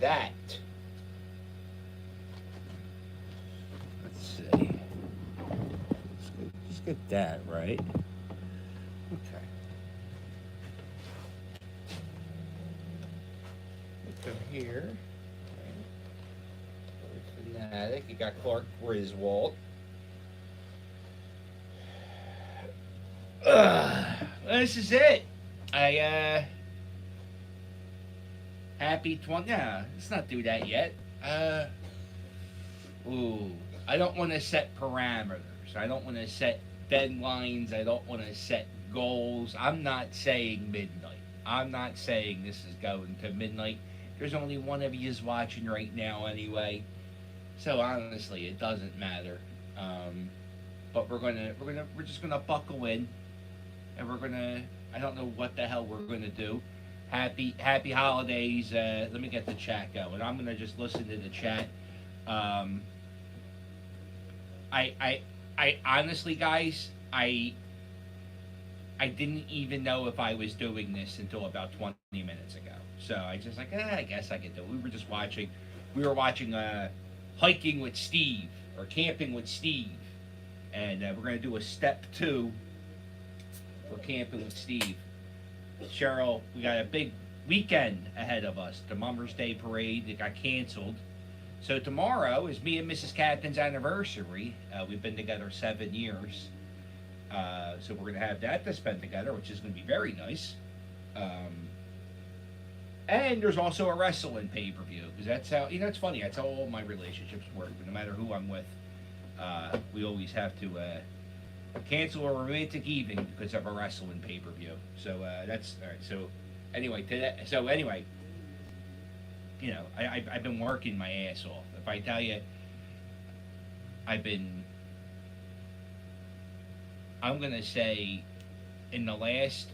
that. Let's see. Let's get that right. Okay. Let's go here. Okay. Fanatic. You got Clark Griswold. This is it. I happy 20. Yeah, let's not do that yet. Ooh, I don't want to set parameters. I don't want to set deadlines. I don't want to set goals. I'm not saying midnight. I'm not saying this is going to midnight. There's only one of you is watching right now anyway. So honestly, it doesn't matter. But we're just gonna buckle in, and we're gonna. I don't know what the hell we're gonna do. Happy holidays. Let me get the chat going. I'm gonna just listen to the chat. Um, I honestly, guys, I didn't even know if I was doing this until about 20 minutes ago. So I just like, I guess I could do it. We were watching hiking with Steve or camping with Steve, and we're gonna do a step 2 for camping with Steve. Cheryl, we got a big weekend ahead of us. The Mother's Day parade that got canceled. So tomorrow is me and Mrs. Captain's anniversary. We've been together 7 years. So we're going to have that to spend together, which is going to be very nice. And there's also a wrestling pay-per-view. Because that's how, it's funny. That's how all my relationships work. But no matter who I'm with, we always have to cancel a romantic evening because of a wrestling pay-per-view. So that's all right. So anyway, I've been working my ass off. If I tell you, I'm gonna say, in the last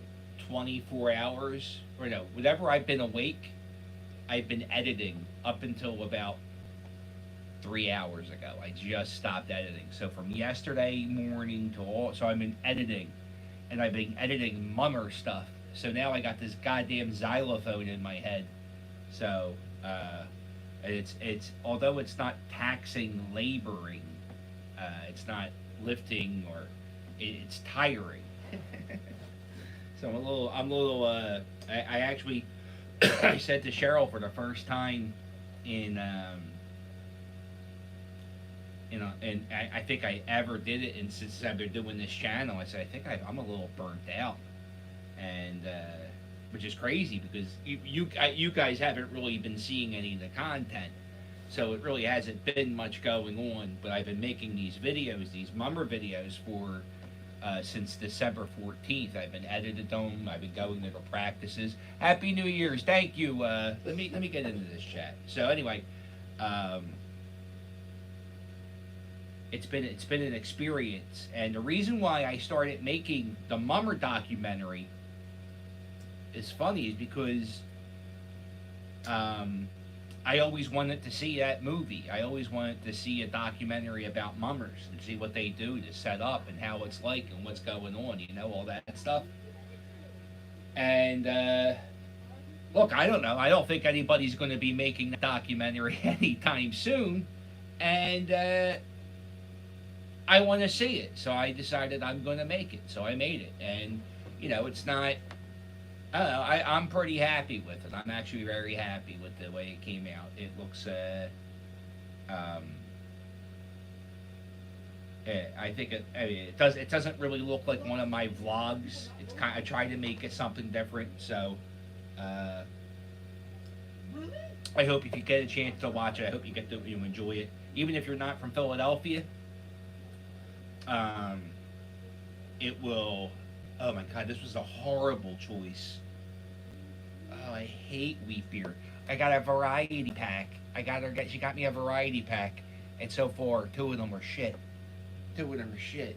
24 hours, or no, whatever I've been awake, I've been editing up until about 3 hours ago. I just stopped editing. So from yesterday morning so I've been editing, and I've been editing mummer stuff. So now I got this goddamn xylophone in my head. So it's although it's not taxing laboring, it's not lifting or it's tiring. So I actually I said to Cheryl for the first time in and I think I ever did it, and since I've been doing this channel, I said I think I'm a little burnt out, and which is crazy because you guys haven't really been seeing any of the content, so it really hasn't been much going on. But I've been making these videos, these mummer videos for since December 14th. I've been edited them. I've been going to the practices. Happy New Year's! Thank you. Let me get into this chat. So anyway. It's been an experience, and the reason why I started making the Mummer documentary is funny is because I always wanted to see that movie. I always wanted to see a documentary about mummers and see what they do to set up and how it's like and what's going on, all that stuff. And look, I don't know. I don't think anybody's going to be making that documentary anytime soon, and I want to see it, so I decided I'm going to make it. So I made it, and it's not. I don't know. I'm pretty happy with it. I'm actually very happy with the way it came out. It looks. I think it does. It doesn't really look like one of my vlogs. It's I try to make it something different. So. I hope if you get a chance to watch it, I hope you get to enjoy it, even if you're not from Philadelphia. It will. Oh my God, this was a horrible choice. Oh, I hate wheat beer. I got a variety pack. She got me a variety pack, and so far 2 of them are shit. 2 of them are shit.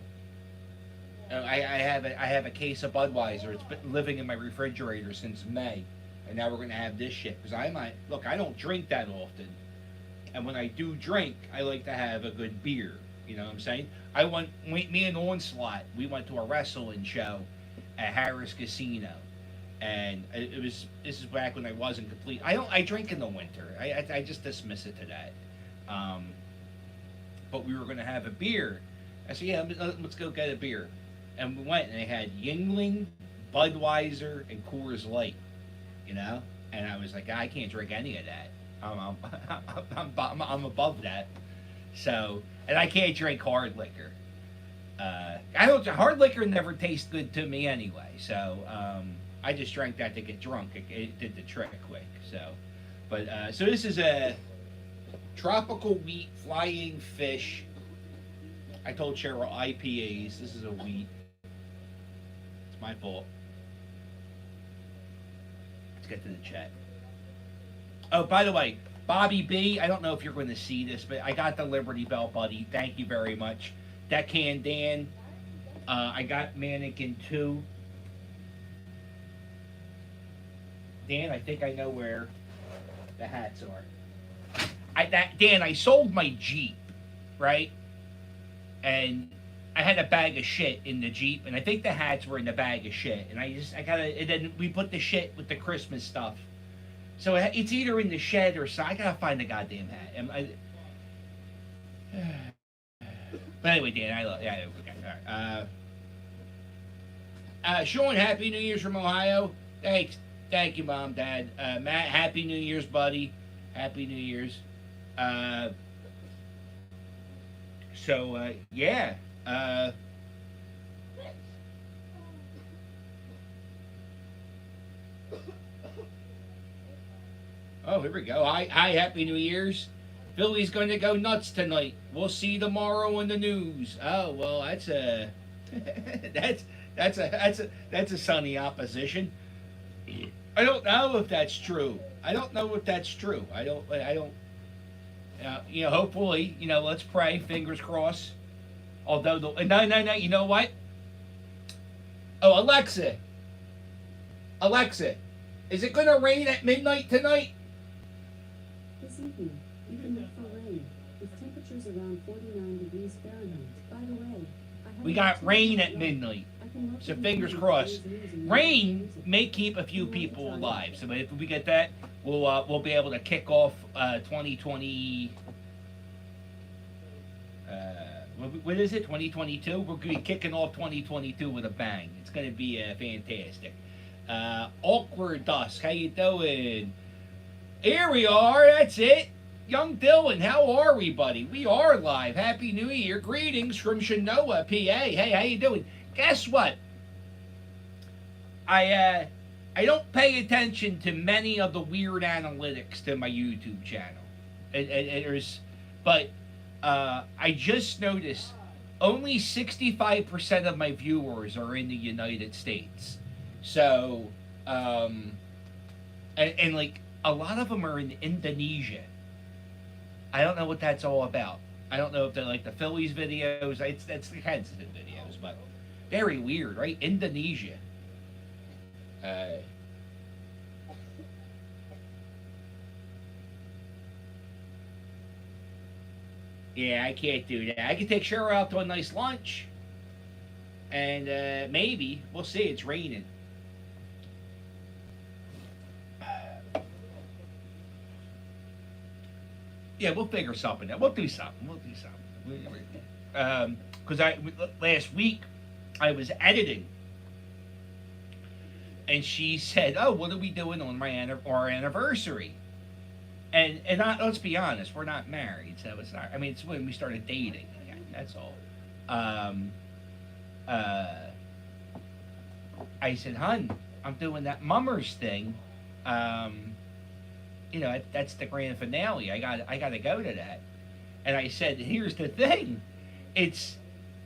I have a case of Budweiser. It's been living in my refrigerator since May, and now we're gonna have this shit because I don't drink that often, and when I do drink, I like to have a good beer. You know what I'm saying? Me and Onslaught, we went to a wrestling show at Harris Casino, And this is back when I wasn't complete. I drink in the winter. I just dismiss it to that. But we were going to have a beer. I said, yeah, let's go get a beer. And we went, and they had Yingling, Budweiser, and Coors Light, you know? And I was like, I can't drink any of that. I'm above that. So, and I can't drink hard liquor. Hard liquor never tastes good to me anyway. So, I just drank that to get drunk. It did the trick quick. So, but so this is a tropical wheat flying fish. I told Cheryl IPAs. This is a wheat. It's my fault. Let's get to the chat. Oh, by the way, Bobby B, I don't know if you're going to see this, but I got the Liberty Bell, buddy. Thank you very much. Deckhand Dan. I got Mannequin 2. Dan, I think I know where the hats are. Dan, I sold my Jeep, right? And I had a bag of shit in the Jeep, and I think the hats were in the bag of shit. And and then we put the shit with the Christmas stuff. So it's either in the shed or so. I gotta find the goddamn hat. But anyway, Dan, I love. Yeah, okay. All right. Sean, Happy New Year's from Ohio. Thanks. Thank you, Mom, Dad. Matt, Happy New Year's, buddy. Happy New Year's. Yeah. Oh, here we go. Hi, Happy New Year's. Philly's going to go nuts tonight. We'll see tomorrow on the news. Oh, well, that's a that's a sunny opposition. I don't know if that's true. I don't. Hopefully, let's pray. Fingers crossed. Although no. You know what? Oh, Alexa, is it going to rain at midnight tonight? This evening, you can look for rain, with temperatures around 49 degrees Fahrenheit. By the way, we got rain at midnight, so fingers crossed. Rain may keep a few people alive, so if we get that, we'll be able to kick off 2020. What is it? 2022. We're going to be kicking off 2022 with a bang. It's going to be fantastic. Awkward Dusk, how you doing? Here we are, that's it. Young Dylan, how are we, buddy? We are live. Happy New Year. Greetings from Chenoa, PA. Hey, how you doing? Guess what? I don't pay attention to many of the weird analytics to my YouTube channel. But I just noticed only 65% of my viewers are in the United States. So, and like, a lot of them are in Indonesia. I don't know what that's all about. I don't know if they're like the Phillies videos. That's the Kensington videos, but very weird, right? Indonesia. Yeah, I can't do that. I can take Cheryl out to a nice lunch. And maybe, we'll see, it's raining. Yeah, we'll figure something out. We'll do something. Because last week I was editing, and she said, "Oh, what are we doing on our anniversary?" And let's be honest, we're not married, so it's not. I mean, it's when we started dating again. That's all. I said, "Hun, I'm doing that mummers thing. That's the grand finale. I got to go to that." And I said, "Here's the thing, it's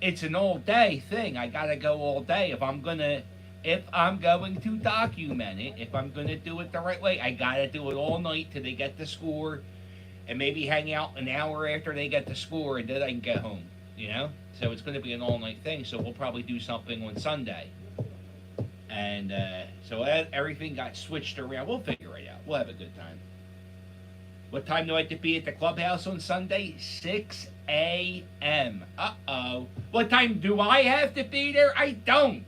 an all day thing. I got to go all day if I'm going to document it. If I'm going to do it the right way, I got to do it all night till they get the score, and maybe hang out an hour after they get the score, and then I can get home. So it's going to be an all night thing. So we'll probably do something on Sunday." And so everything got switched around. We'll figure it out. We'll have a good time. What time do I have to be at the clubhouse on Sunday? 6 a.m. Uh-oh. What time do I have to be there? I don't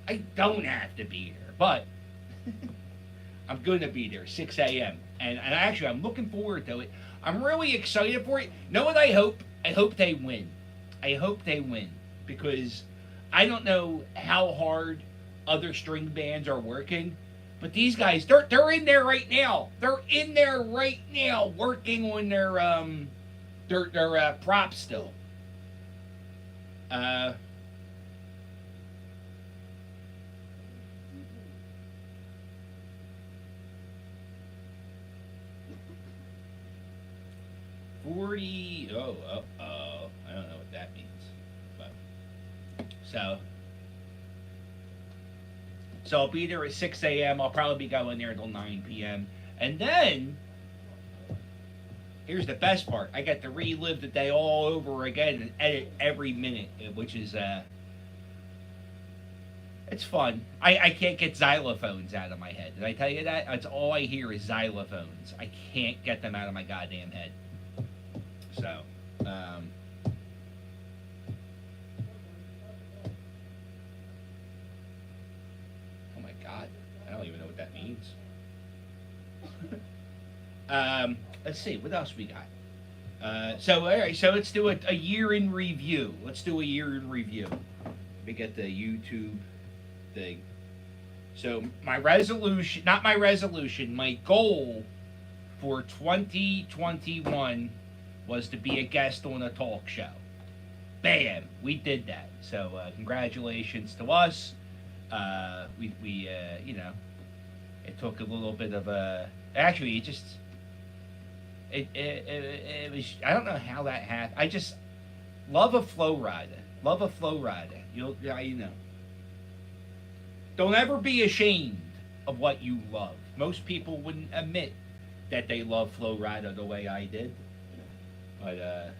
have to be there. but I'm going to be there 6 a.m. And actually, I'm looking forward to it. I'm really excited for it. Know what I hope? I hope they win. I hope they win because I don't know how hard other string bands are working, but these guys, they're in there right now. They're in there right now working on their props still. Uh, 40. I don't know what that means. But so I'll be there at 6 a.m. I'll probably be going there until 9 p.m. And then here's the best part. I get to relive the day all over again and edit every minute, which is it's fun. I can't get xylophones out of my head. Did I tell you that? That's all I hear is xylophones. I can't get them out of my goddamn head. So, oh my God, I don't even know what that means. Let's see, what else we got? So, all right, so let's do a year in review. Let's do a year in review. Let me get the YouTube thing. So, my goal for 2021 was to be a guest on a talk show. Bam, we did that. So congratulations to us. We you know, it took a little bit of a. Actually, it just it was. I don't know how that happened. I just love a flow rider. Love a flow rider. You know. Don't ever be ashamed of what you love. Most people wouldn't admit that they love flow rider the way I did. But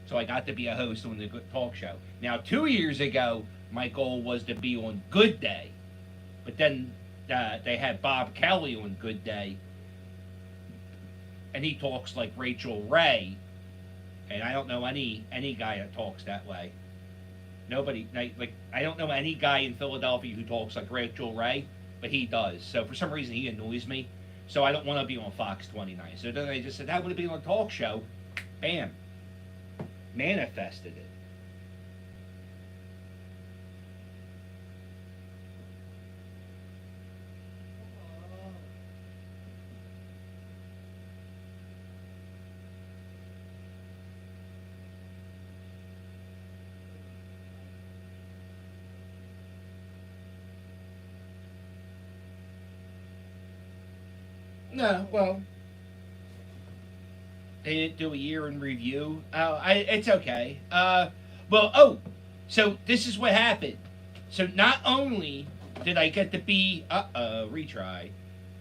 so I got to be a host on the Good Talk Show. Now, 2 years ago, my goal was to be on Good Day, but then they had Bob Kelly on Good Day, and he talks like Rachel Ray, and I don't know any guy that talks that way. Nobody, like I don't know any guy in Philadelphia who talks like Rachel Ray, but he does. So for some reason, he annoys me. So I don't want to be on Fox 29. So then I just said, I want to be on a talk show. Bam. Manifested it. No, well, they didn't do a year in review. It's okay. So this is what happened. So not only did I get to be, retry.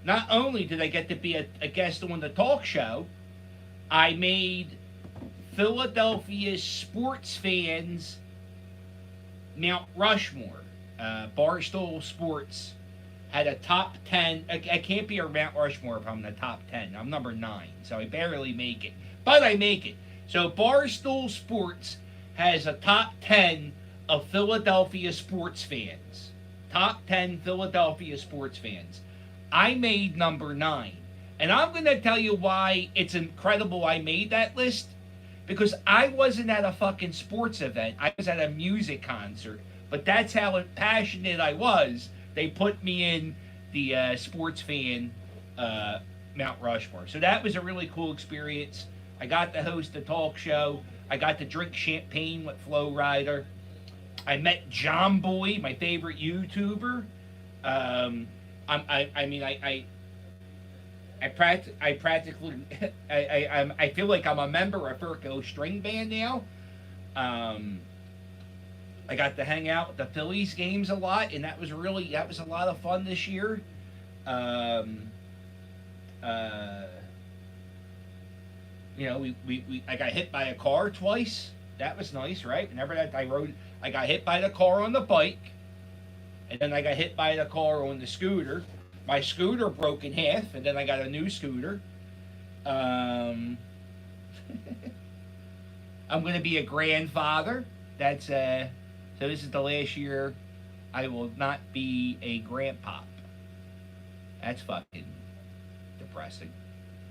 Not only did I get to be a guest on the talk show, I made Philadelphia sports fans Mount Rushmore. Barstool Sports had a top 10. I can't be a Mount Rushmore if I'm in the top 10. I'm number 9, so I barely make it. But I make it. So Barstool Sports has a top 10 of Philadelphia sports fans. Top 10 Philadelphia sports fans. I made number 9. And I'm going to tell you why it's incredible I made that list. Because I wasn't at a fucking sports event. I was at a music concert. But that's how passionate I was. They put me in the sports fan Mount Rushmore. So that was a really cool experience. I got to host a talk show. I got to drink champagne with Flo Rida. I met John Boy, my favorite YouTuber. I feel like I'm a member of Furco String Band now. I got to hang out with the Phillies games a lot, and that was a lot of fun this year. I got hit by a car twice. That was nice, right? Whenever I got hit by the car on the bike, and then I got hit by the car on the scooter. My scooter broke in half, and then I got a new scooter. I'm going to be a grandfather. That's so this is the last year I will not be a grandpop. That's fucking depressing.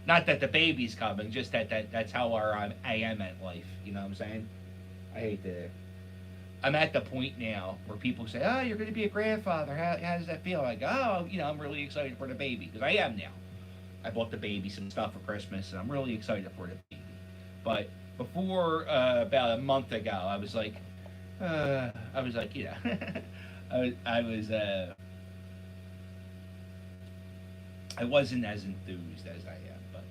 Not that the baby's coming, just that's how I am at life. You know what I'm saying? I hate to. I'm at the point now where people say, "Oh, you're going to be a grandfather. How does that feel?" I go, "Oh, I'm really excited for the baby because I am now. I bought the baby some stuff for Christmas, and I'm really excited for the baby." But before about a month ago, I was like, I was I wasn't as enthused as I am, but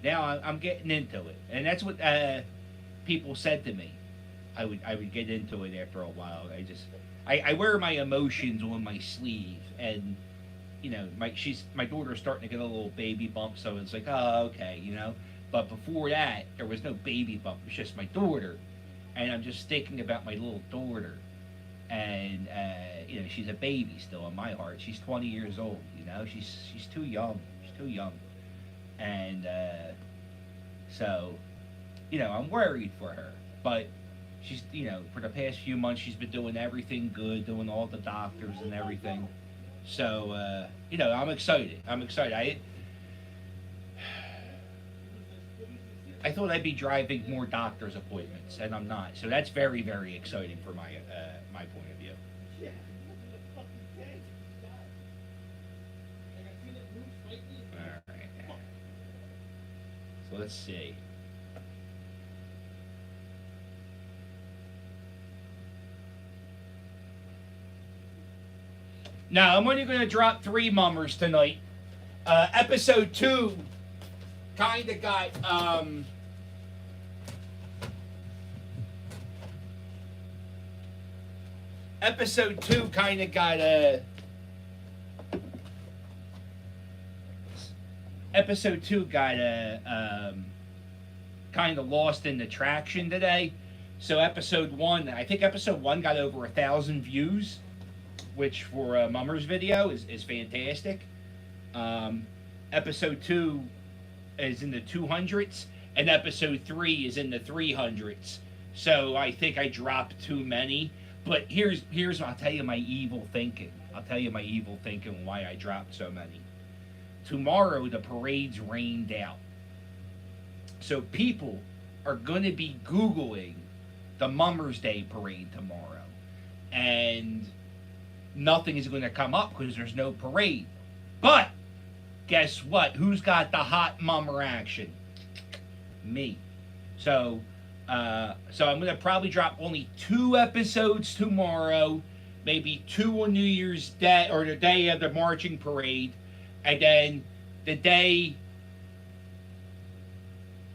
now I'm getting into it, and that's what people said to me. I would get into it after a while. I wear my emotions on my sleeve, and my daughter's starting to get a little baby bump, so it's like, oh, okay. But before that, there was no baby bump. It was just my daughter, and I'm just thinking about my little daughter, and she's a baby still in my heart. She's 20 years old. She's too young. She's too young, and so I'm worried for her, but. She's, for the past few months, she's been doing everything good, doing all the doctors and everything. So, I'm excited. I thought I'd be driving more doctor's appointments, and I'm not. So that's very, very exciting for my point of view. All right. So let's see. Now, I'm only going to drop 3 mummers tonight. Episode 2 kind of got... episode 2 kind of got... episode 2 got kind of lost in the traction today. So episode 1, I think episode 1 got over 1,000 views, which for a Mummers video is fantastic. Episode 2 is in the 200s, and episode 3 is in the 300s. So I think I dropped too many. But here's I'll tell you my evil thinking. Why I dropped so many. Tomorrow the parade's rained out. So people are going to be Googling the Mummers Day parade tomorrow. And nothing is going to come up because there's no parade. But guess what? Who's got the hot mummer action? Me. So I'm going to probably drop only 2 episodes tomorrow, maybe 2 on New Year's Day or the day of the marching parade, and then the day.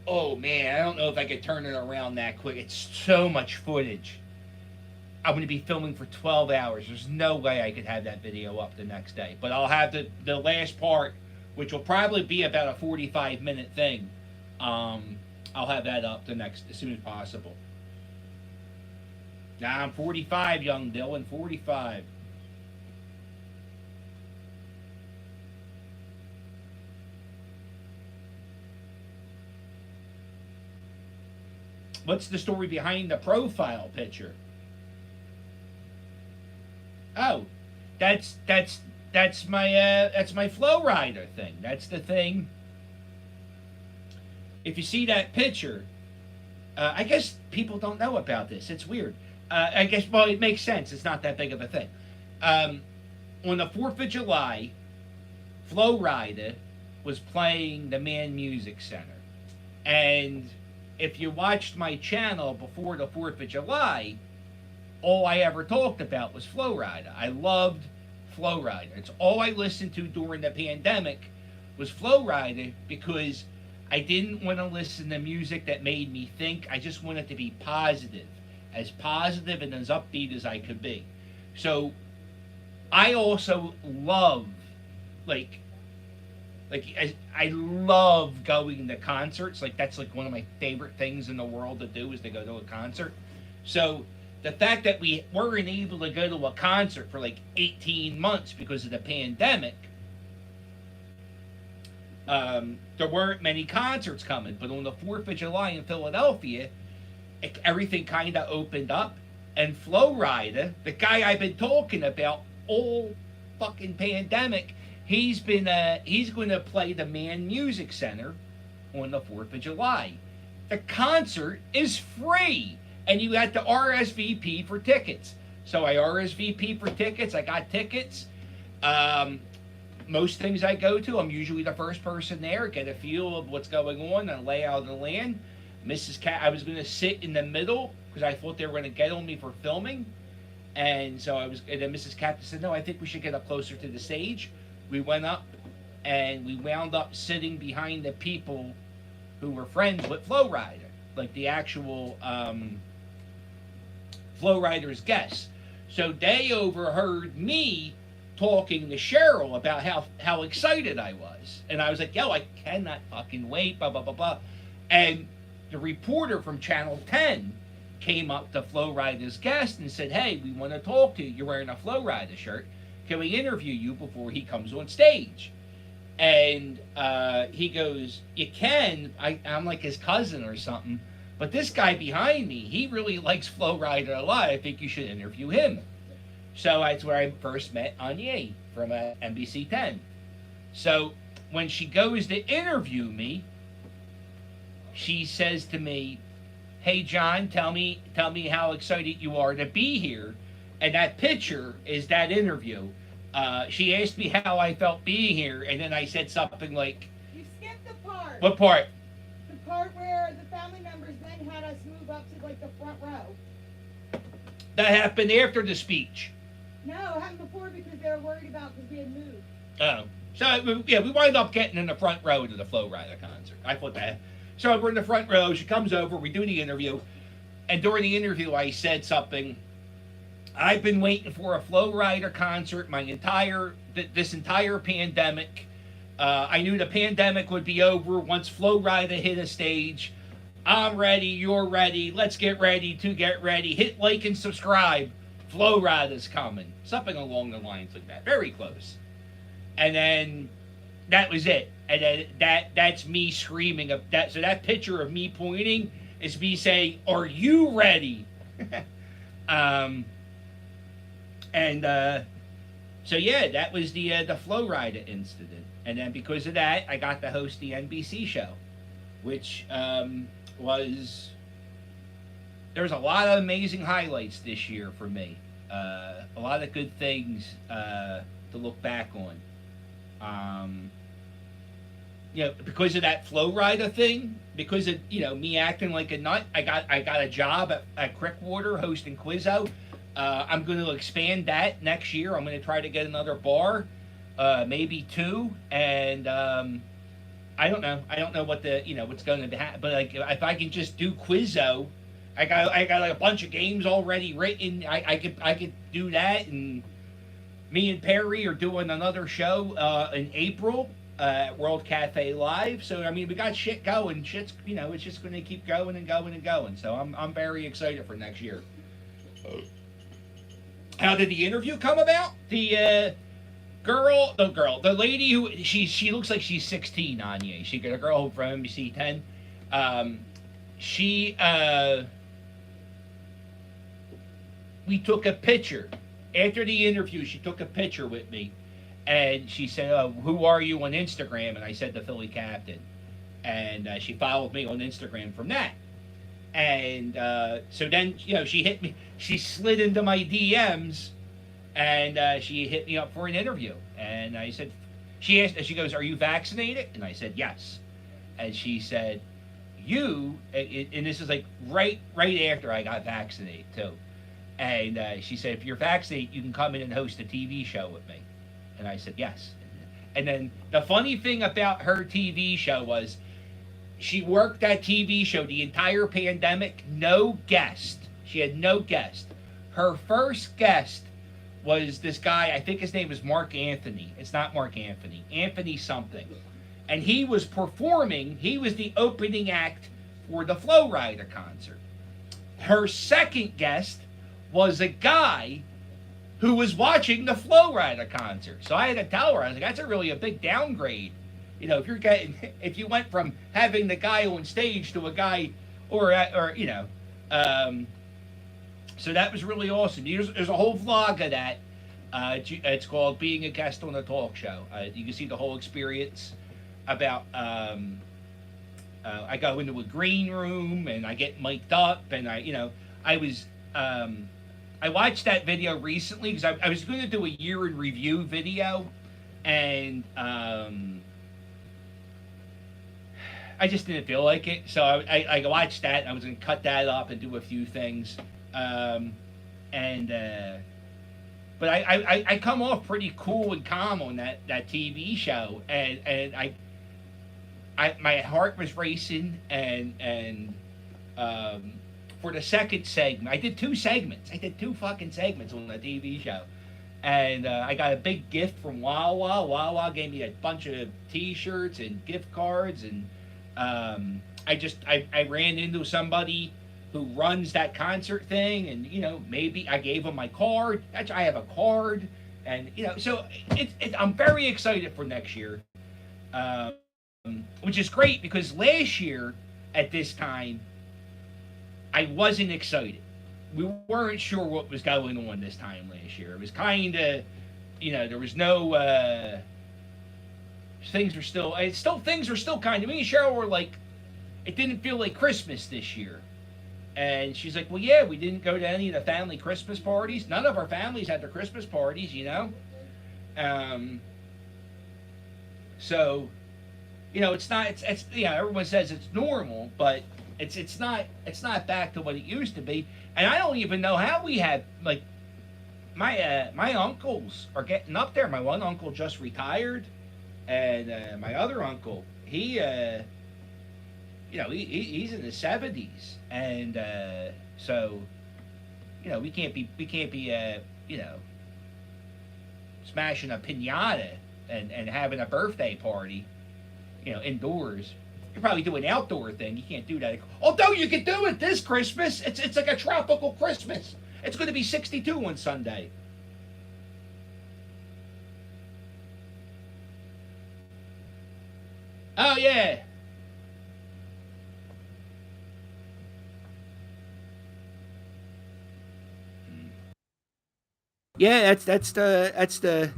Oh man, I don't know if I could turn it around that quick. It's so much footage. I'm going to be filming for 12 hours. There's no way I could have that video up the next day. But I'll have the last part, which will probably be about a 45-minute thing. I'll have that up as soon as possible. Now I'm 45, young Dylan, 45. What's the story behind the profile picture? Oh, that's my Flow Rider thing. That's the thing. If you see that picture, I guess people don't know about this. It's weird. I guess, well, it makes sense. It's not that big of a thing. On the 4th of July, Flow Rider was playing the Man Music Center. And if you watched my channel before the 4th of July, all I ever talked about was Flow Rider. I loved Flow Rider. It's all I listened to during the pandemic was Flow Rider because I didn't want to listen to music that made me think. I just wanted to be positive and as upbeat as I could be. So I also love, I love going to concerts. That's one of my favorite things in the world to do is to go to a concert. So the fact that we weren't able to go to a concert for 18 months because of the pandemic, there weren't many concerts coming. But on the 4th of July in Philadelphia, everything kind of opened up. And Flo Rida, the guy I've been talking about all fucking pandemic, he's going to play the Man Music Center on the 4th of July. The concert is free, and you had to RSVP for tickets. So I RSVP for tickets. I got tickets. Most things I go to, I'm usually the first person there, get a feel of what's going on and layout of the land. I was going to sit in the middle because I thought they were going to get on me for filming. And then Mrs. Captain said, no, I think we should get up closer to the stage. We went up, and we wound up sitting behind the people who were friends with Flo Rida, like the actual Flo Rida's guests. So they overheard me talking to Cheryl about how excited I was. And I was like, yo, I cannot fucking wait, blah, blah, blah, blah. And the reporter from Channel 10 came up to Flo Rida's guest and said, hey, we want to talk to you. You're wearing a Flo Rida shirt. Can we interview you before he comes on stage? And he goes, you can. I'm like his cousin or something. But this guy behind me, he really likes Flo Rida a lot. I think you should interview him. So that's where I first met Anya from NBC 10. So when she goes to interview me, she says to me, hey, John, tell me how excited you are to be here. And that picture is that interview. She asked me how I felt being here, and then I said something like... You skipped the part. What part? The part where the family members then had us move up to, like, the front row. That happened after the speech. No, it happened before because they were worried about because we had moved. Oh. So, yeah, we wind up getting in the front row to the Flo Rida concert. I thought that. So we're in the front row. She comes over. We do the interview. And during the interview, I said something. I've been waiting for a Flo Rida concert this entire pandemic. I knew the pandemic would be over once Flo Rida hit a stage. I'm ready. You're ready. Let's get ready to get ready. Hit like and subscribe. Flo Rida's coming. Something along the lines like that. Very close. And then that was it. And then that's me screaming. So that picture of me pointing is me saying, are you ready? So yeah, that was the Flo Rida incident. And then because of that, I got to host the NBC show, which there was a lot of amazing highlights this year for me. A lot of good things to look back on. Because of that Flo Rida thing, because of me acting like a nut, I got a job at Crickwater hosting Quizzo. I'm going to expand that next year. I'm going to try to get another bar, maybe 2, and I don't know. I don't know what what's going to happen. But like, if I can just do Quizzo, I got like a bunch of games already written. I could do that, and me and Perry are doing another show in April at World Cafe Live. So I mean, we got shit going. Shit's it's just going to keep going and going and going. So I'm very excited for next year. How did the interview come about? The lady who she looks like she's 16, Anya. She got a girl from NBC 10. We took a picture after the interview. She took a picture with me, and she said, "Who are you on Instagram?" And I said, "The Philly Captain." And she followed me on Instagram from that. And so then, she hit me. She slid into my DMs, and she hit me up for an interview. And I said, she goes, "Are you vaccinated?" And I said, "Yes." And she said, and this is like right after I got vaccinated too. And she said, "If you're vaccinated, you can come in and host a TV show with me." And I said, "Yes." And then the funny thing about her TV show was, she worked that TV show the entire pandemic, no guest. She had no guest. Her first guest was this guy, I think his name is Mark Anthony. It's not Mark Anthony. Anthony something. And he was performing, he was the opening act for the Flo Rida concert. Her second guest was a guy who was watching the Flo Rida concert. So I had to tell her, I was like, that's really a big downgrade. If you went from having the guy on stage to a guy, so So that was really awesome. There's a whole vlog of that. It's called "Being a Guest on a Talk Show." You can see the whole experience about. I go into a green room and I get mic'd up, and I was. I watched that video recently because I was going to do a year in review video, and I just didn't feel like it. So I watched that. I was going to cut that up and do a few things, but I come off pretty cool and calm on that TV show, and my heart was racing, and for the second segment, I did two segments. I did two fucking segments on the TV show. And I got a big gift from Wawa. Wawa gave me a bunch of T-shirts and gift cards. And I ran into somebody who runs that concert thing. And, maybe I gave him my card. I have a card. And, so I'm very excited for next year. Which is great because last year at this time, I wasn't excited. We weren't sure what was going on this time last year. It was kind of, there was no, things were still kind of, me and Cheryl were like, it didn't feel like Christmas this year. And she's like, well, yeah, we didn't go to any of the family Christmas parties. None of our families had their Christmas parties, So, it's not, everyone says it's normal, but it's not back to what it used to be, and I don't even know how we had my uncles are getting up there. My one uncle just retired, and my other uncle he's in his 70s, and so we can't be smashing a piñata and having a birthday party indoors. You can probably do an outdoor thing. You can't do that. Although you could do it this Christmas. It's like a tropical Christmas. It's going to be 62 on Sunday. Oh yeah. Yeah, that's the.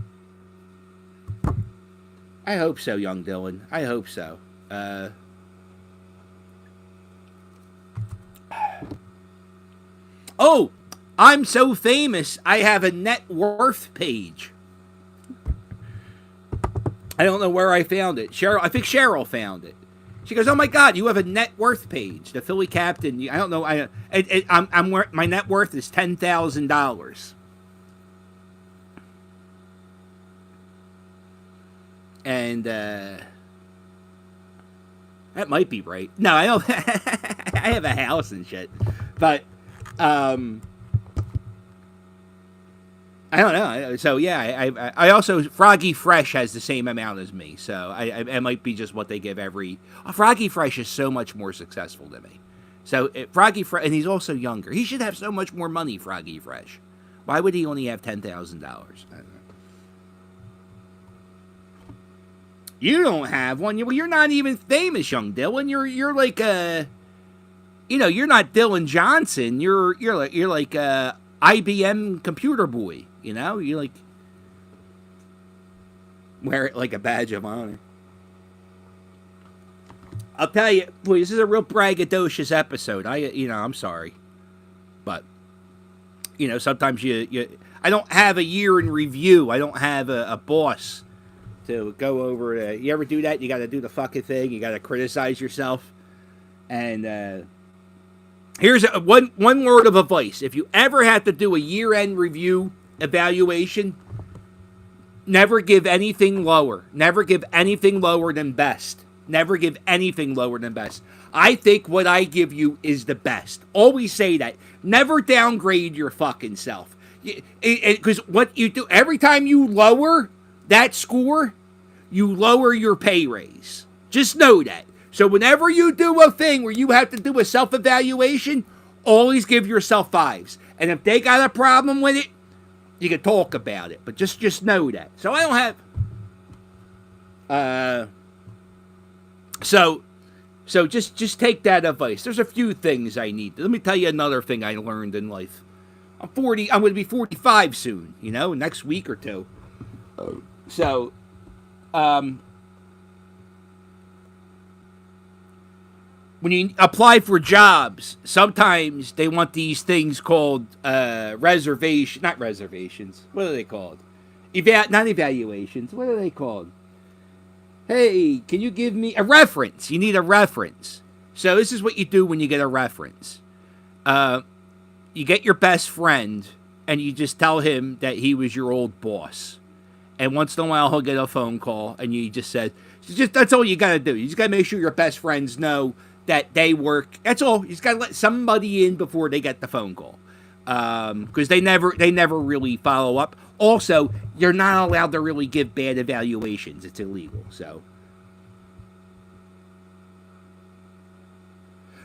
I hope so, young Dylan. I hope so. Oh, I'm so famous, I have a net worth page. I don't know where I found it. I think Cheryl found it. She goes, "Oh my God, you have a net worth page." The Philly captain. I don't know. My net worth is $10,000. And that might be right. No, I don't. I have a house and shit, but I don't know. So yeah, I also Froggy Fresh has the same amount as me. So it might be just what they give every. Froggy Fresh is so much more successful than me. So Froggy Fresh, and he's also younger. He should have so much more money. Froggy Fresh. Why would he only have $10,000? You don't have one. You're not even famous, young Dylan. You're like you're not Dylan Johnson. You're like IBM computer boy. You like wear it like a badge of honor. I'll tell you, boy, this is a real braggadocious episode. I'm sorry, but sometimes I don't have a year in review. I don't have a boss to go over. You ever do that? You got to do the fucking thing. You got to criticize yourself. And here's one word of advice: if you ever have to do a year-end review evaluation, never give anything lower. Never give anything lower than best. Never give anything lower than best. I think what I give you is the best. Always say that. Never downgrade your fucking self. Because what you do, every time you lower that score, you lower your pay raise. Just know that. So whenever you do a thing where you have to do a self-evaluation, always give yourself 5s. And if they got a problem with it, you can talk about it. But just know that. So I don't have... So just take that advice. There's a few things I need. Let me tell you another thing I learned in life. I'm 40. I'm going to be 45 soon. Next week or two. So, when you apply for jobs, sometimes they want these things called reservation, not reservations. What are they called? Not evaluations. What are they called? Hey, can you give me a reference? You need a reference. So this is what you do when you get a reference. You get your best friend, and you just tell him that he was your old boss. And once in a while, he'll get a phone call, and you just said, that's all you got to do. You just got to make sure your best friends know that they work. That's all. You just got to let somebody in before they get the phone call. Because they never really follow up. Also, you're not allowed to really give bad evaluations. It's illegal. So.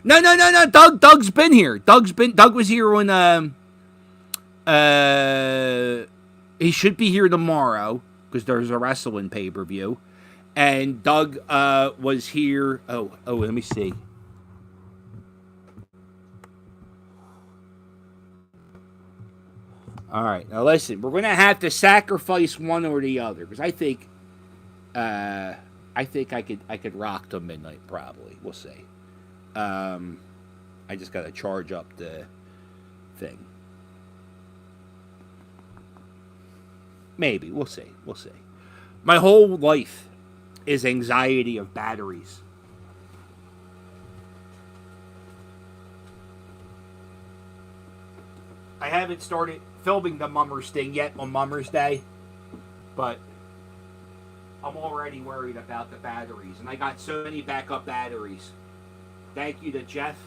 No. Doug's been here. Doug was here when he should be here tomorrow because there's a wrestling pay-per-view. And Doug was here. Oh, let me see. All right, now listen. We're gonna have to sacrifice one or the other because I think I could rock till midnight probably. We'll see. I just gotta charge up the thing. Maybe we'll see. My whole life is anxiety of batteries. I haven't started filming the Mummers thing yet on Mummers Day, but I'm already worried about the batteries, and I got so many backup batteries. Thank you to Jeff,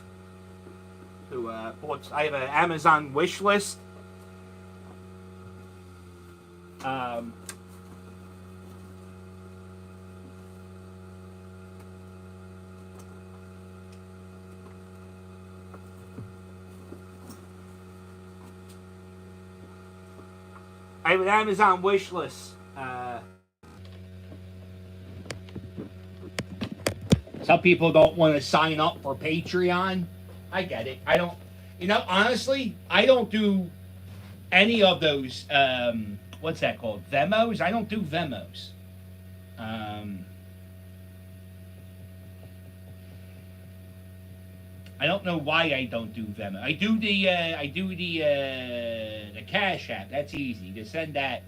who bought. I have an Amazon wish list. I have an Amazon wish list. Some people don't want to sign up for Patreon. I get it. I don't. Honestly, I don't do any of those. What's that called? Vemos? I don't do Vemos. I don't know why I don't do Venmo. I do the Cash App. That's easy to send that.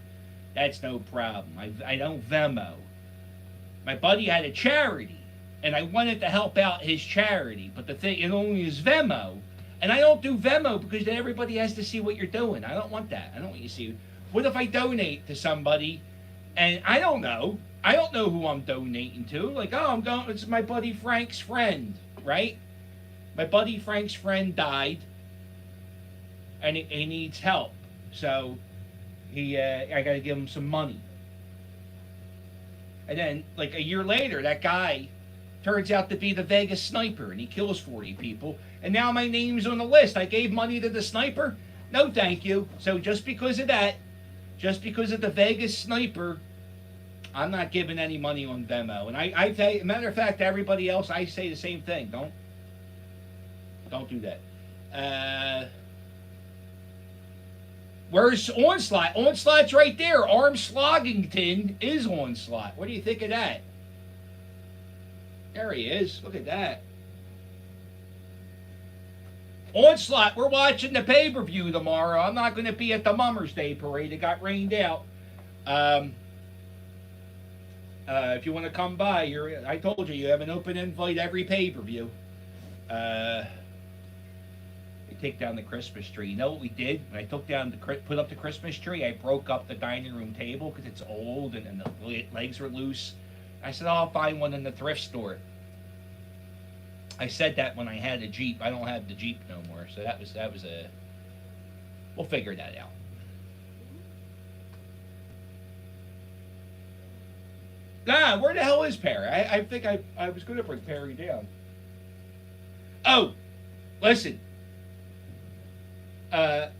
That's no problem. I don't Venmo. My buddy had a charity, and I wanted to help out his charity, but the thing, it only is Venmo, and I don't do Venmo because then everybody has to see what you're doing. I don't want that. I don't want you to see. What if I donate to somebody, and I don't know who I'm donating to? Like, it's my buddy Frank's friend, right? My buddy Frank's friend died, and he needs help. So I got to give him some money. And then, like a year later, that guy turns out to be the Vegas sniper, and he kills 40 people. And now my name's on the list. I gave money to the sniper? No, thank you. So just because of that, just because of the Vegas sniper, I'm not giving any money on Venmo. And I tell you, matter of fact, to everybody else, I say the same thing. Don't do that. Where's Onslaught? Onslaught's right there. Armsloggington is Onslaught. What do you think of that? There he is. Look at that. Onslaught, we're watching the pay-per-view tomorrow. I'm not going to be at the Mummers Day parade. It got rained out. If you want to come by, I told you have an open invite every pay-per-view. Take down the Christmas tree. You know what we did? When I put up the Christmas tree, I broke up the dining room table because it's old and the legs were loose. I said, I'll find one in the thrift store. I said that when I had a Jeep. I don't have the Jeep no more, so that was we'll figure that out. Nah, where the hell is Perry? I think I was going to bring Perry down. Oh, listen. I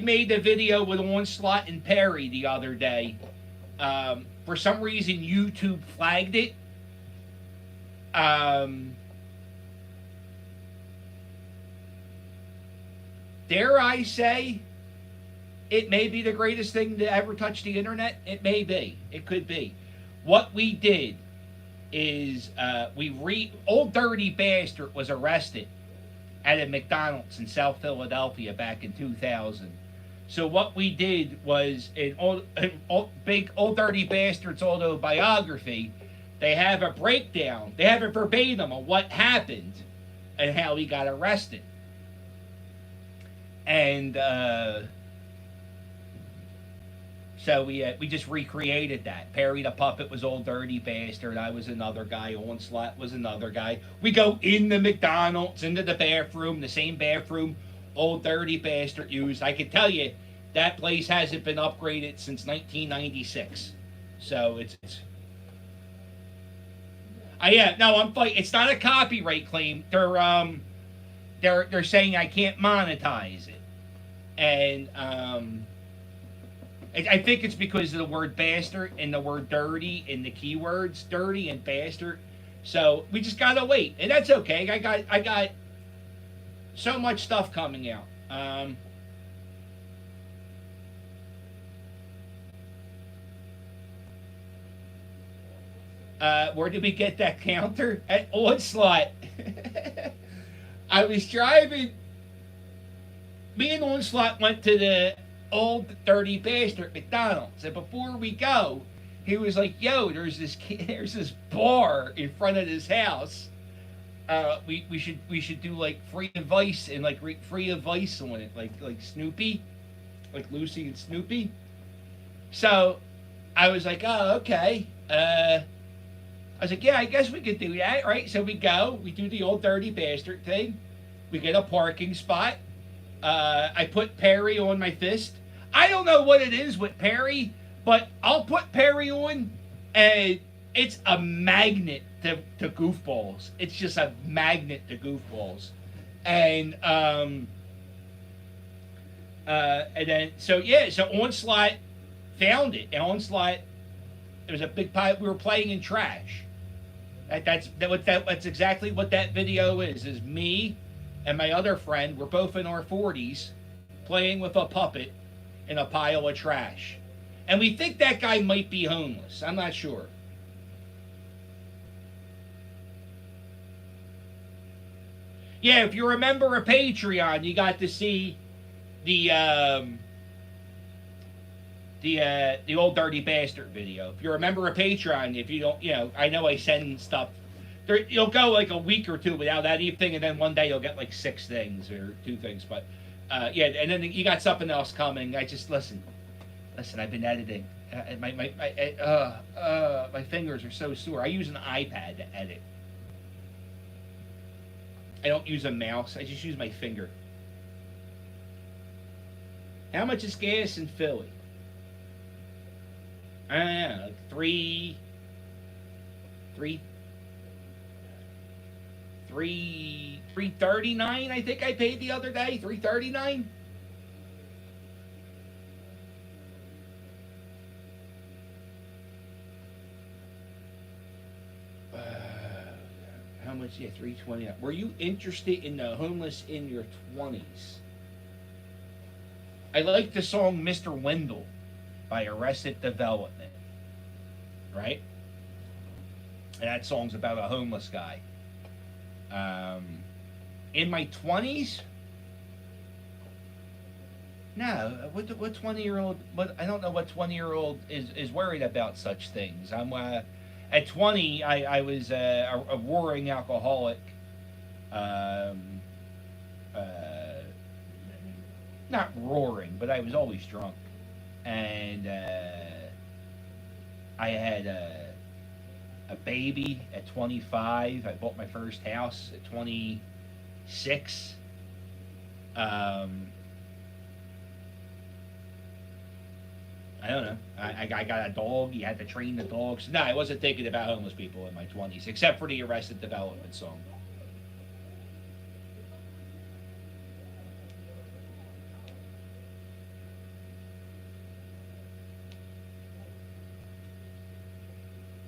made a video with Onslaught and Perry the other day. For some reason, YouTube flagged it. dare I say, it may be the greatest thing to ever touch the internet. It may be. It could be. What we did is Old Dirty Bastard was arrested at a McDonald's in South Philadelphia back in 2000. So what we did was in big Old Dirty Bastard's autobiography, they have a breakdown. They have a verbatim of what happened and how he got arrested. And so we just recreated that. Perry the Puppet was Old Dirty Bastard. I was another guy. Onslaught was another guy. We go in the McDonald's, into the bathroom, the same bathroom Old Dirty Bastard used. I can tell you that place hasn't been upgraded since 1996. So it's yeah, no, I'm fighting. It's not a copyright claim. They're saying I can't monetize it, and I think it's because of the word bastard and the word dirty and the keywords dirty and bastard. So we just gotta wait, and that's okay. I got so much stuff coming out. Where did we get that counter? At Onslaught. I was driving. Me and Onslaught went to the Old Dirty Bastard McDonald's, and before we go, he was like, "Yo, there's this bar in front of this house. We should do like free advice and like free advice on it, like Snoopy, like Lucy and Snoopy." So I was like, "Oh, okay." I was like, "Yeah, I guess we could do that, right?" So we go, we do the Old Dirty Bastard thing. We get a parking spot. I put Perry on my fist. I don't know what it is with Perry, but I'll put Perry on, and it's a magnet to goofballs. It's just a magnet to goofballs. And then so Onslaught found it, and Onslaught, it was a big pile. We were playing in trash. That's exactly what that video is. Is me and my other friend. We're both in our 40s, playing with a puppet in a pile of trash, and we think that guy might be homeless. I'm not sure. Yeah, if you remember a Patreon, you got to see the Old Dirty Bastard video. If you remember a Patreon, if you don't, I know I send stuff. You'll go like a week or two without anything, and then one day you'll get like 6 things or 2 things. But yeah, and then you got something else coming. I just listen. I've been editing. My fingers are so sore. I use an iPad to edit. I don't use a mouse. I just use my finger. How much is gas in Philly? I don't know, like $3.39. I think I paid the other day. $3.39. How much? Yeah, $3.20. Were you interested in the homeless in your 20s? I like the song "Mr. Wendell" by Arrested Development, right? And that song's about a homeless guy. In my 20s, no. What 20-year-old? But I don't know what 20-year-old is worried about such things. I'm at 20, I was a roaring alcoholic. Not roaring, but I was always drunk. And I had a baby at 25. I bought my first house at 26. I don't know. I got a dog. You had to train the dogs. No, I wasn't thinking about homeless people in my 20s, except for the Arrested Development song.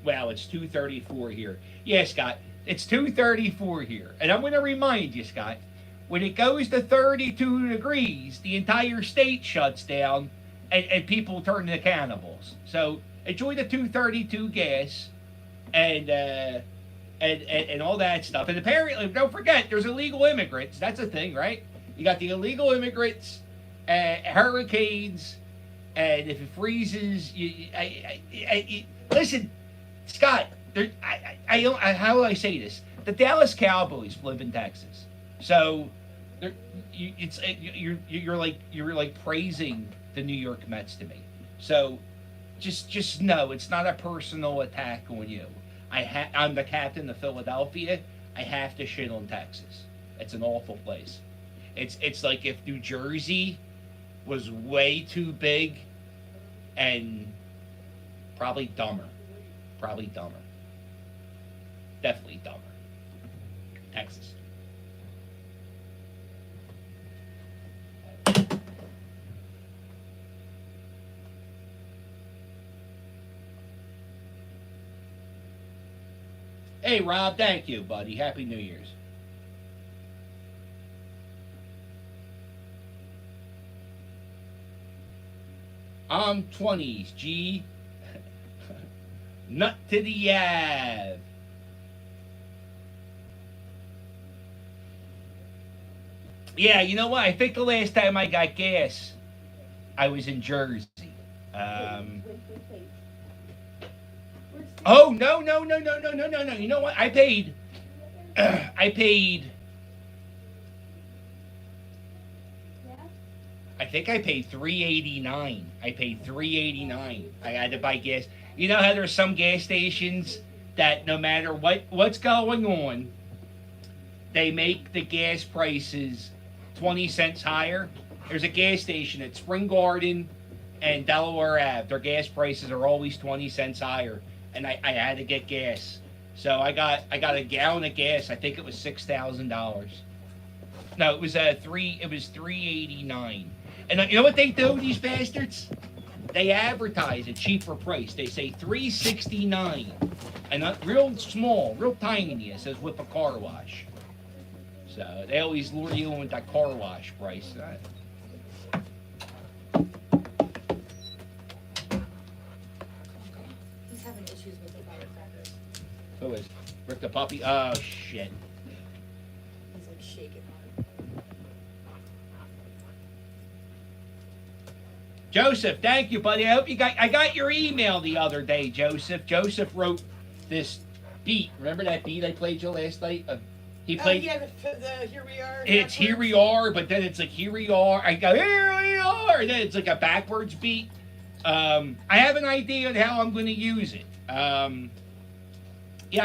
Well, it's 2:34 here. Yeah, Scott, it's 2:34 here. And I'm going to remind you, Scott, when it goes to 32 degrees, the entire state shuts down, and people turn into cannibals. So enjoy the 232 gas, and all that stuff. And apparently, don't forget, there's illegal immigrants. That's a thing, right? You got the illegal immigrants, hurricanes, and if it freezes, listen, Scott. How do I say this? The Dallas Cowboys live in Texas, so you're like praising the New York Mets to me. So just know it's not a personal attack on you. I'm the captain of Philadelphia. I have to shit on Texas. It's an awful place. It's like if New Jersey was way too big and probably dumber. Definitely dumber. Texas. Hey, Rob, thank you, buddy. Happy New Year's. I'm 20s, G. Nut to the Ave. Yeah, you know what? I think the last time I got gas, I was in Jersey. Oh no. You know what? I paid. I think I paid $3.89. I paid $3.89. I had to buy gas. You know how there's some gas stations that no matter what's going on, they make the gas prices 20 cents higher. There's a gas station at Spring Garden and Delaware Ave. Their gas prices are always 20 cents higher, and I had to get gas. So I got a gallon of gas. I think it was $6,000. No, it was $3.89. And you know what they do, these bastards? They advertise a cheaper price. They say $3.69, and real small, real tiny. It says with a car wash. So they always lure you in with that car wash price. He's having issues with the firecrackers. Who is? Rick the puppy? Oh shit. He's like shaking hard. Joseph, thank you, buddy. I hope I got your email the other day, Joseph. Joseph wrote this beat. Remember that beat I played you last night? He played. Oh, yeah, the Here We Are. It's Here We Are, but then it's like Here We Are. I go Here We Are, and then it's like a backwards beat. I have an idea on how I'm going to use it. Yeah,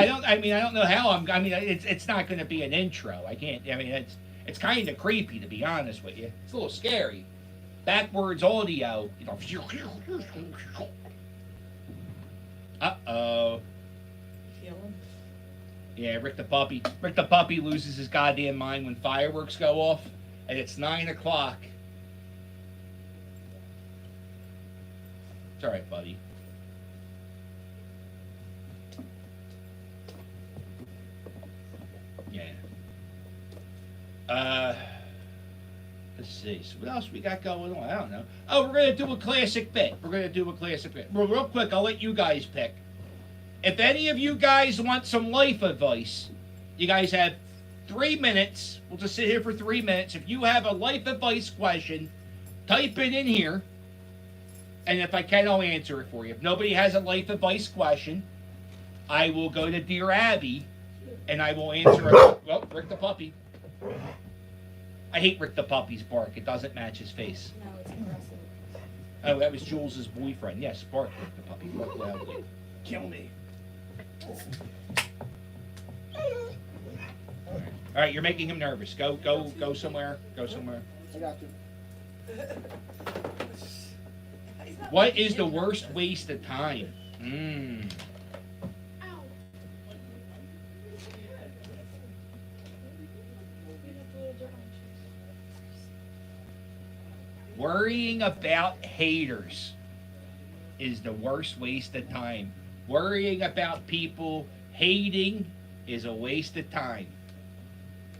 I don't know how it's not going to be an intro. I can't. I mean, it's kind of creepy, to be honest with you. It's a little scary. Backwards audio. You know. Uh-oh. Feel him? Yeah, Rick the puppy. Rick the puppy loses his goddamn mind when fireworks go off, and it's 9 o'clock. It's all right, buddy. Yeah. Let's see. So what else we got going on? I don't know. Oh, we're gonna do a classic bit. Well, real quick, I'll let you guys pick. If any of you guys want some life advice, you guys have 3 minutes. We'll just sit here for 3 minutes. If you have a life advice question, type it in here. And if I can, I'll answer it for you. If nobody has a life advice question, I will go to Dear Abby, and I will answer it. Well, Rick the puppy. I hate Rick the puppy's bark. It doesn't match his face. No, it's aggressive. Oh, that was Jules' boyfriend. Yes, bark, Rick the puppy. Bark loudly. Kill me. All right, you're making him nervous. Go somewhere. Go somewhere. I got you. What is the worst waste of time? Worrying about haters is the worst waste of time. Worrying about people hating is a waste of time.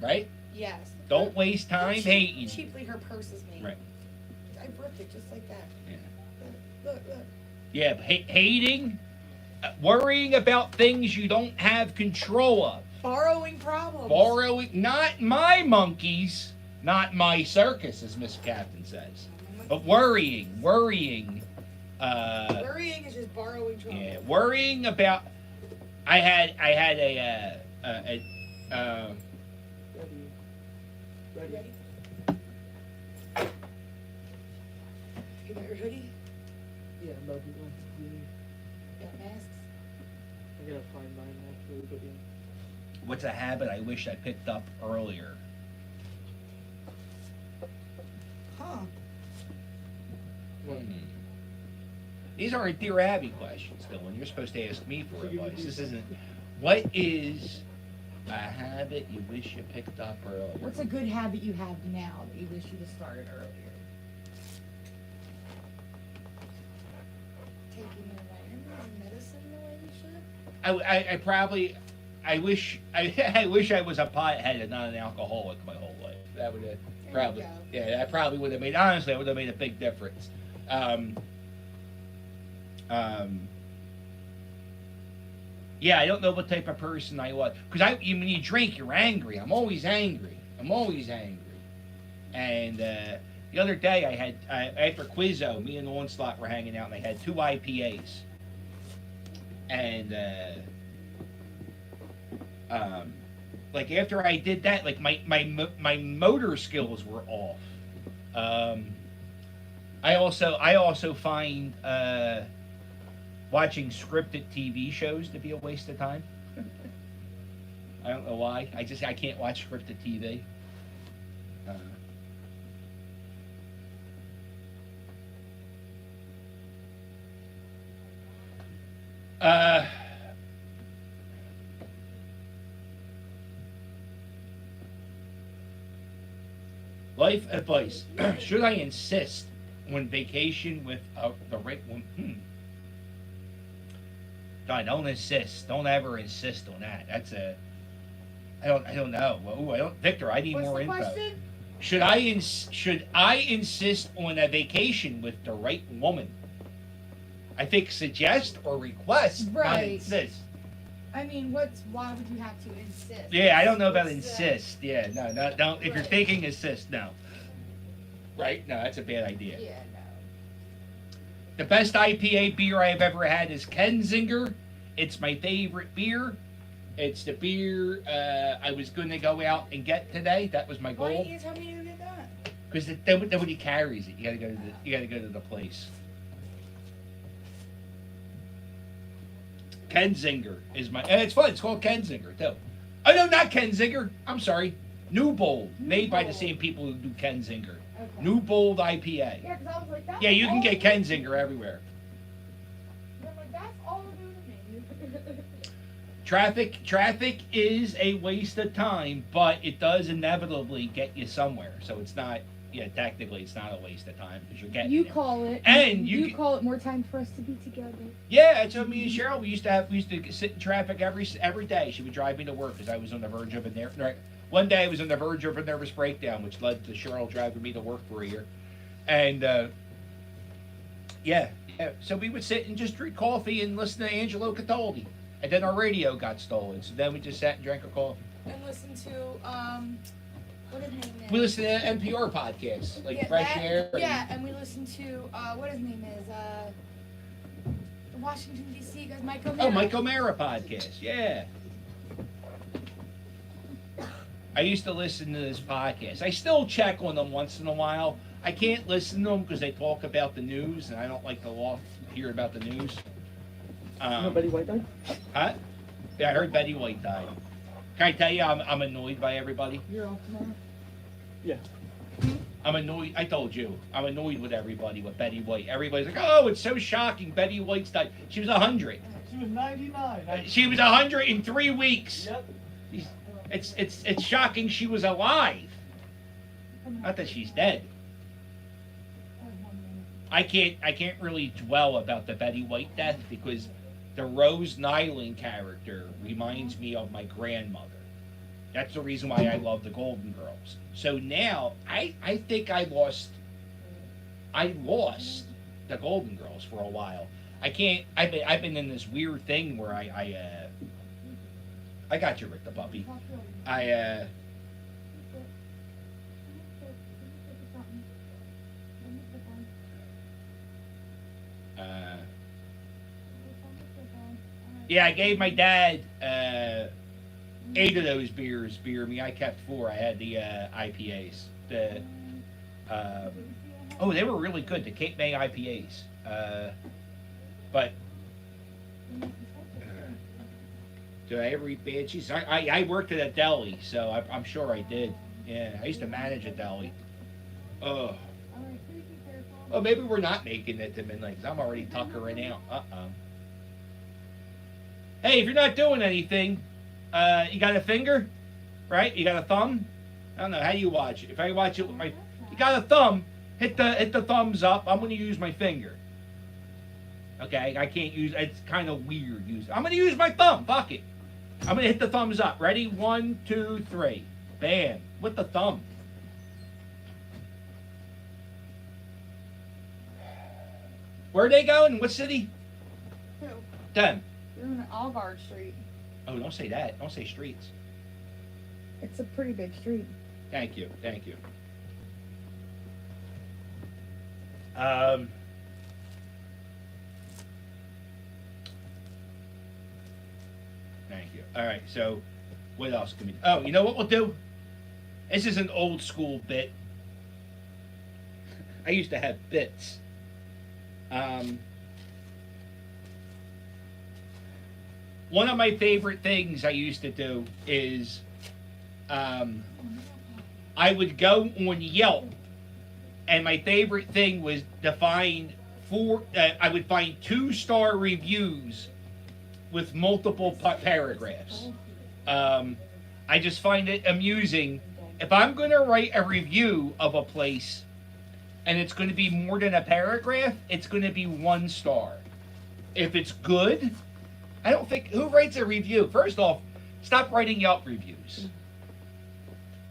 Right? Yes. Don't waste time hating. Cheaply, her purse is made. Right. I ripped it just like that. Yeah. Look. Yeah, but hating, worrying about things you don't have control of. Borrowing problems. Borrowing, not my monkeys, not my circus, as Miss Captain says. But worrying. Worrying is just borrowing trouble. Yeah, worrying about. I had a Ready? You got your hoodie? Yeah, no, you Got masks? I gotta find mine actually, but yeah. what's a habit I wish I picked up earlier? Huh. What? These aren't Dear Abby questions, Dylan. You're supposed to ask me for advice. This isn't. What is a habit you wish you picked up earlier? What's a good habit you have now that you wish you'd have started earlier? Taking your vitamins and medicine the way you should? I probably. I wish I was a pothead and not an alcoholic my whole life. That would have probably. There Yeah, that probably would have made. Honestly, that would have made a big difference. Yeah, I don't know what type of person I was. Because when you drink, you're angry. I'm always angry. And the other day, I had, after Quizzo, me and Onslaught were hanging out, and I had 2 IPAs. And, like, after I did that, like, my motor skills were off. I also find, watching scripted TV shows to be a waste of time. I don't know why. I can't watch scripted TV. Life advice. Should I insist on vacation with the right one? God, don't insist. Don't ever insist on that. That's a. I don't know. Well, I don't. Victor, I need What's more the info. question? Should I insist on a vacation with the right woman? I think suggest or request, not Right. insist. I mean, why would you have to insist? Yeah, I don't know about What's the- insist. Yeah, no, don't. If you're Right. thinking insist, no. Right? No, that's a bad idea. Yeah, no. The best IPA beer I've ever had is Kensinger. It's my favorite beer. It's the beer I was going to go out and get today. That was my Why goal. didn't you tell me to get that? Because nobody carries it. You gotta go to the place. Kensinger is and it's fun. It's called Kensinger too. Oh no, not Kensinger. I'm sorry. New Bold, made by the same people who do Kensinger. Okay. New Bold IPA. Yeah, because I was like, that's Yeah, you can all get new. Kensinger everywhere. I'm like, that's all new to me. Traffic is a waste of time, but it does inevitably get you somewhere. So it's not. Yeah, technically, it's not a waste of time because you're getting You there. call it. And you you call it more time for us to be together. Yeah, so me and Cheryl, we used to sit in traffic every day. She would drive me to work because I was on the verge of a one day I was on the verge of a nervous breakdown, which led to Cheryl driving me to work for a year. And yeah, so we would sit and just drink coffee and listen to Angelo Cataldi. And then our radio got stolen, so then we just sat and drank our coffee. And listen to, what his name is? We listened to NPR podcasts, like Yeah, Fresh that- Air. and- Yeah, and we listened to, what his name is, the Washington DC guys, Mike O'Mara. Oh, Mike O'Mara podcast, yeah. I used to listen to this podcast. I still check on them once in a while. I can't listen to them because they talk about the news, and I don't like to hear about the news. Betty White died? Huh? Yeah, I heard Betty White died. Can I tell you, I'm annoyed by everybody. You're off tomorrow. Yeah. I'm annoyed. I told you, I'm annoyed with everybody with Betty White. Everybody's like, "Oh, it's so shocking. Betty White's died. She was 100. She was 99. She was 100 in 3 weeks. Yep. It's shocking she was alive. Not that she's dead. I can't really dwell about the Betty White death because the Rose Nyland character reminds me of my grandmother. That's the reason why I love the Golden Girls. So now I think I lost the Golden Girls for a while. I can't. I've been in this weird thing where I got you, Rick the puppy. Yeah, I gave my dad 8 of those beers. Me, I kept 4. I had the IPAs. They were really good. The Cape May IPAs. But did I ever eat bad cheese? I worked at a deli, so I'm sure I did. Yeah, I used to manage a deli. Oh. Oh, maybe we're not making it to midnight because I'm already tuckering out. Hey, if you're not doing anything, you got a finger, right? You got a thumb? I don't know. How do you watch it? If I watch it with my... You got a thumb, hit the thumbs up. I'm going to use my finger. Okay? I can't use... It's kind of weird. I'm going to use my thumb. Fuck it. I'm going to hit the thumbs up. Ready? 1, 2, 3. Bam. With the thumb. Where are they going? What city? Who? Them. You're in Alvard Street. Oh, don't say that. Don't say streets. It's a pretty big street. Thank you. Thank you. Thank you. All right. So, what else can we do? Oh, you know what we'll do? This is an old school bit. I used to have bits. One of my favorite things I used to do is I would go on Yelp, and my favorite thing was to find I would find 2-star reviews with multiple paragraphs. I just find it amusing. If I'm going to write a review of a place and it's going to be more than a paragraph, it's going to be 1 star. If it's good, I don't think... Who writes a review? First off, stop writing Yelp reviews.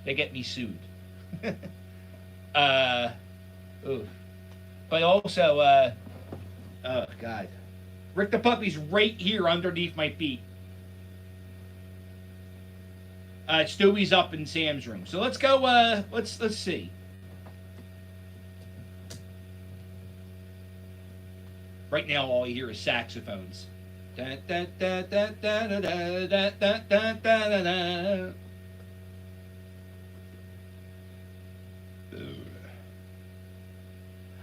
They get me sued. Oof. But also, oh, God. Rick the Puppy's right here underneath my feet. Stewie's up in Sam's room. So let's go, let's see. Right now, all you hear is saxophones. Da, da, da, da, da, da, da, da, da, da, da.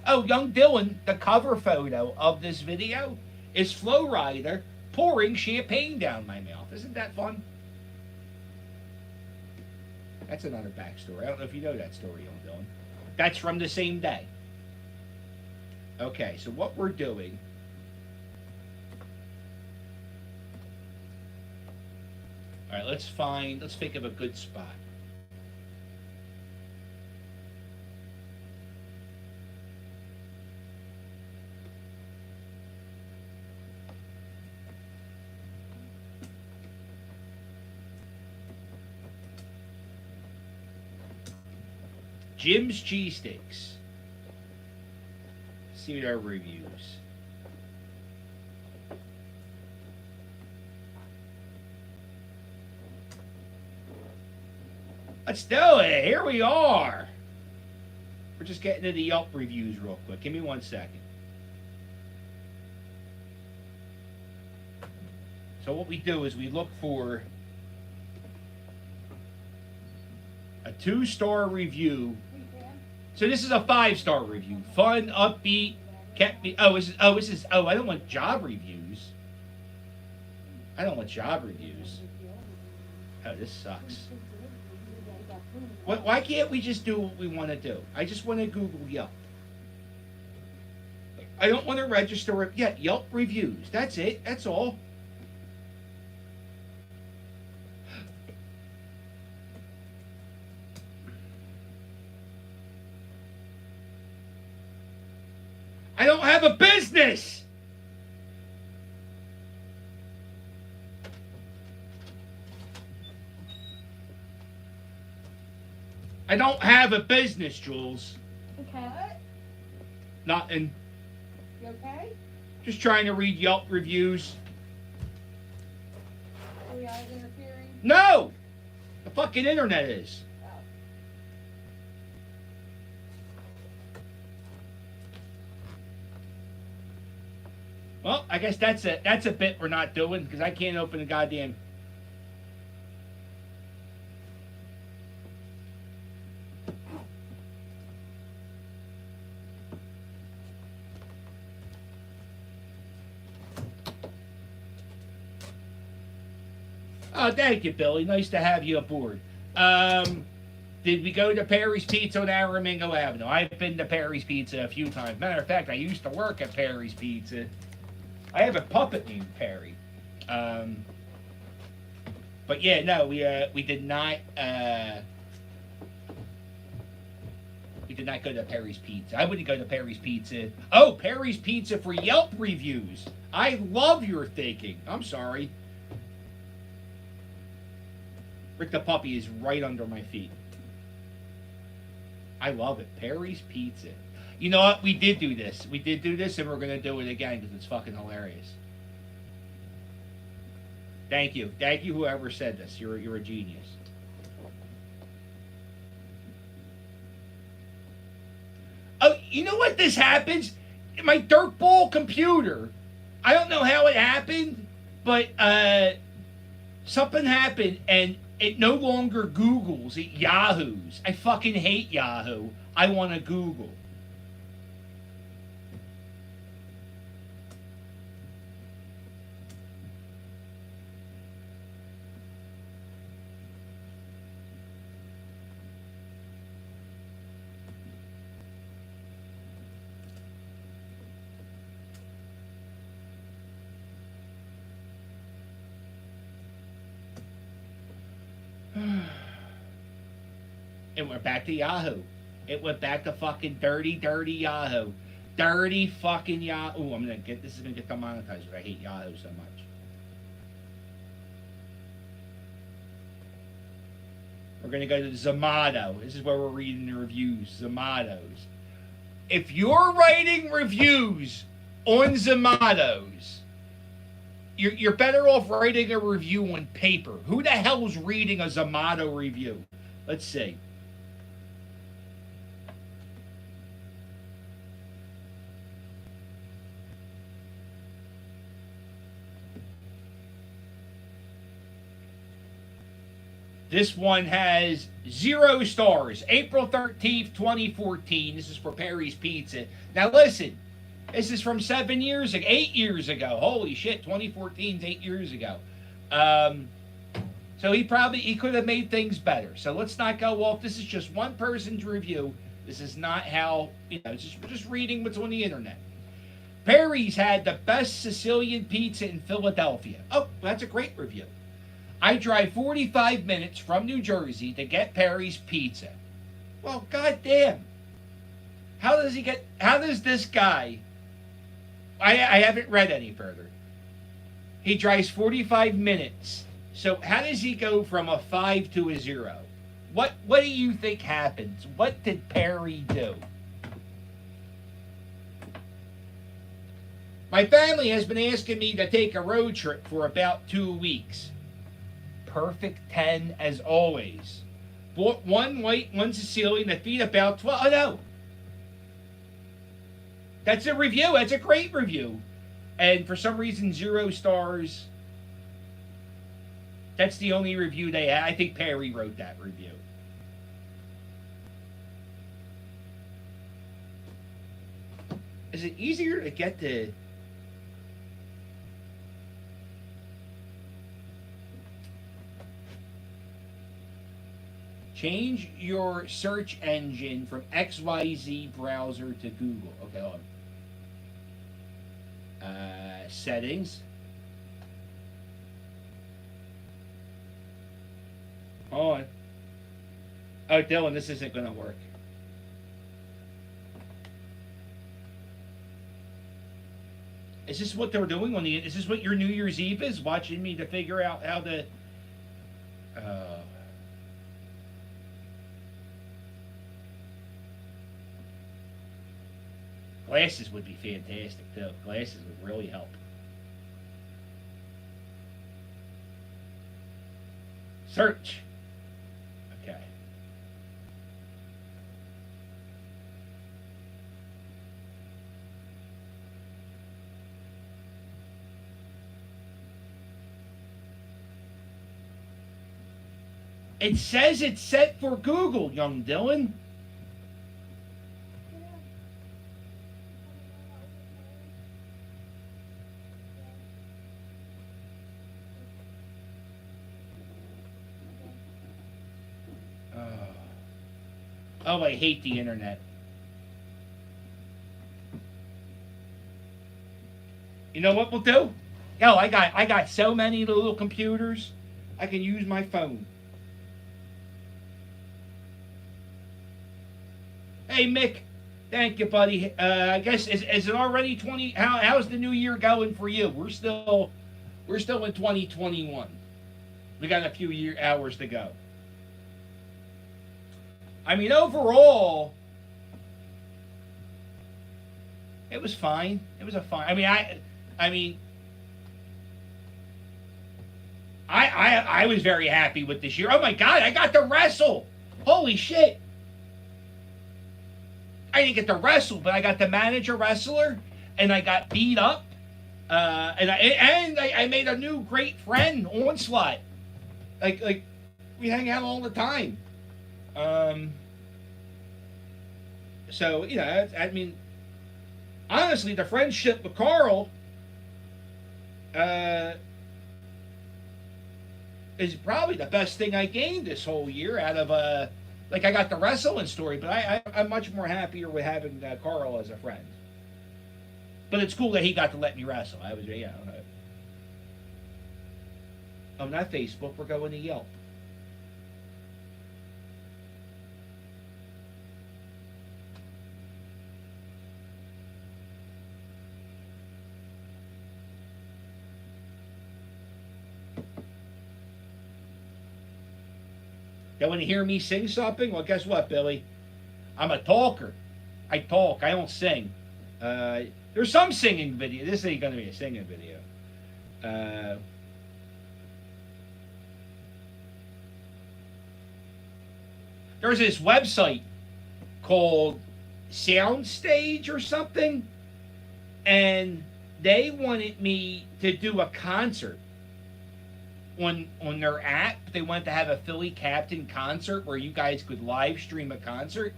Oh, young Dylan, the cover photo of this video is Flo Rida pouring champagne down my mouth. Isn't that fun? That's another backstory. I don't know if you know that story, young Dylan. That's from the same day. Okay, so what we're doing... All right, let's think of a good spot. Jim's Cheesesteaks. See what our reviews. Let's do it. Here we are. We're just getting into the Yelp reviews real quick. Give me 1 second. So what we do is we look for a 2-star review. So this is a 5-star review. Fun, upbeat, kept me. I don't want job reviews. I don't want job reviews. Oh, this sucks. Why can't we just do what we want to do? I just want to Google Yelp. I don't want to register it. Yeah, Yelp reviews. That's it. That's all. I don't have a business. I don't have a business, Jules. Okay. What? Nothing. You okay? Just trying to read Yelp reviews. Are we guys interfering? No! The fucking internet is. Oh. Well, I guess that's a bit we're not doing because I can't open the goddamn. Oh, thank you, Billy. Nice to have you aboard. Did we go to Perry's Pizza on Aramingo Avenue? I've been to Perry's Pizza a few times. Matter of fact, I used to work at Perry's Pizza. I have a puppet named Perry. But yeah, no, we did not go to Perry's Pizza. I wouldn't go to Perry's Pizza. Oh, Perry's Pizza for Yelp reviews. I love your thinking. I'm sorry. Rick the puppy is right under my feet. I love it. Perry's Pizza. You know what? We did do this. We did do this, and we're going to do it again because it's fucking hilarious. Thank you. Thank you, whoever said this. You're a genius. Oh, you know what this happens? My dirtball computer. I don't know how it happened, but something happened, and it no longer Googles. It Yahoos. I fucking hate Yahoo. I want to Google. It went back to Yahoo. It went back to fucking dirty Yahoo. Dirty fucking Yahoo. Ooh, this is gonna get demonetized. I hate Yahoo so much. We're gonna go to Zomato. This is where we're reading the reviews. Zomatos. If you're writing reviews on Zomatos, you're better off writing a review on paper. Who the hell is reading a Zomato review? Let's see. This one has 0 stars. April 13th, 2014. This is for Perry's Pizza. Now listen, this is from 8 years ago. Holy shit, 2014 is 8 years ago. So he could have made things better. So let's not go off. This is just one person's review. This is not how, it's just reading what's on the internet. Perry's had the best Sicilian pizza in Philadelphia. Oh, that's a great review. I drive 45 minutes from New Jersey to get Perry's Pizza. Well, goddamn. How does this guy, I haven't read any further. He drives 45 minutes. So how does he go from a 5 to a 0? What do you think happens? What did Perry do? My family has been asking me to take a road trip for about 2 weeks. Perfect 10 as always. Bought one white, one Sicilian that feed about 12. Oh no. That's a review. That's a great review. And for some reason, 0 stars. That's the only review they had. I think Perry wrote that review. Is it easier to get to... Change your search engine from XYZ browser to Google. Okay, hold on. Settings. Hold on. Oh, Dylan, this isn't going to work. Is this what they're doing on the... Is this what your New Year's Eve is? Watching me to figure out how to... Glasses would be fantastic too. Glasses would really help. Search. Okay. It says it's set for Google, young Dylan. Oh, I hate the internet. You know what we'll do? Yo, I got so many little computers. I can use my phone. Hey Mick, thank you, buddy. I guess is it already 20? How's the new year going for you? We're still in 2021. We got a few hours to go. I mean, overall, it was fine. It was a fine. I was very happy with this year. Oh my God, I got to wrestle! Holy shit! I didn't get to wrestle, but I got to manage a wrestler, and I got beat up, and I made a new great friend, Onslaught. Like we hang out all the time. So, you know, I mean, honestly, the friendship with Carl is probably the best thing I gained this whole year out of, like, I got the wrestling story, but I'm much more happier with having Carl as a friend. But it's cool that he got to let me wrestle. I was, yeah. Oh, not Facebook. We're going to Yelp. You want to hear me sing something? Well, guess what, Billy? I'm a talker. I talk. I don't sing. There's some singing video. This ain't going to be a singing video. There's this website called Soundstage or something, and they wanted me to do a concert on their app. They wanted to have a Philly Captain concert where you guys could live stream a concert,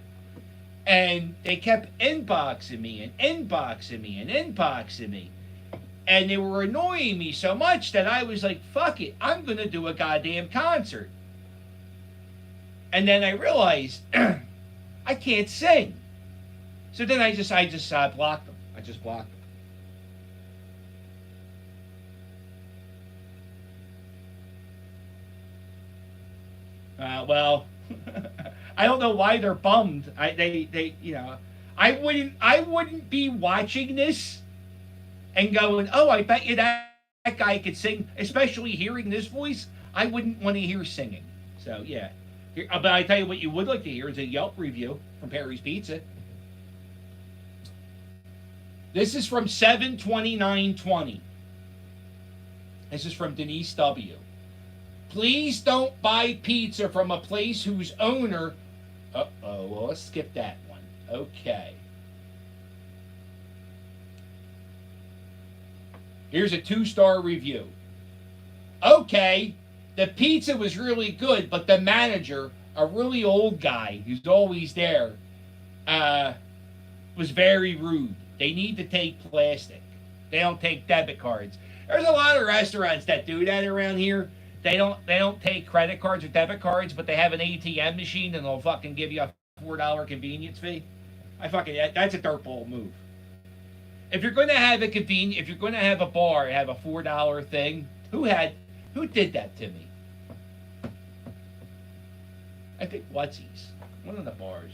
and they kept inboxing me and inboxing me and inboxing me, and they were annoying me so much that I was like, fuck it, I'm gonna do a goddamn concert. And then I realized I can't sing. So then I just blocked them. I just blocked them. Well, I don't know why they're bummed. They you know, I wouldn't be watching this and going, oh, I bet you that guy could sing. Especially hearing this voice, I wouldn't want to hear singing. So yeah. But I tell you what, you would like to hear is a Yelp review from Perry's Pizza. This is from 7/29/20. This is from Denise W. Please don't buy pizza from a place whose owner. Well, let's skip that one. Okay. Here's a 2-star review. Okay. The pizza was really good, but the manager, a really old guy who's always there, was very rude. They need to take plastic. They don't take debit cards. There's a lot of restaurants that do that around here. They don't take credit cards or debit cards, but they have an ATM machine and they'll fucking give you a $4 convenience fee. That's a dirtball move. If you're going to have if you're going to have a bar and have a $4 thing, who did that to me? I think Whatsy's. One of the bars.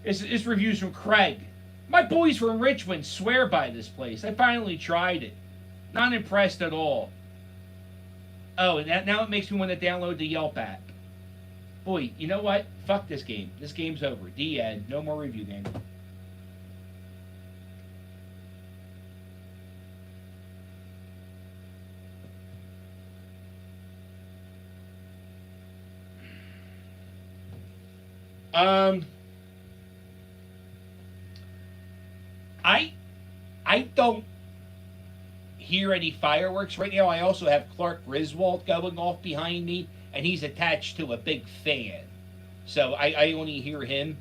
This review's from Craig. My boys from Richmond swear by this place. I finally tried it. Not impressed at all. Oh, and now it makes me want to download the Yelp app. Boy, you know what? Fuck this game. This game's over. The end. No more review game. I don't hear any fireworks right now. I also have Clark Griswold going off behind me, and he's attached to a big fan, so I only hear him.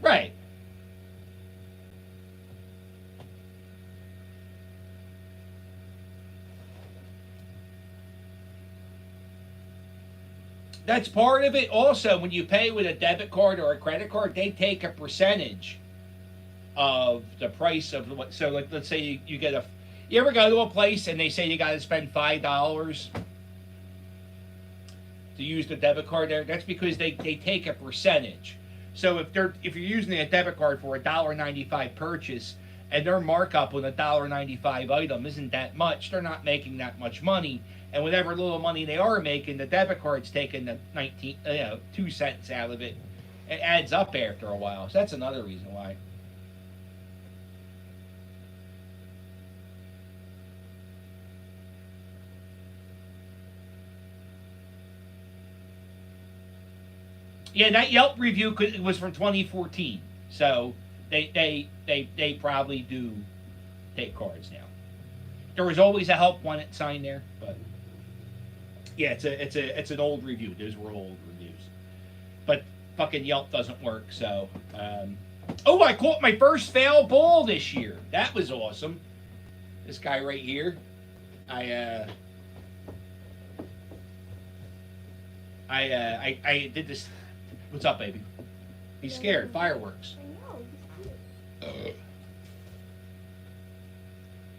Right. That's part of it. Also, when you pay with a debit card or a credit card, they take a percentage of the price of what. So, like, let's say you get a. You ever go to a place and they say you got to spend $5 to use the debit card there? That's because they take a percentage. So if you're using a debit card for a $1.95 purchase and their markup on a $1.95 item isn't that much, they're not making that much money. And whatever little money they are making, the debit card's taking the 2 cents out of it. It adds up after a while. So that's another reason why. Yeah, that Yelp review was from 2014, so they probably do take cards now. There was always a help wanted sign there, but yeah, it's an old review. Those were old reviews, but fucking Yelp doesn't work. So, oh, I caught my first foul ball this year. That was awesome. This guy right here, I did this. What's up, baby? He's scared. Fireworks.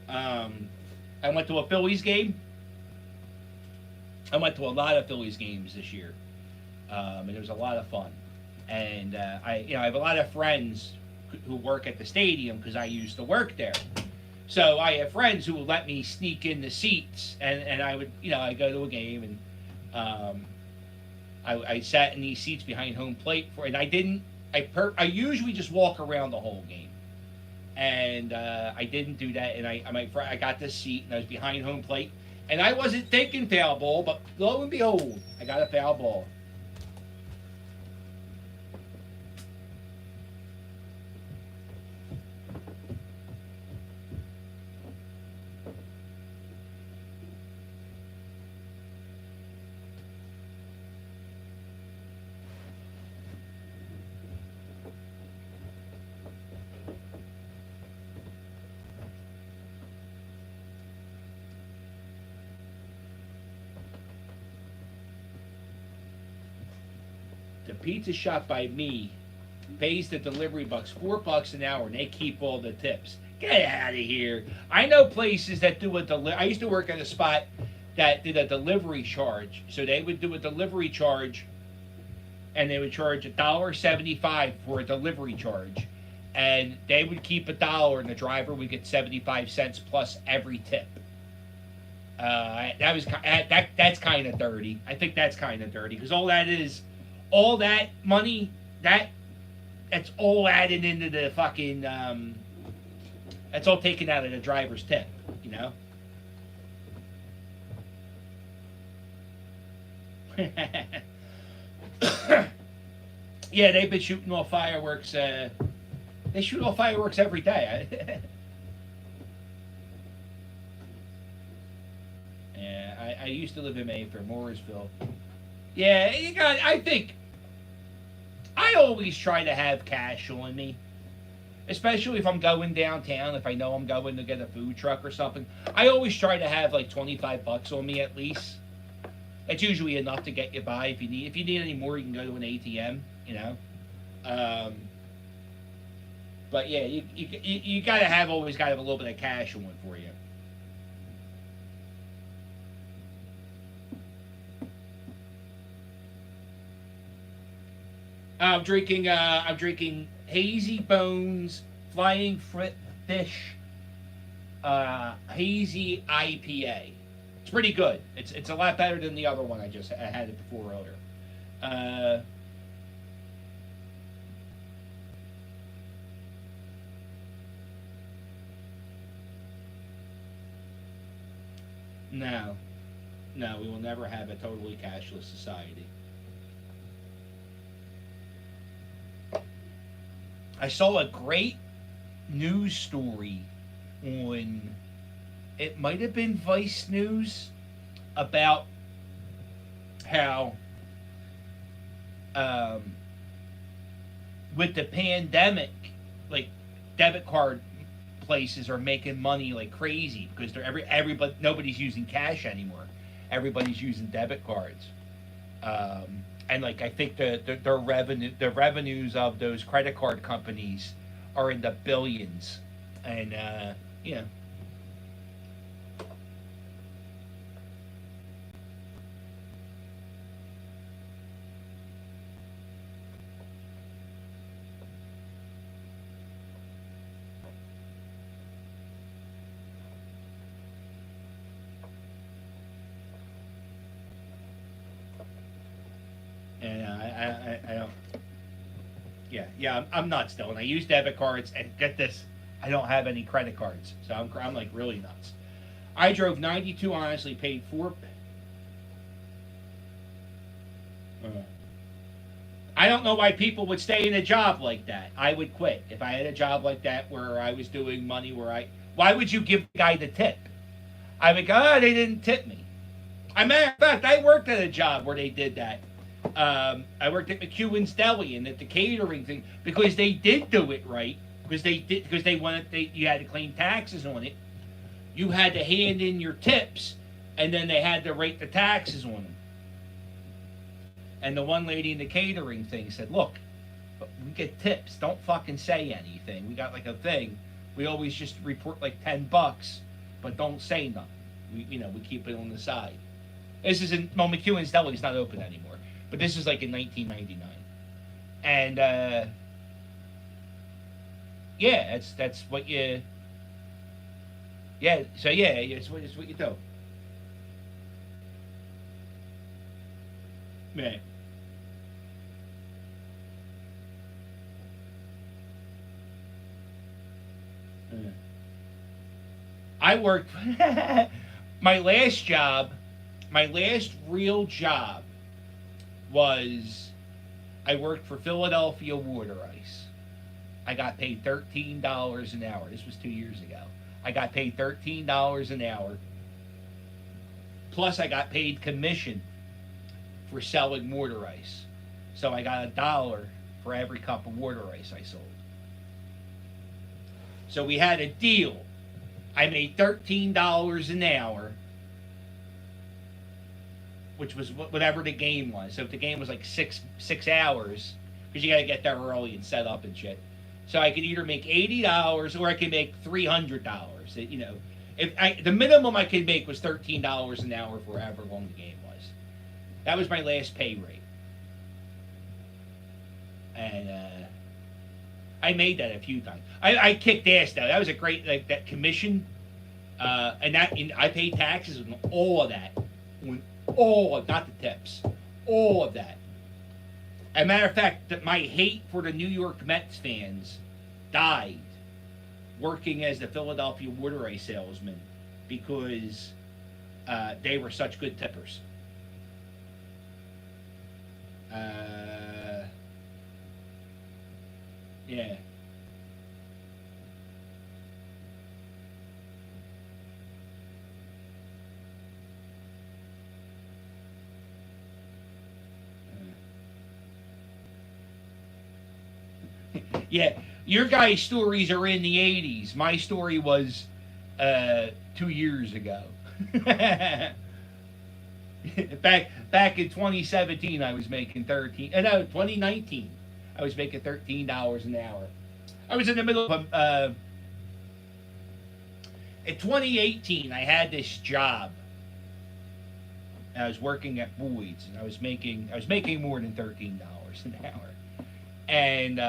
I went to a Phillies game. I went to a lot of Phillies games this year, and it was a lot of fun. And I have a lot of friends who work at the stadium because I used to work there. So I have friends who will let me sneak in the seats, and I would, I go to a game and. I sat in these seats behind home plate and I didn't. I usually just walk around the whole game, and I didn't do that. And I got this seat and I was behind home plate, and I wasn't thinking foul ball, but lo and behold, I got a foul ball. The pizza shop by me pays the delivery bucks $4 an hour, and they keep all the tips. Get out of here! I know places that do I used to work at a spot that did a delivery charge, so they would do a delivery charge, and they would charge $1.75 for a delivery charge, and they would keep $1, and the driver would get 75 cents plus every tip. That's kind of dirty. I think that's kind of dirty because all that money, that's all added into the fucking, that's all taken out of the driver's tip, Yeah, they've been shooting off fireworks, they shoot off fireworks every day. Yeah, I used to live in Mayfair, Morrisville. Yeah, I always try to have cash on me, especially if I'm going downtown. If I know I'm going to get a food truck or something, I always try to have like $25 on me at least. That's usually enough to get you by. If you need any more, you can go to an ATM. But yeah, you always gotta have a little bit of cash on for you. I'm drinking Hazy Bones Flying Fish Hazy IPA. It's pretty good. It's a lot better than the other one I had it before earlier. No, no, we will never have a totally cashless society. I saw a great news story on, it might have been Vice News, about how with the pandemic, like debit card places are making money like crazy because everybody, nobody's using cash anymore. Everybody's using debit cards. And like I think their revenues of those credit card companies are in the billions, and you know. And I don't. Yeah, I'm nuts though, and I use debit cards. And get this, I don't have any credit cards, so I'm like really nuts. I drove 92, honestly, paid 4. I don't know why people would stay in a job like that. I would quit if I had a job like that where I was doing money where I. Why would you give the guy the tip? I would go, oh, they didn't tip me. As a matter of fact, I worked at a job where they did that. I worked at McEwen's Deli and at the catering thing because they did do it right. Because they wanted, you had to claim taxes on it. You had to hand in your tips, and then they had to rate the taxes on them. And the one lady in the catering thing said, "Look, we get tips. Don't fucking say anything. We got like a thing. We always just report like $10, but don't say nothing. We keep it on the side." This is McEwen's Deli is not open anymore. But this is like in 1999, and yeah, that's what you. Yeah, so yeah, it's what you do. Man. I worked my last real job was I worked for Philadelphia Water Ice. I got paid $13 an hour. This was 2 years ago. I got paid $13 an hour. Plus I got paid commission for selling water ice. So I got $1 for every cup of water ice I sold. So we had a deal. I made $13 an hour, which was whatever the game was. So if the game was like six hours, because you got to get there early and set up and shit. So I could either make $80 or I could make $300. The minimum I could make was $13 an hour for however long the game was. That was my last pay rate, and I made that a few times. I kicked ass though. That was a great that commission, and I paid taxes on all of that. Not the tips, all of that. As a matter of fact, that my hate for the New York Mets fans died working as the Philadelphia Water Ice salesman because they were such good tippers. Yeah. Yeah, your guys' stories are in the 80s. My story was 2 years ago. back in 2017, I was making 2019, I was making $13 an hour. I was in the middle of in 2018, I had this job. I was working at Boyd's, and I was making more than $13 an hour. And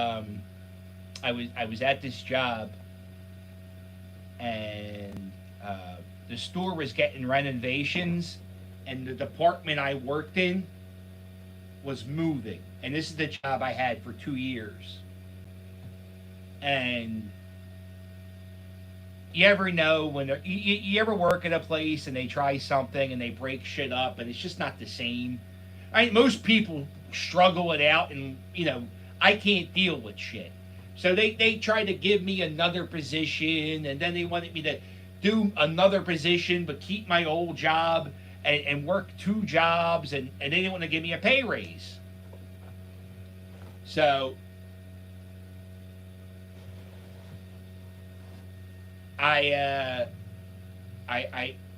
I was at this job, and the store was getting renovations, and the department I worked in was moving. And this is the job I had for 2 years. And you ever know when you ever work at a place and they try something and they break shit up and it's just not the same. Most people struggle it out, and I can't deal with shit. So they try to give me another position, and then they wanted me to do another position but keep my old job and work 2 jobs, and they didn't want to give me a pay raise. So I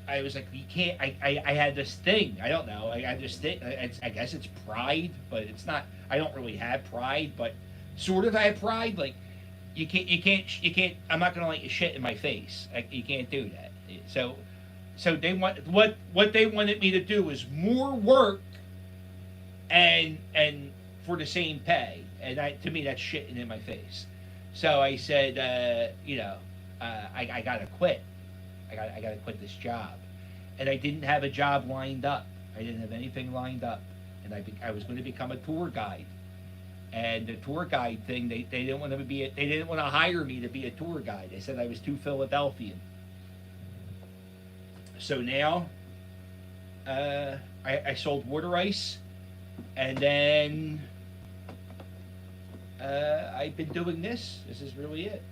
was like, you can't. I had this thing. I don't know. I had this thing. I guess it's pride, but it's not. I don't really have pride, but sort of I have pride. Like you can't. I'm not gonna let you shit in my face. You can't do that. So they want what they wanted me to do was more work, and for the same pay. And to me, that's shitting in my face. So I said, I gotta quit. I gotta quit this job. And I didn't have a job lined up. I didn't have anything lined up. And I was going to become a tour guide. And the tour guide thing, they didn't want to hire me to be a tour guide. They said I was too Philadelphian. So now, I sold water ice, and then I've been doing this. This is really it.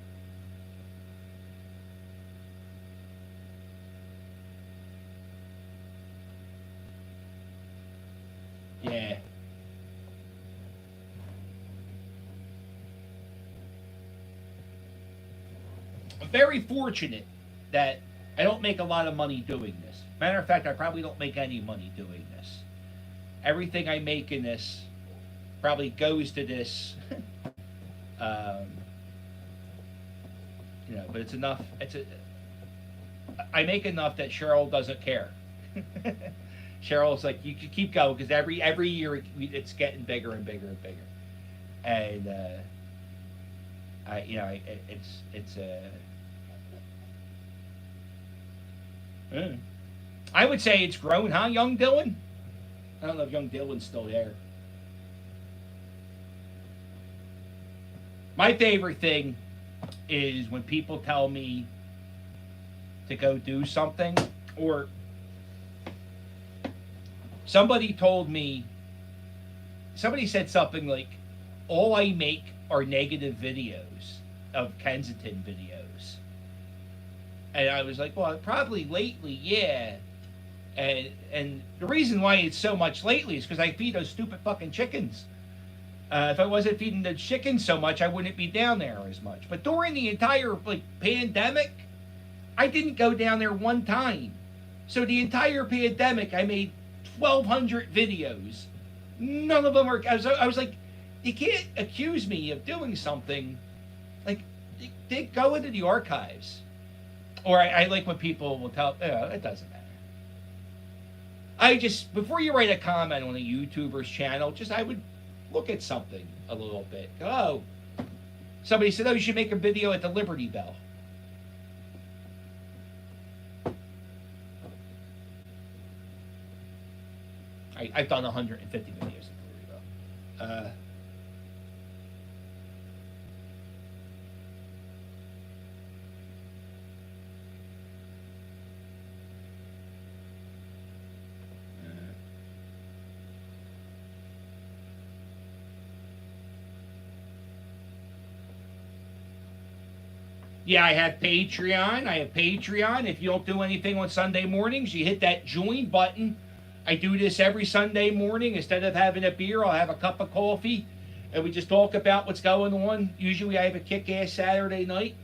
Yeah. I'm very fortunate that I don't make a lot of money doing this. Matter of fact, I probably don't make any money doing this. Everything I make in this probably goes to this. But it's enough. I make enough that Cheryl doesn't care. Cheryl's like, you can keep going because every year it's getting bigger and bigger and bigger, and I would say it's grown, huh, young Dylan? I don't know if young Dylan's still there. My favorite thing is when people tell me to go do something, or somebody said something like, all I make are negative videos of Kensington videos. And I was like, well, probably lately, yeah. And the reason why it's so much lately is because I feed those stupid fucking chickens. If I wasn't feeding the chickens so much, I wouldn't be down there as much. But during the entire pandemic, I didn't go down there one time. So the entire pandemic, I made 1,200 videos. None of them are. I was like, you can't accuse me of doing something. Like, they go into the archives. Or I like when people will tell, it doesn't matter. Before you write a comment on a YouTuber's channel, I would look at something a little bit. Oh, somebody said, you should make a video at the Liberty Bell. I've done 150 videos at the Liberty Bell. Yeah, I have Patreon. If you don't do anything on Sunday mornings, you hit that join button. I do this every Sunday morning. Instead of having a beer, I'll have a cup of coffee, and we just talk about what's going on. Usually I have a kick-ass Saturday night.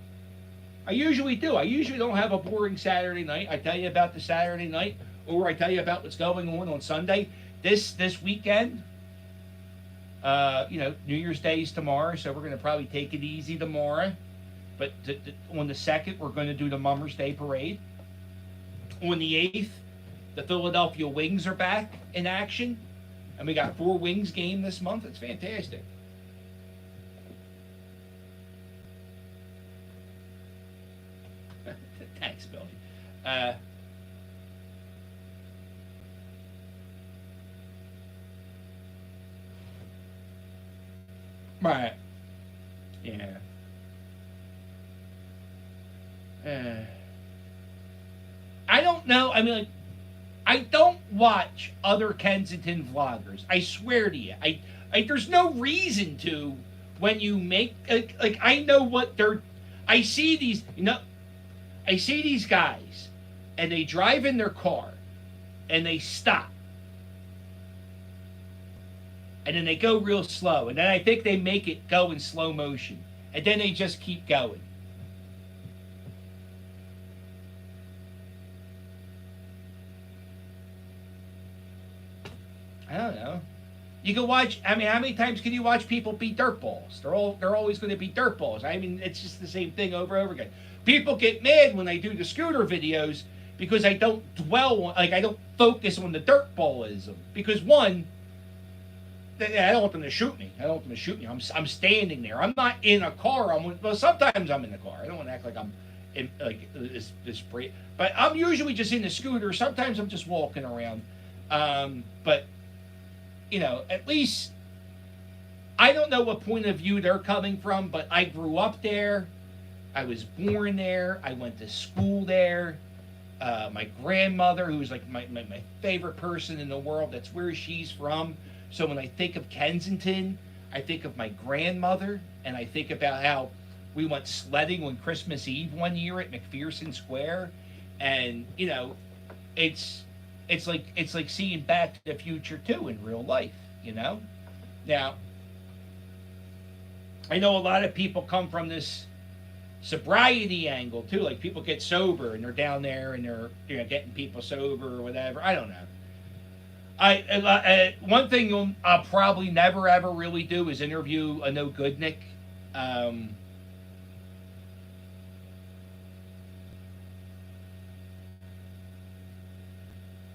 I usually do. I usually don't have a boring Saturday night. I tell you about the Saturday night, or I tell you about what's going on Sunday. This weekend, New Year's Day is tomorrow, so we're going to probably take it easy tomorrow. But on the 2nd, we're going to do the Mummers Day Parade. On the 8th, the Philadelphia Wings are back in action. And we got 4 Wings game this month. It's fantastic. Thanks, Billy. Right. Yeah. I don't know. I mean, like, I don't watch other Kensington vloggers. I swear to you, there's no reason to. When you make like I know what they're. I see these, I see these guys, and they drive in their car, and they stop, and then they go real slow, and then I think they make it go in slow motion, and then they just keep going. I don't know. You can watch. I mean, how many times can you watch people beat dirt balls? They're always going to be dirt balls. I mean, it's just the same thing over and over again. People get mad when I do the scooter videos because I don't dwell on, like, I don't focus on the dirt ballism. Because one, I don't want them to shoot me. I'm standing there. I'm not in a car. Well, sometimes I'm in the car. I don't want to act like I'm in like this break. But I'm usually just in the scooter. Sometimes I'm just walking around. But at least I don't know what point of view they're coming from, but I grew up there. I was born there. I went to school there. My grandmother, who's like my favorite person in the world, that's where she's from. So when I think of Kensington, I think of my grandmother, and I think about how we went sledding on Christmas Eve one year at McPherson Square, and it's like seeing Back to the Future 2 in real life, Now, I know a lot of people come from this sobriety angle too. Like, people get sober and they're down there and they're getting people sober or whatever. I don't know. One thing I'll probably never ever really do is interview a no good Nick.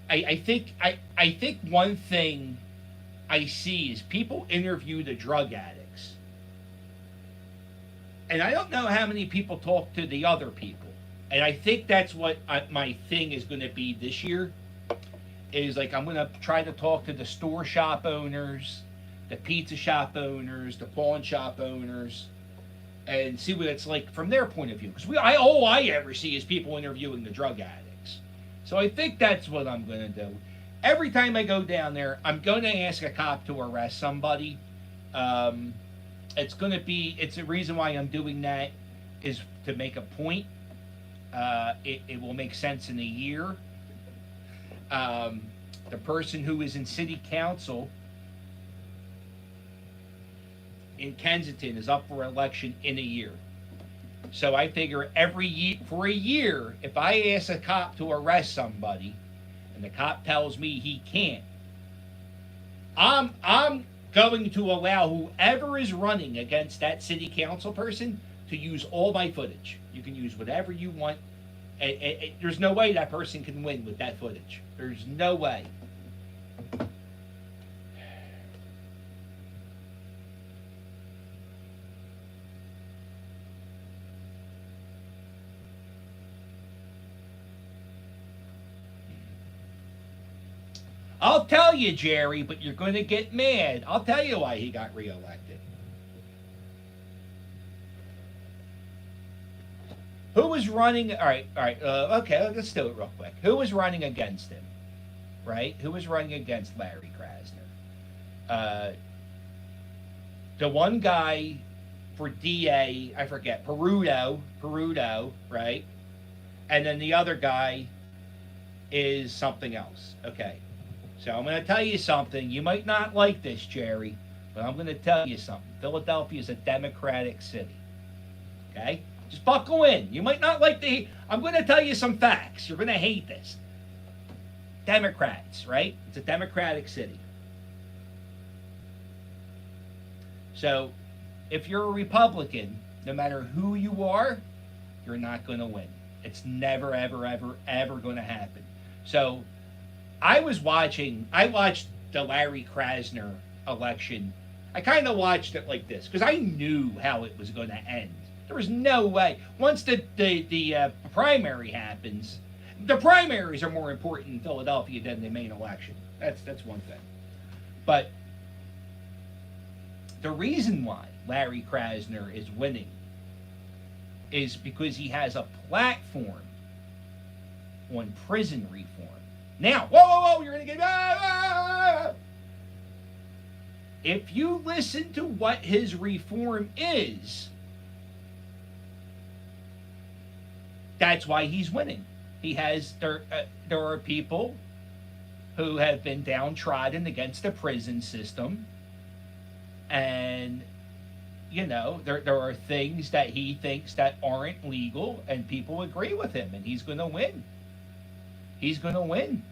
I think one thing I see is people interview the drug addicts, and I don't know how many people talk to the other people. And I think that's what my thing is going to be this year. Is like, I'm going to try to talk to the store shop owners, the pizza shop owners, the pawn shop owners, and see what it's like from their point of view. Because all I ever see is people interviewing the drug addicts. So I think that's what I'm going to do. Every time I go down there, I'm going to ask a cop to arrest somebody. It's the reason why I'm doing that is to make a point. It will make sense in a year. The person who is in city council in Kensington is up for election in a year. So I figure for a year, if I ask a cop to arrest somebody and the cop tells me he can't, I'm going to allow whoever is running against that city council person to use all my footage. You can use whatever you want. There's no way that person can win with that footage. There's no way. I'll tell you, Jerry, but you're going to get mad. I'll tell you why he got reelected. Who was running? All right. Okay, let's do it real quick. Who was running against him? Right? Who was running against Larry Krasner? The one guy for DA, I forget, Peruto, right? And then the other guy is something else. Okay. So I'm going to tell you something. You might not like this, Jerry, but I'm going to tell you something. Philadelphia is a Democratic city. Okay? Just buckle in. You might not like I'm going to tell you some facts. You're going to hate this. Democrats, right? It's a Democratic city. So if you're a Republican, no matter who you are, you're not going to win. It's never, ever, ever, ever going to happen. So I watched the Larry Krasner election. I kind of watched it like this because I knew how it was going to end. There was no way. Once the primary happens, the primaries are more important in Philadelphia than the main election. That's one thing. But the reason why Larry Krasner is winning is because he has a platform on prison reform. Now, whoa, you're going to get... If you listen to what his reform is, that's why he's winning. There are people who have been downtrodden against the prison system, and there are things that he thinks that aren't legal, and people agree with him, and he's going to win. He's going to win.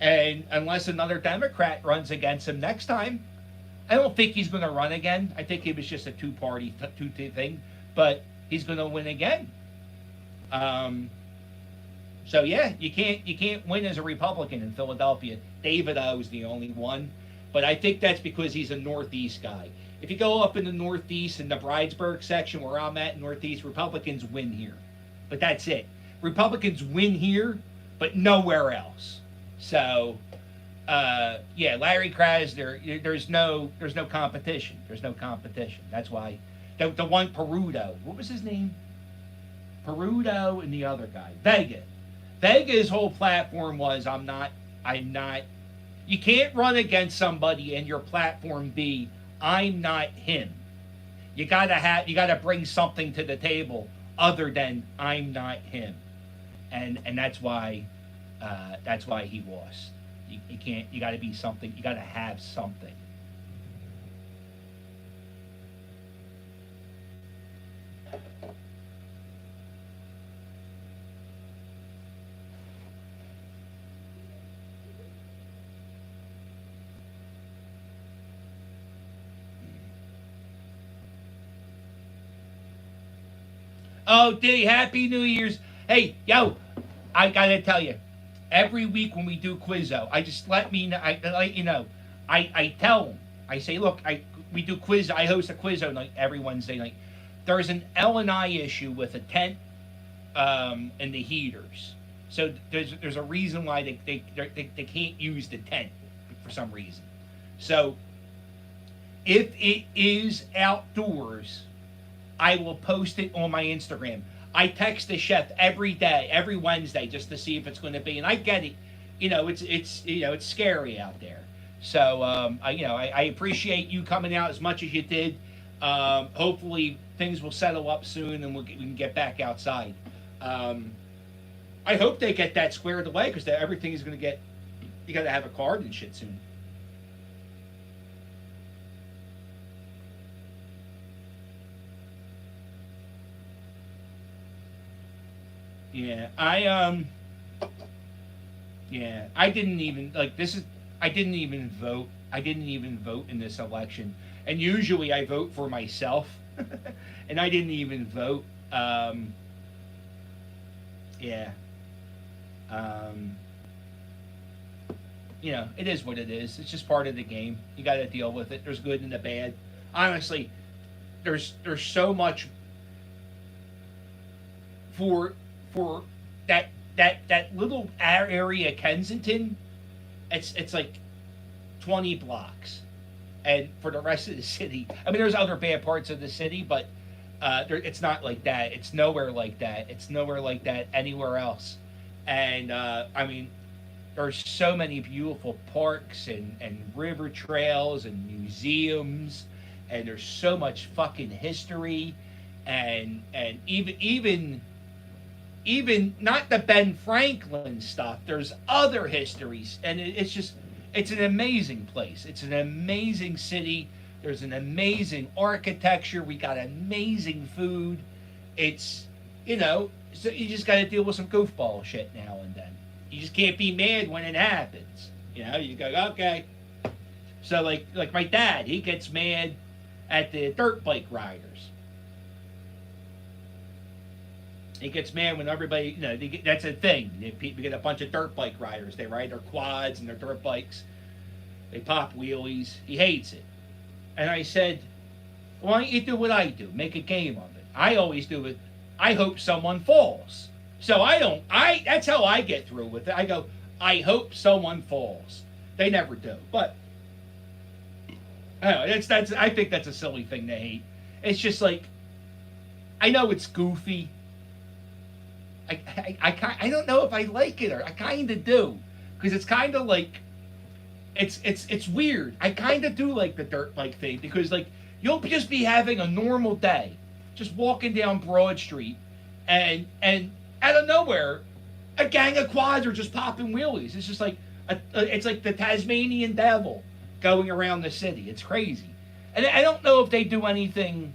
And unless another Democrat runs against him next time, I don't think he's going to run again. I think it was just a two-party thing, but he's going to win again. So yeah, you can't win as a Republican in Philadelphia. David O is the only one, but I think that's because he's a Northeast guy. If you go up in the Northeast in the Bridesburg section where I'm at, Northeast, Republicans win here, but that's it. Republicans win here, but nowhere else. So, yeah, Larry Krasner, there's no competition. There's no competition. That's why the one Perudo, what was his name? Perudo and the other guy, Vega's whole platform was I'm not. You can't run against somebody and your platform be I'm not him. You gotta bring something to the table other than I'm not him, and that's why he lost. You can't. You gotta be something. You gotta have something. Oh, Diddy, Happy New Year's. Hey, yo, I gotta tell you, every week when we do Quizzo, I let you know. I tell them, I say, look, we do Quizzo, I host a Quizzo night every Wednesday night. There's an L&I issue with a tent and the heaters. So there's a reason why they can't use the tent for some reason. So if it is outdoors, I will post it on my Instagram. I text the chef every day, every Wednesday, just to see if it's going to be. And I get it, it's scary out there. So I appreciate you coming out as much as you did. Hopefully things will settle up soon and we can get back outside. I hope they get that squared away because everything is going to get. You got to have a card and shit soon. Yeah, I didn't even I didn't even vote. I didn't even vote in this election. And usually I vote for myself. And I didn't even vote. It is what it is. It's just part of the game. You got to deal with it. There's good and the bad. Honestly, there's so much for that little area, Kensington. It's like 20 blocks, and for the rest of the city, I mean, there's other bad parts of the city, but it's not like that. It's nowhere like that. It's nowhere like that anywhere else. And I mean, there's so many beautiful parks and river trails and museums, and there's so much fucking history, and even not the Ben Franklin stuff. There's other histories, and it's an amazing place. It's an amazing city. There's an amazing architecture. We got amazing food. It's, so you just got to deal with some goofball shit now and then. You just can't be mad when it happens. You go, okay. So like my dad, he gets mad at the dirt bike riders. He gets mad when everybody, that's a thing. We get a bunch of dirt bike riders. They ride their quads and their dirt bikes. They pop wheelies. He hates it. And I said, why don't you do what I do? Make a game of it. I always do it. I hope someone falls. So that's how I get through with it. I go, I hope someone falls. They never do. But I don't know, I think that's a silly thing to hate. It's just like, I know it's goofy. I don't know if I like it, or I kind of do, because it's kind of like, it's weird. I kind of do like the dirt bike thing, because like, you'll just be having a normal day, just walking down Broad Street, and out of nowhere, a gang of quads are just popping wheelies. It's just like it's like the Tasmanian devil going around the city. It's crazy, and I don't know if they do anything.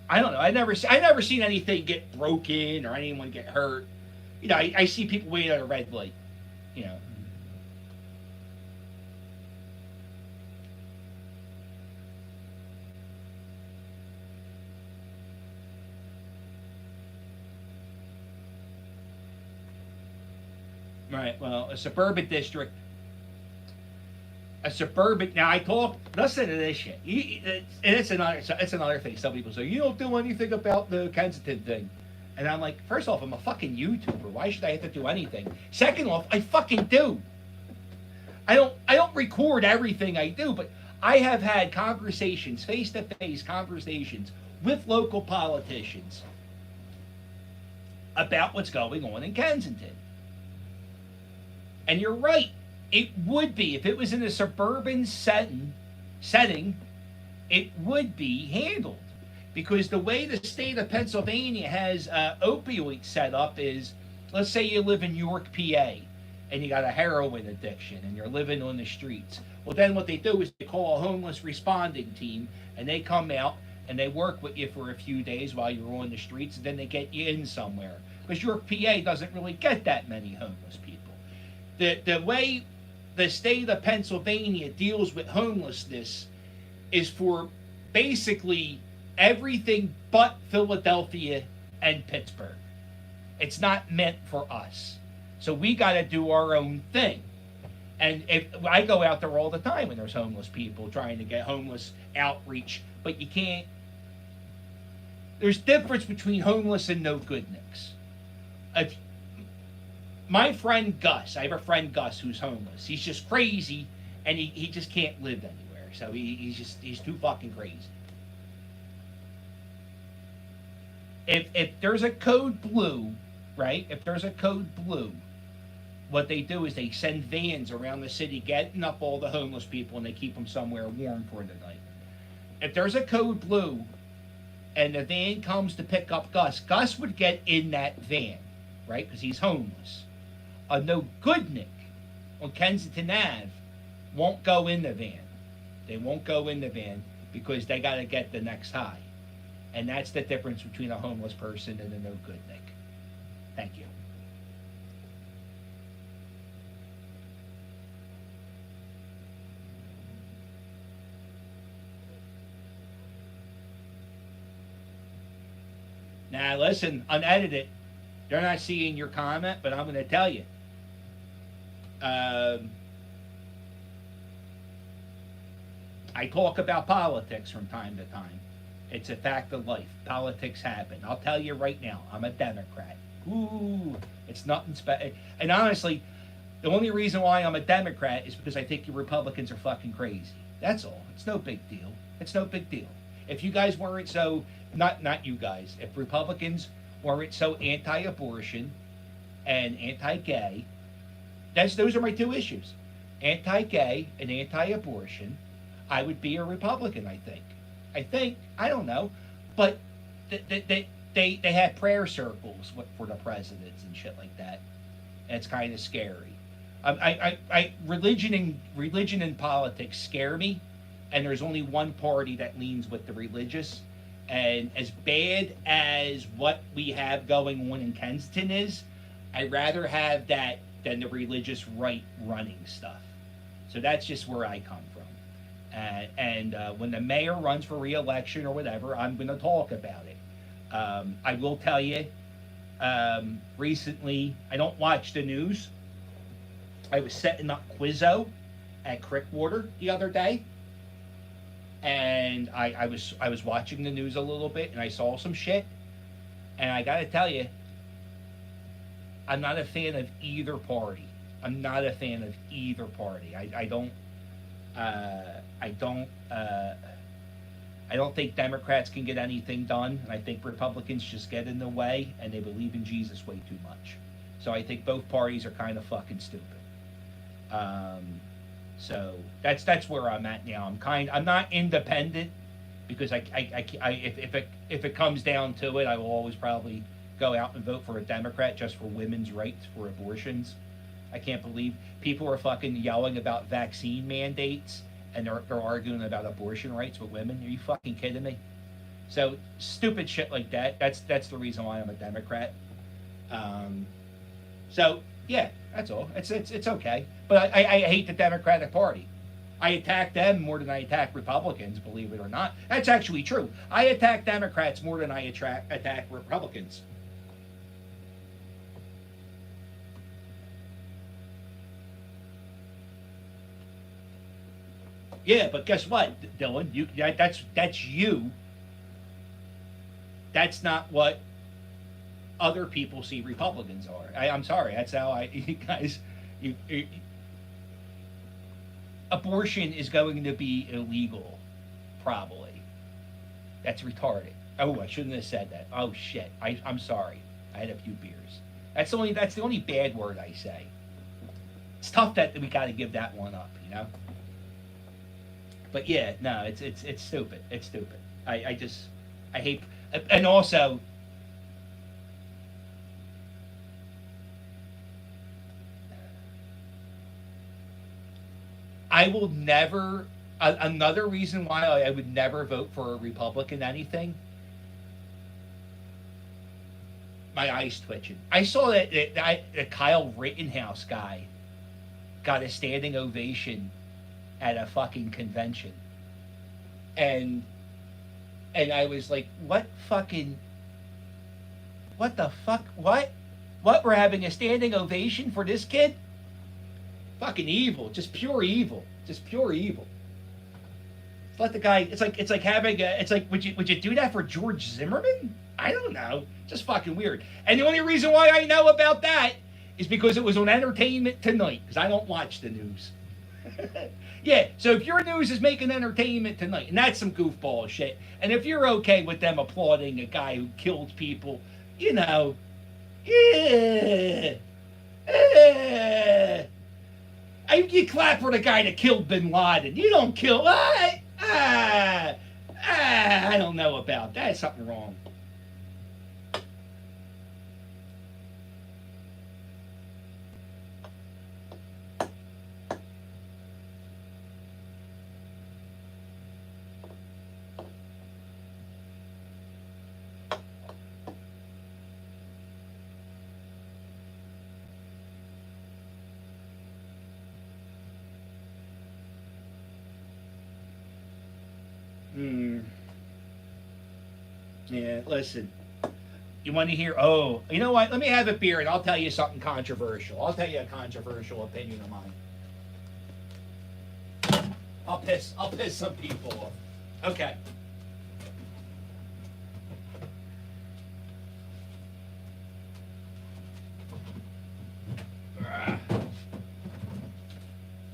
I don't know. I never seen anything get broken or anyone get hurt. You know, I see people waiting at a red light. You know. Right. Well, a suburban district. Now I talk. Listen to this shit. It's another thing. Some people say you don't do anything about the Kensington thing, and I'm like, first off, I'm a fucking YouTuber. Why should I have to do anything? Second off, I fucking do. I don't record everything I do, but I have had conversations, face-to-face conversations with local politicians about what's going on in Kensington. And you're right. It would be, if it was in a suburban setting, it would be handled. Because the way the state of Pennsylvania has opioids set up is, let's say you live in York, PA, and you got a heroin addiction and you're living on the streets. Well, then what they do is they call a homeless responding team, and they come out and they work with you for a few days while you're on the streets, and then they get you in somewhere. Because York, PA doesn't really get that many homeless people. The way the state of Pennsylvania deals with homelessness is for basically everything but Philadelphia and Pittsburgh. It's not meant for us. So we got to do our own thing. And if I go out there all the time when there's homeless people trying to get homeless outreach, but you can't. There's difference between homeless and no good nicks. My friend Gus, I have a friend Gus who's homeless. He's just crazy, and he just can't live anywhere. So he's too fucking crazy. If there's a code blue, right? If there's a code blue, what they do is they send vans around the city getting up all the homeless people, and they keep them somewhere warm for the night. If there's a code blue, and the van comes to pick up Gus, Gus would get in that van, right? Because he's homeless. A no good nick on Kensington Ave won't go in the van. They won't go in the van because they got to get the next high. And that's the difference between a homeless person and a no good nick. Thank you. Now listen, unedited, they're not seeing your comment, but I'm going to tell you. I talk about politics from time to time. It's a fact of life. Politics happen. I'll tell you right now, I'm a Democrat. Ooh, it's nothing special. And honestly, the only reason why I'm a Democrat is because I think you Republicans are fucking crazy. That's all. It's no big deal. It's no big deal. If you guys weren't so, not you guys, if Republicans weren't so anti-abortion and anti-gay, those are my two issues. Anti-gay and anti-abortion, I would be a Republican, I think. I don't know. But they have prayer circles for the presidents and shit like that. And it's kind of scary. Religion and politics scare me, and there's only one party that leans with the religious. And as bad as what we have going on in Kensington is, I'd rather have that than the religious right running stuff. So that's just where I come from. And when the mayor runs for re-election or whatever, I'm going to talk about it. I will tell you, recently, I don't watch the news. I was setting up Quizzo at Crickwater the other day. And I was watching the news a little bit, and I saw some shit. And I got to tell you, I'm not a fan of either party. I'm not a fan of either party. I don't. I don't. I don't think Democrats can get anything done, and I think Republicans just get in the way, and they believe in Jesus way too much. So I think both parties are kind of fucking stupid. So that's where I'm at now. I'm not independent because if it comes down to it, I will always probably go out and vote for a Democrat just for women's rights for abortions. I can't believe people are fucking yelling about vaccine mandates and they're arguing about abortion rights with women. Are you fucking kidding me? So stupid shit like that. That's the reason why I'm a Democrat. So yeah, that's all. It's okay. But I hate the Democratic Party. I attack them more than I attack Republicans, believe it or not. That's actually true. I attack Democrats more than I attack Republicans. Yeah, but guess what, Dylan? That's you. That's not what other people see Republicans are. I'm sorry. That's how you guys. Abortion is going to be illegal, probably. That's retarded. Oh, I shouldn't have said that. Oh shit. I'm sorry. I had a few beers. That's the only bad word I say. It's tough that we got to give that one up, you know. But yeah, no, it's stupid. It's stupid. I hate, and also, I will never. Another reason why I would never vote for a Republican anything. My eyes twitching. I saw that Kyle Rittenhouse guy got a standing ovation at a fucking convention, and I was like, what the fuck, what we're having a standing ovation for this kid? Fucking evil, just pure evil. Let the guy. It's like having a. It's like would you do that for George Zimmerman? I don't know. Just fucking weird. And the only reason why I know about that is because it was on Entertainment Tonight. Because I don't watch the news. Yeah. So if your news is making Entertainment Tonight, and that's some goofball shit. And if you're okay with them applauding a guy who killed people, you know, yeah. You clap for the guy that killed Bin Laden. You don't kill. I don't know about that. That's something wrong. Yeah, listen. You want to hear? Oh, you know what? Let me have a beer and I'll tell you something controversial. I'll tell you a controversial opinion of mine. I'll piss some people off. Okay.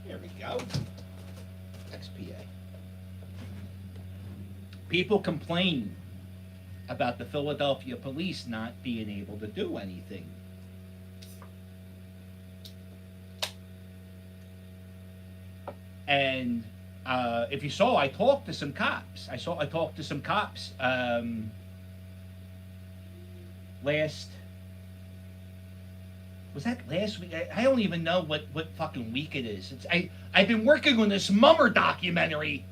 There we go. XPA. People complain about the Philadelphia police not being able to do anything. And if you saw, I talked to some cops. I talked to some cops last week? I don't even know what fucking week it is. I've been working on this Mummer documentary.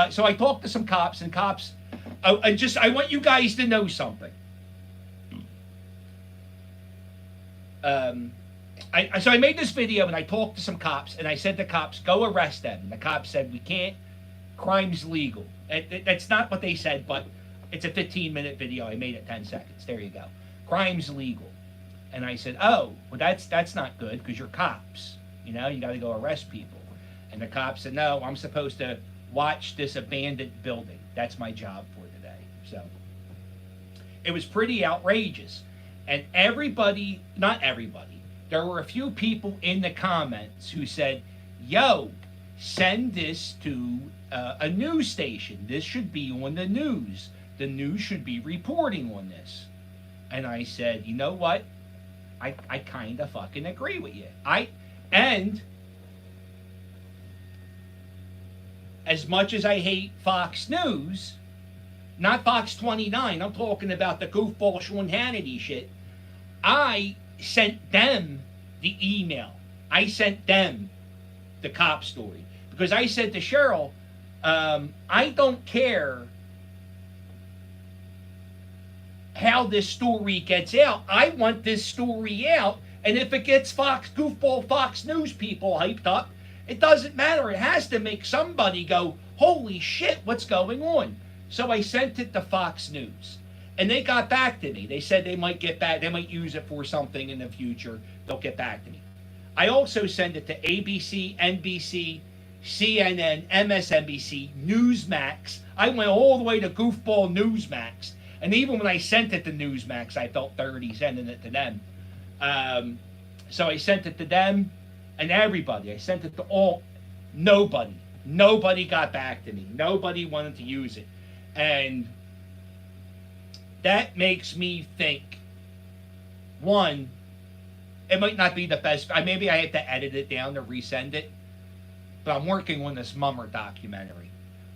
So I talked to some cops, and cops. I want you guys to know something. So I made this video and I talked to some cops and I said to cops, go arrest them. And the cops said, we can't. Crime's legal. That's not what they said, but it's a 15-minute video. I made it 10 seconds. There you go. Crime's legal. And I said, oh, well, that's not good because you're cops. You know, you got to go arrest people. And the cops said, no, I'm supposed to watch this abandoned building. That's my job for today. So it was pretty outrageous. And everybody, not everybody, there were a few people in the comments who said, yo, send this to a news station. This should be on the news. The news should be reporting on this. And I said, you know what? I kind of fucking agree with you. And as much as I hate Fox News, not Fox 29, I'm talking about the goofball Sean Hannity shit, I sent them the email. I sent them the cop story. Because I said to Cheryl, I don't care how this story gets out. I want this story out. And if it gets goofball Fox News people hyped up, it doesn't matter. It has to make somebody go, holy shit, what's going on? So I sent it to Fox News. And they got back to me. They said they might get back. They might use it for something in the future. They'll get back to me. I also sent it to ABC, NBC, CNN, MSNBC, Newsmax. I went all the way to goofball Newsmax. And even when I sent it to Newsmax, I felt dirty sending it to them. So I sent it to them and everybody. I sent it to all. Nobody got back to me. Nobody wanted to use it. And that makes me think, one, it might not be the best. Maybe I have to edit it down to resend it. But I'm working on this Mummer documentary.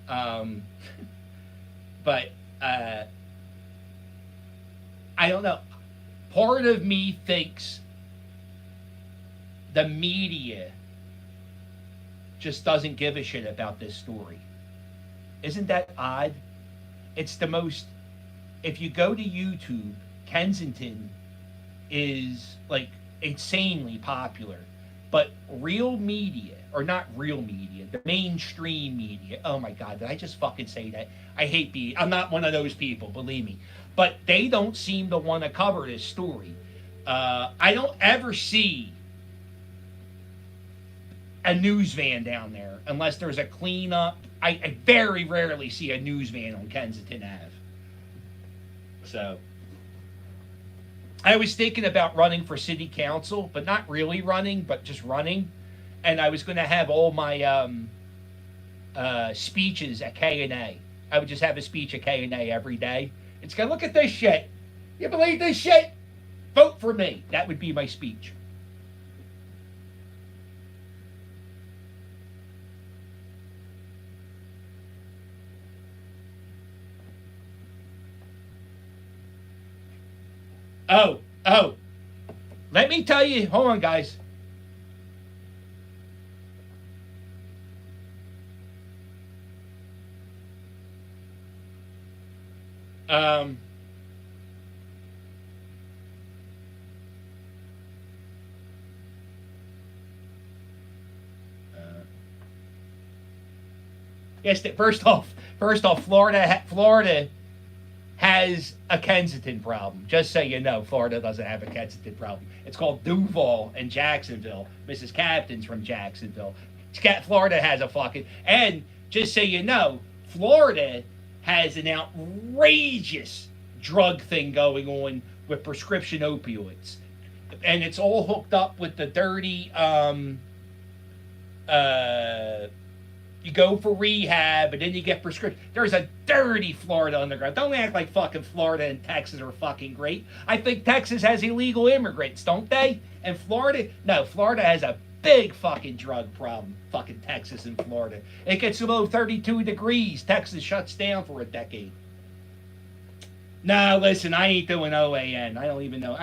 But I don't know. Part of me thinks the media just doesn't give a shit about this story. Isn't that odd? It's the most... If you go to YouTube, Kensington is like insanely popular. But real media, or not real media, the mainstream media, oh my God, did I just fucking say that? I hate I'm not one of those people, believe me. But they don't seem to want to cover this story. I don't ever see a news van down there unless there's a cleanup. I very rarely see a news van on Kensington Ave. So I was thinking about running for city council, but not really running, but just running. And I was going to have all my speeches at K&A. I would just have a speech at K&A every day. It's going to look at this shit. You believe this shit? Vote for me. That would be my speech. Oh. Let me tell you. Hold on, guys. Yes. First off, Florida has a Kensington problem. Just so you know, Florida doesn't have a Kensington problem. It's called Duval and Jacksonville. Mrs. Captain's from Jacksonville. Florida has a fucking... And just so you know, Florida has an outrageous drug thing going on with prescription opioids. And it's all hooked up with the dirty... you go for rehab, and then you get prescription. There's a dirty Florida underground. Don't act like fucking Florida and Texas are fucking great. I think Texas has illegal immigrants, don't they? And Florida has a big fucking drug problem. Fucking Texas and Florida. It gets below 32 degrees. Texas shuts down for a decade. No, listen, I ain't doing OAN. I don't even know.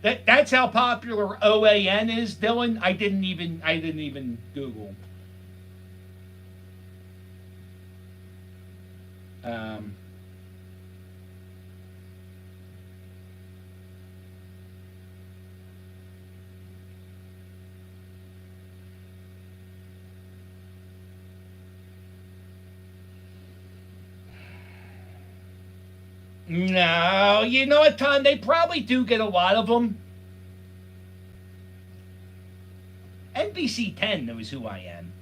That's how popular OAN is, Dylan. I didn't even Google. No, you know what, Tom? They probably do get a lot of them. NBC 10 knows who I am.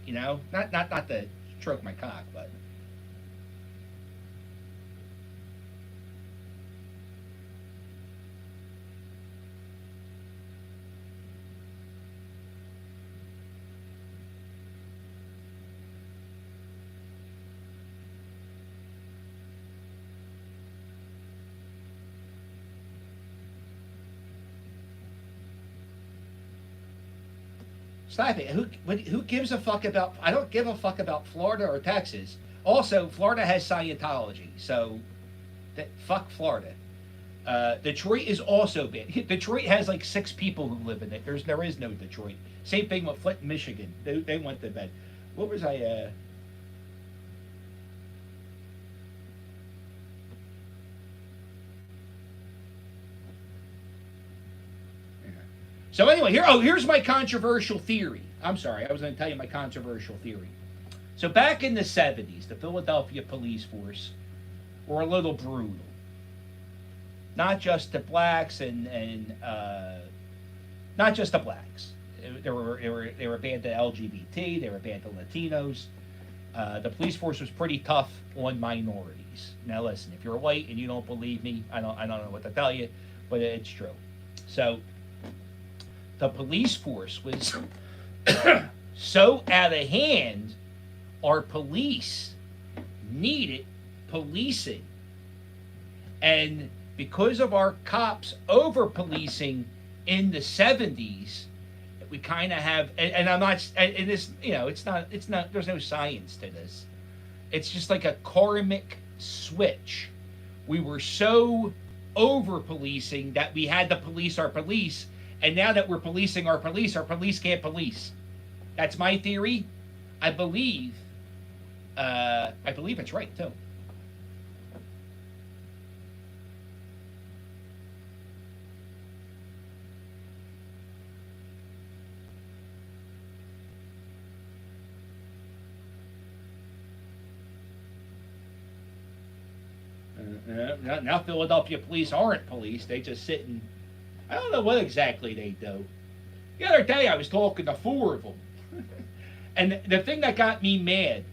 You know, not to stroke my cock, but. Stop it. Who gives a fuck about? I don't give a fuck about Florida or Texas. Also, Florida has Scientology, so fuck Florida. Detroit is also bad. Detroit has like 6 people who live in it. There is no Detroit. Same thing with Flint, Michigan. They went to bed. What was I? So anyway, here's my controversial theory. I'm sorry, I was going to tell you my controversial theory. So back in the 70s, the Philadelphia police force were a little brutal. Not just the blacks and not just the blacks. They were bad to LGBT. They were bad to Latinos. The police force was pretty tough on minorities. Now listen, if you're white and you don't believe me, I don't know what to tell you, but it's true. So the police force was so out of hand, our police needed policing. And because of our cops over policing in the 70s, we kind of have, and I'm not, and this, it's not, there's no science to this. It's just like a karmic switch. We were so over policing that we had to police our police. And now that we're policing our police can't police. That's my theory. I believe it's right too. Now Philadelphia police aren't police. They just sit and I don't know what exactly they do. The other day I was talking to 4 of them. And the thing that got me mad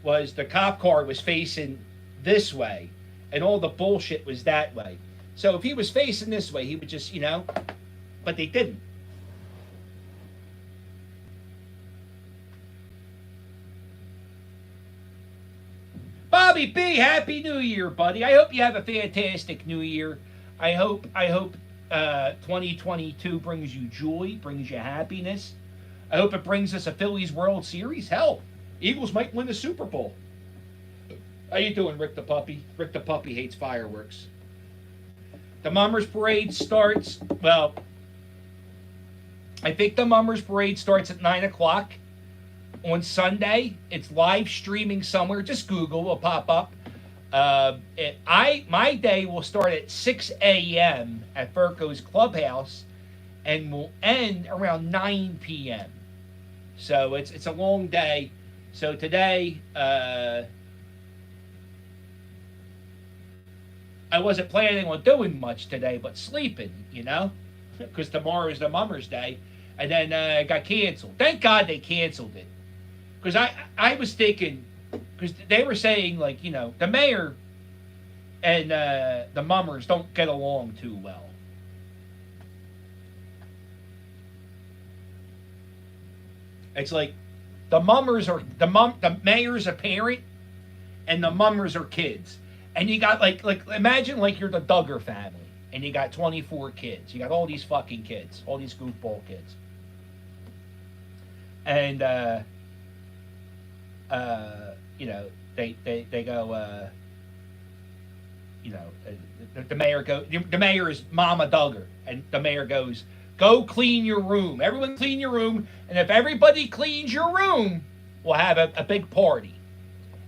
was the cop car was facing this way and all the bullshit was that way. So if he was facing this way, he would just, but they didn't. Bobby B, Happy New Year, buddy. I hope you have a fantastic New Year. I hope 2022 brings you joy, brings you happiness. I hope it brings us a Phillies World Series. Hell, Eagles might win the Super Bowl. How you doing, Rick the Puppy? Rick the Puppy hates fireworks. The Mummers Parade starts, well, I think the Mummers Parade starts at 9 o'clock on Sunday. It's live streaming somewhere. Just Google, it'll pop up. My day will start at 6 a.m. at Furco's Clubhouse and will end around 9 p.m. So it's a long day. So today, I wasn't planning on doing much today, but sleeping, because tomorrow is the Mummers Day, and then it got canceled. Thank God they canceled it, because I was thinking, because they were saying the mayor and the Mummers don't get along too well. It's like the Mummers are the mayor's a parent and the Mummers are kids. And you got like imagine you're the Duggar family and you got 24 kids. You got all these fucking kids, all these goofball kids. And they go the mayor is Mama Duggar, and the mayor goes, go clean your room. Everyone clean your room, and if everybody cleans your room, we'll have a big party.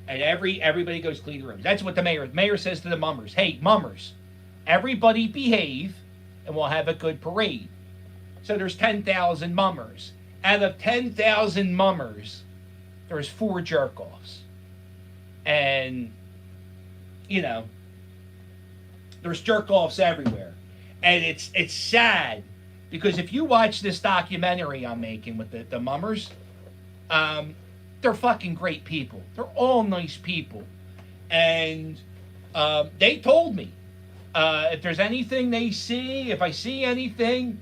And everybody goes clean the rooms. That's what the mayor says to the Mummers. Hey, Mummers, everybody behave, and we'll have a good parade. So there's 10,000 Mummers. Out of 10,000 Mummers, there's 4 jerk-offs. And, there's jerk-offs everywhere. And it's sad, because if you watch this documentary I'm making with the Mummers, they're fucking great people. They're all nice people. And they told me, if there's anything they see, if I see anything,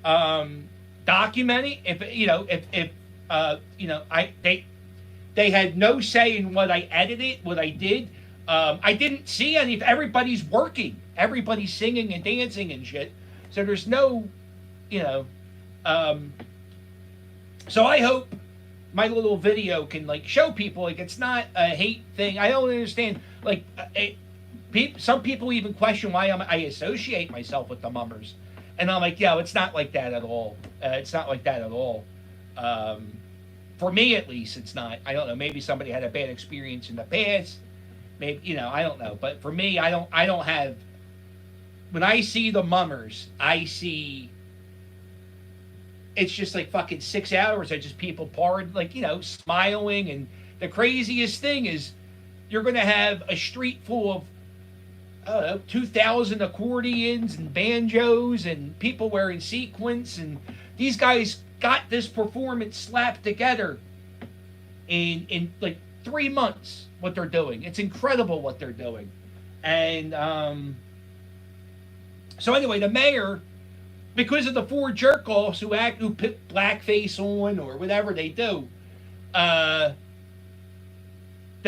document it. They had no say in what I edited, what I did. I didn't see any. Everybody's working. Everybody's singing and dancing and shit. So there's no, So I hope my little video can like show people like it's not a hate thing. I don't understand like some people even question why I associate myself with the mummers, and I'm like, yeah, it's not like that at all. It's not like that at all. For me, at least, it's not. I don't know. Maybe somebody had a bad experience in the past. Maybe I don't know. But for me, I don't have. When I see the mummers, I see. It's just like fucking 6 hours of just people pouring, like, smiling. And the craziest thing is you're going to have a street full of, I don't know, 2,000 accordions and banjos and people wearing sequins. And these guys got this performance slapped together in like 3 months, what they're doing. It's incredible what they're doing. And so anyway, the mayor, because of the 4 jerk-offs who put blackface on or whatever they do, the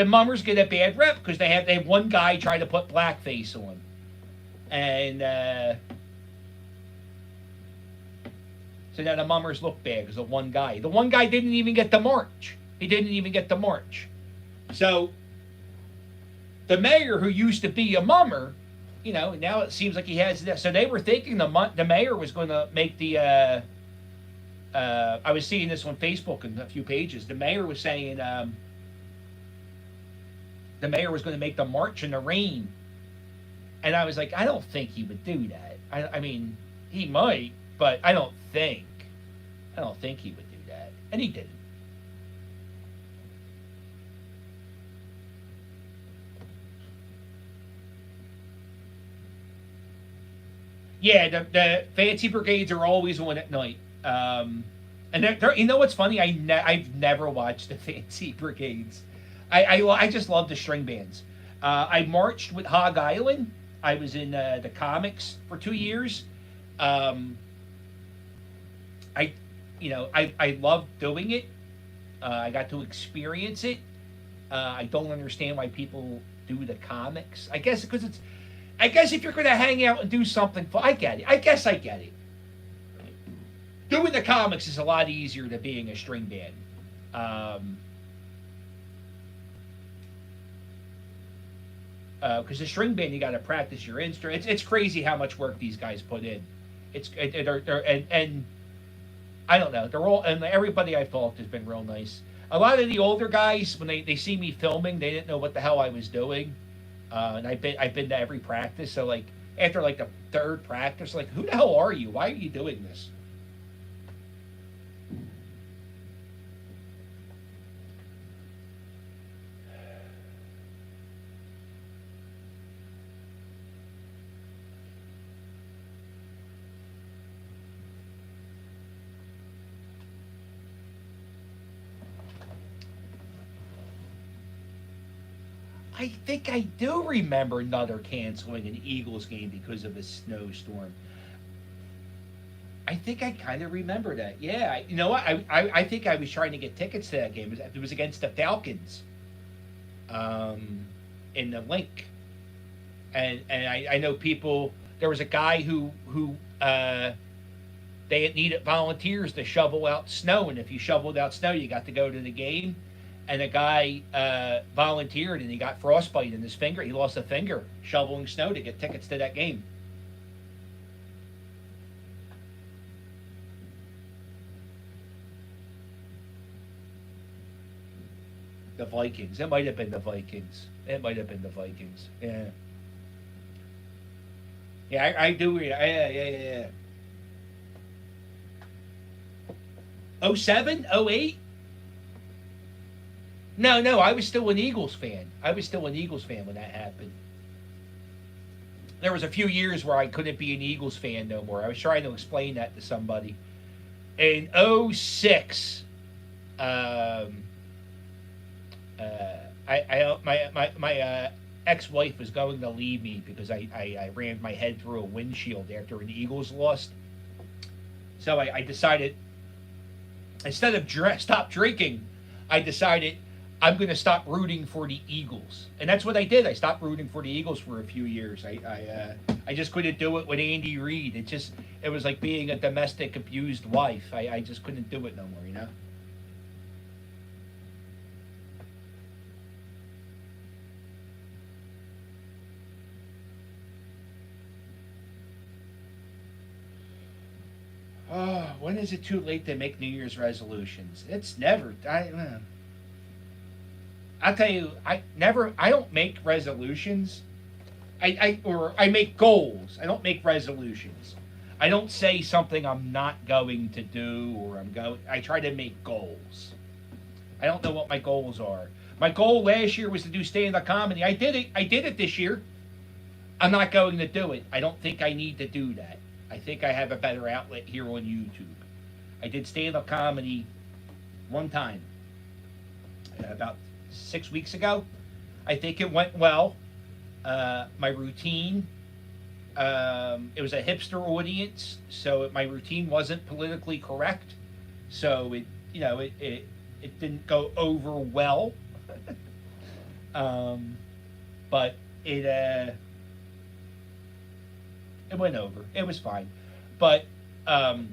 mummers get a bad rep because they have one guy try to put blackface on, and so now the mummers look bad because the one guy didn't even get the march. He didn't even get the march. So the mayor, who used to be a mummer, now it seems like he has this. So they were thinking the mayor was going to make the. I was seeing this on Facebook in a few pages. The mayor was saying the mayor was going to make the march in the rain, and I was like, I don't think he would do that. I mean, he might, but I don't think he would do that, and he didn't. Yeah, the fancy brigades are always on at night. And you know what's funny? I've never watched the fancy brigades. I just love the string bands. I marched with Hog Island. I was in the comics for 2 years. I love doing it. I got to experience it. I don't understand why people do the comics. I guess because it's. I guess if you're going to hang out and do something, I get it. I guess I get it. Doing the comics is a lot easier than being a string band. Because the string band, you got to practice your instrument. It's crazy how much work these guys put in. And I don't know. They're all, and everybody I've talked has been real nice. A lot of the older guys, when they see me filming, they didn't know what the hell I was doing. And I've been to every practice. So like after like the 3rd practice, like, who the hell are you? Why are you doing this? I think I do remember Nutter canceling an Eagles game because of a snowstorm. I think I kind of remember that. Yeah, you know what? I think I was trying to get tickets to that game. It was against the Falcons, in the link, and I know people. There was a guy who they needed volunteers to shovel out snow, and if you shoveled out snow, you got to go to the game. And a guy volunteered, and he got frostbite in his finger. He lost a finger shoveling snow to get tickets to that game. The Vikings. It might have been the Vikings. Yeah. Yeah, I do. Yeah. 07? 08? No, I was still an Eagles fan. When that happened. There was a few years where I couldn't be an Eagles fan no more. I was trying to explain that to somebody. In 06, my ex-wife was going to leave me because I ran my head through a windshield after an Eagles lost. So I decided, instead of stop drinking, I decided I'm going to stop rooting for the Eagles. And that's what I did. I stopped rooting for the Eagles for a few years. I just couldn't do it with Andy Reid. It was like being a domestic abused wife. I just couldn't do it no more, Oh, when is it too late to make New Year's resolutions? It's never. I'll tell you, I don't make resolutions. I make goals. I don't make resolutions. I don't say something I'm not going to do, or I try to make goals. I don't know what my goals are. My goal last year was to do stand-up comedy. I did it. I did it this year. I'm not going to do it. I don't think I need to do that. I think I have a better outlet here on YouTube. I did stand-up comedy one time, about 6 weeks ago. I think it went well. My routine, it was a hipster audience, so my routine wasn't politically correct. So it didn't go over well. But it went over. It was fine. But to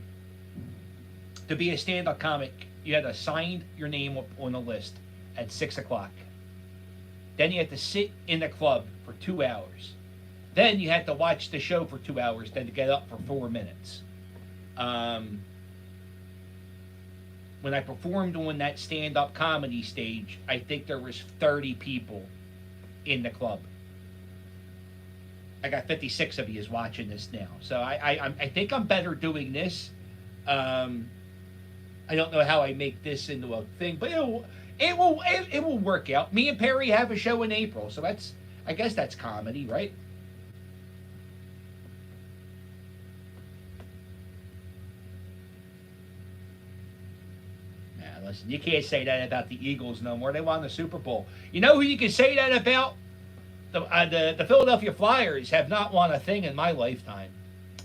be a stand-up comic, you had to sign your name up on the list at 6 o'clock. Then you had to sit in the club for 2 hours. Then you had to watch the show for 2 hours, then to get up for 4 minutes. When I performed on that stand-up comedy stage, I think there was 30 people in the club. I got 56 of you watching this now. So I think I'm better doing this. I don't know how I make this into a thing, but it will work out. Me and Perry have a show in April, so I guess that's comedy, right? Nah, listen, you can't say that about the Eagles no more. They won the Super Bowl. You know who you can say that about? The Philadelphia Flyers have not won a thing in my lifetime.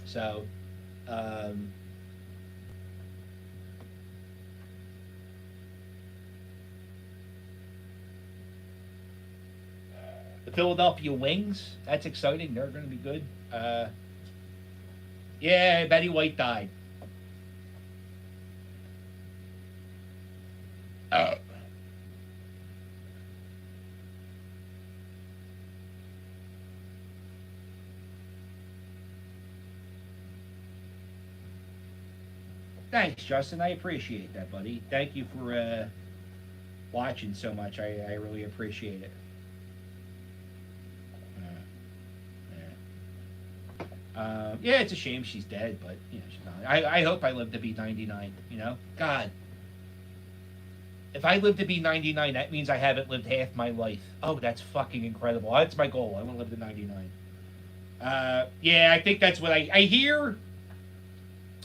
So, the Philadelphia Wings, that's exciting. They're going to be good. Yeah, Betty White died. Thanks, Justin. I appreciate that, buddy. Thank you for watching so much. I really appreciate it. Yeah, it's a shame she's dead, but she's not. I hope I live to be 99. God, if I live to be 99, that means I haven't lived half my life. Oh, that's fucking incredible. That's my goal. I want to live to 99. Yeah, I think that's what I hear.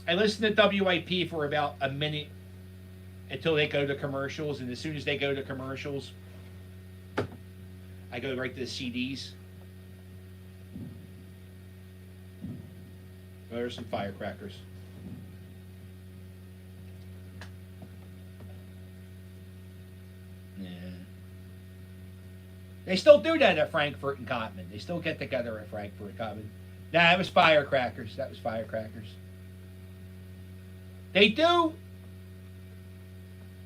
I listen to WIP for about a minute until they go to commercials, and as soon as they go to commercials, I go right to the CDs. There's some firecrackers. Yeah. They still do that at Frankfurt and Cotman. They still get together at Frankfurt and Cotman. Nah, it was firecrackers. That was firecrackers. They do.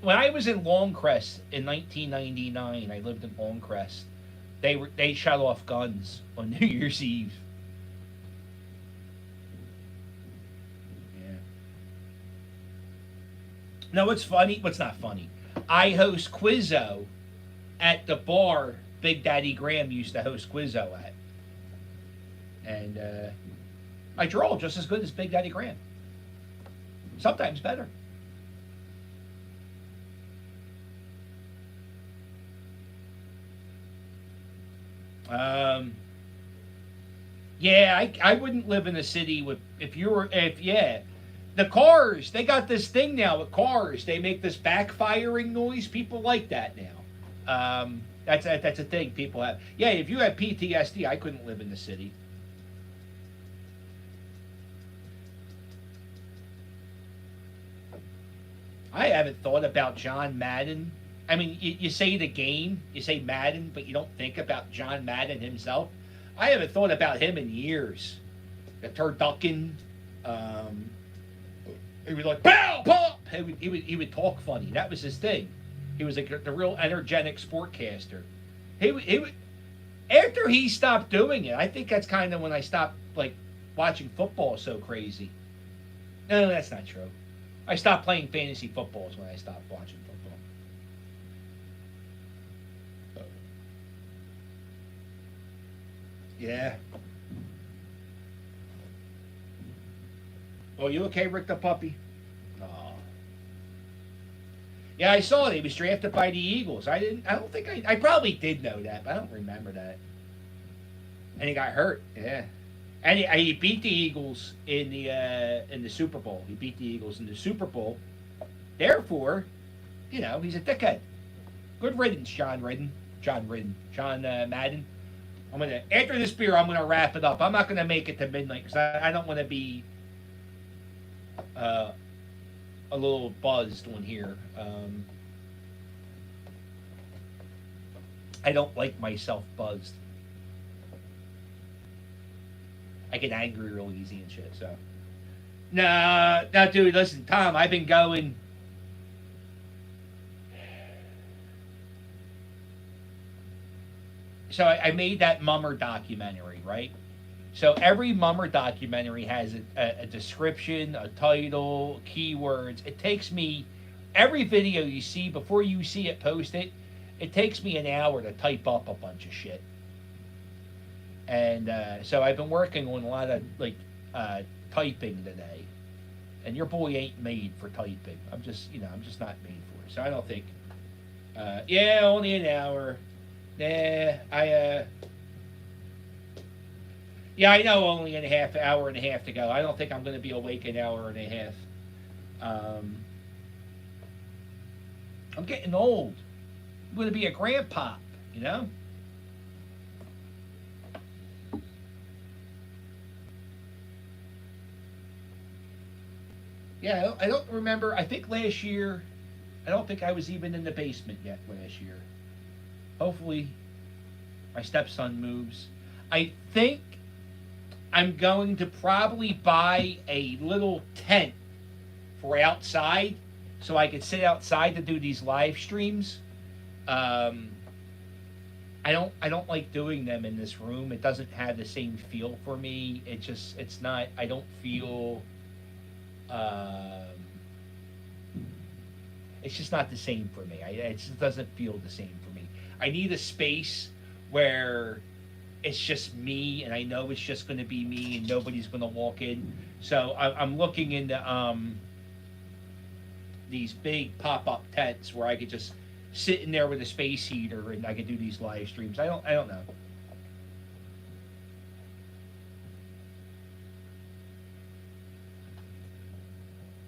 When I was in Longcrest in 1999, I lived in Longcrest. They shut off guns on New Year's Eve. Yeah. No, what's funny? What's not funny? I host Quizzo at the bar Big Daddy Graham used to host Quizzo at, and I draw just as good as Big Daddy Graham. Sometimes better. Yeah, I wouldn't live in a city with the cars. They got this thing now with cars. They make this backfiring noise. People like that now. That's a thing people have. Yeah, if you have PTSD, I couldn't live in the city. I haven't thought about John Madden. I mean, you say the game, you say Madden, but you don't think about John Madden himself. I haven't thought about him in years. The turducken. He was like, pow, pow. He would talk funny. That was his thing. He was like the real energetic sportcaster. He would, after he stopped doing it, I think that's kind of when I stopped like watching football so crazy. No, that's not true. I stopped playing fantasy footballs when I stopped watching football. Yeah. Oh, you okay, Rick the puppy? Oh. Yeah, I saw it. He was drafted by the Eagles. I didn't. I don't think I probably did know that, but I don't remember that. And he got hurt. Yeah. And he beat the Eagles in the Super Bowl. He beat the Eagles in the Super Bowl. Therefore, he's a dickhead. Good riddance, John Madden. After this beer, I'm gonna wrap it up. I'm not gonna make it to midnight because I don't want to be a little buzzed on here. I don't like myself buzzed. I get angry real easy and shit. So, no, dude. Listen, Tom. I've been going. So I made that Mummer documentary, right? So every Mummer documentary has a description, a title, keywords. It takes me every video you see before you see it posted. It takes me an hour to type up a bunch of shit. And so I've been working on a lot of typing today, and your boy ain't made for typing. I'm just not made for it. So I don't think. Yeah, only an hour. Yeah, I know only hour and a half to go. I don't think I'm going to be awake an hour and a half. I'm getting old. I'm going to be a grandpa, Yeah, I don't remember. I think last year, I don't think I was even in the basement yet last year. Hopefully, my stepson moves. I think I'm going to probably buy a little tent for outside so I could sit outside to do these live streams. I don't like doing them in this room. It doesn't have the same feel for me. It's not. I don't feel. It's just not the same for me. It just doesn't feel the same for me. I need a space where it's just me, and I know it's just going to be me, and nobody's going to walk in. So I'm looking into these big pop-up tents where I could just sit in there with a space heater, and I could do these live streams. I don't know.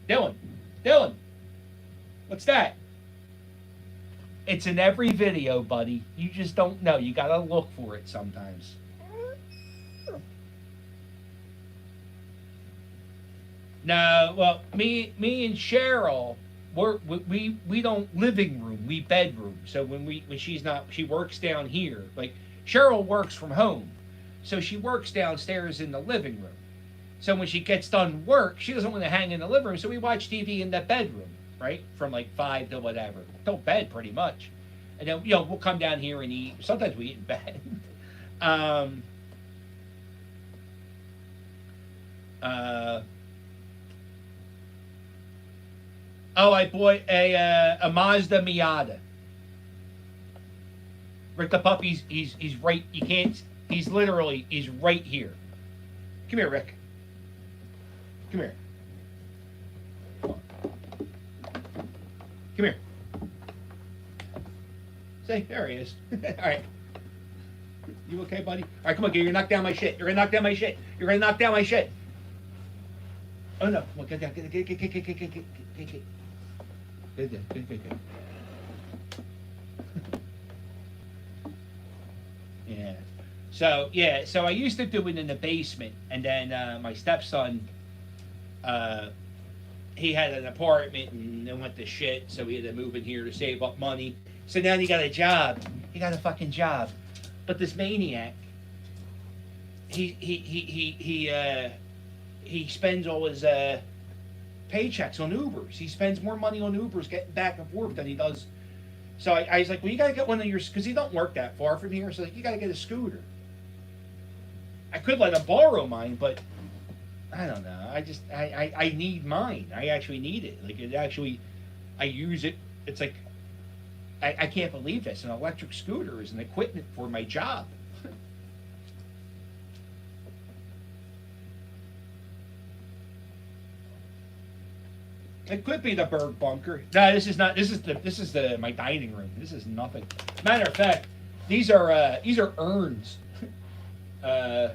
Dylan, what's that? It's in every video, buddy. You just don't know. You gotta look for it sometimes. No, well, me and Cheryl, we don't living room, we bedroom. So when she's not, she works down here. Like Cheryl works from home, so she works downstairs in the living room. So when she gets done work, she doesn't want to hang in the living room, so we watch TV in the bedroom, right? From like 5 to whatever, till bed pretty much. And then we'll come down here and eat. Sometimes we eat in bed. I bought a Mazda Miata. Rick the puppy's he's right. You can't. He's right here. Come here, Rick. Come here. Come here. See, there he is. All right. You okay, buddy? All right, come on, you're gonna knock down my shit. You're gonna knock down my shit. You're gonna knock down my shit. Oh no! Come on, get down. Get. Good. Yeah. So I used to do it in the basement, and then my stepson, he had an apartment and then went to shit, so he had to move in here to save up money. So now he got a job. He got a fucking job. But this maniac, he spends all his paychecks on Ubers. He spends more money on Ubers getting back and forth than he does. So I was like, well, you got to get one of your, because he don't work that far from here. So like, you got to get a scooter. I could let him borrow mine, but I don't know. I need mine. I actually need it. Like it actually, I use it. It's like I can't believe this. An electric scooter is an equipment for my job. It could be the bird bunker. No, this is not. This is the my dining room. This is nothing. Matter of fact, these are urns. Uh,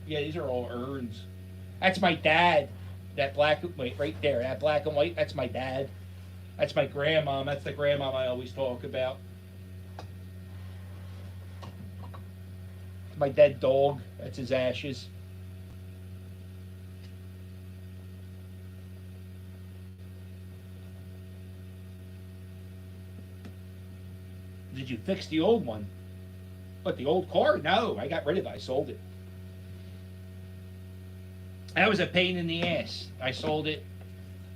yeah, these are all urns. That's my dad. That black wait right there. That black and white. That's my dad. That's my grandma. That's the grandma I always talk about. My dead dog. That's his ashes. Did you fix the old one? But the old car? No, I got rid of it. I sold it. That was a pain in the ass. I sold it.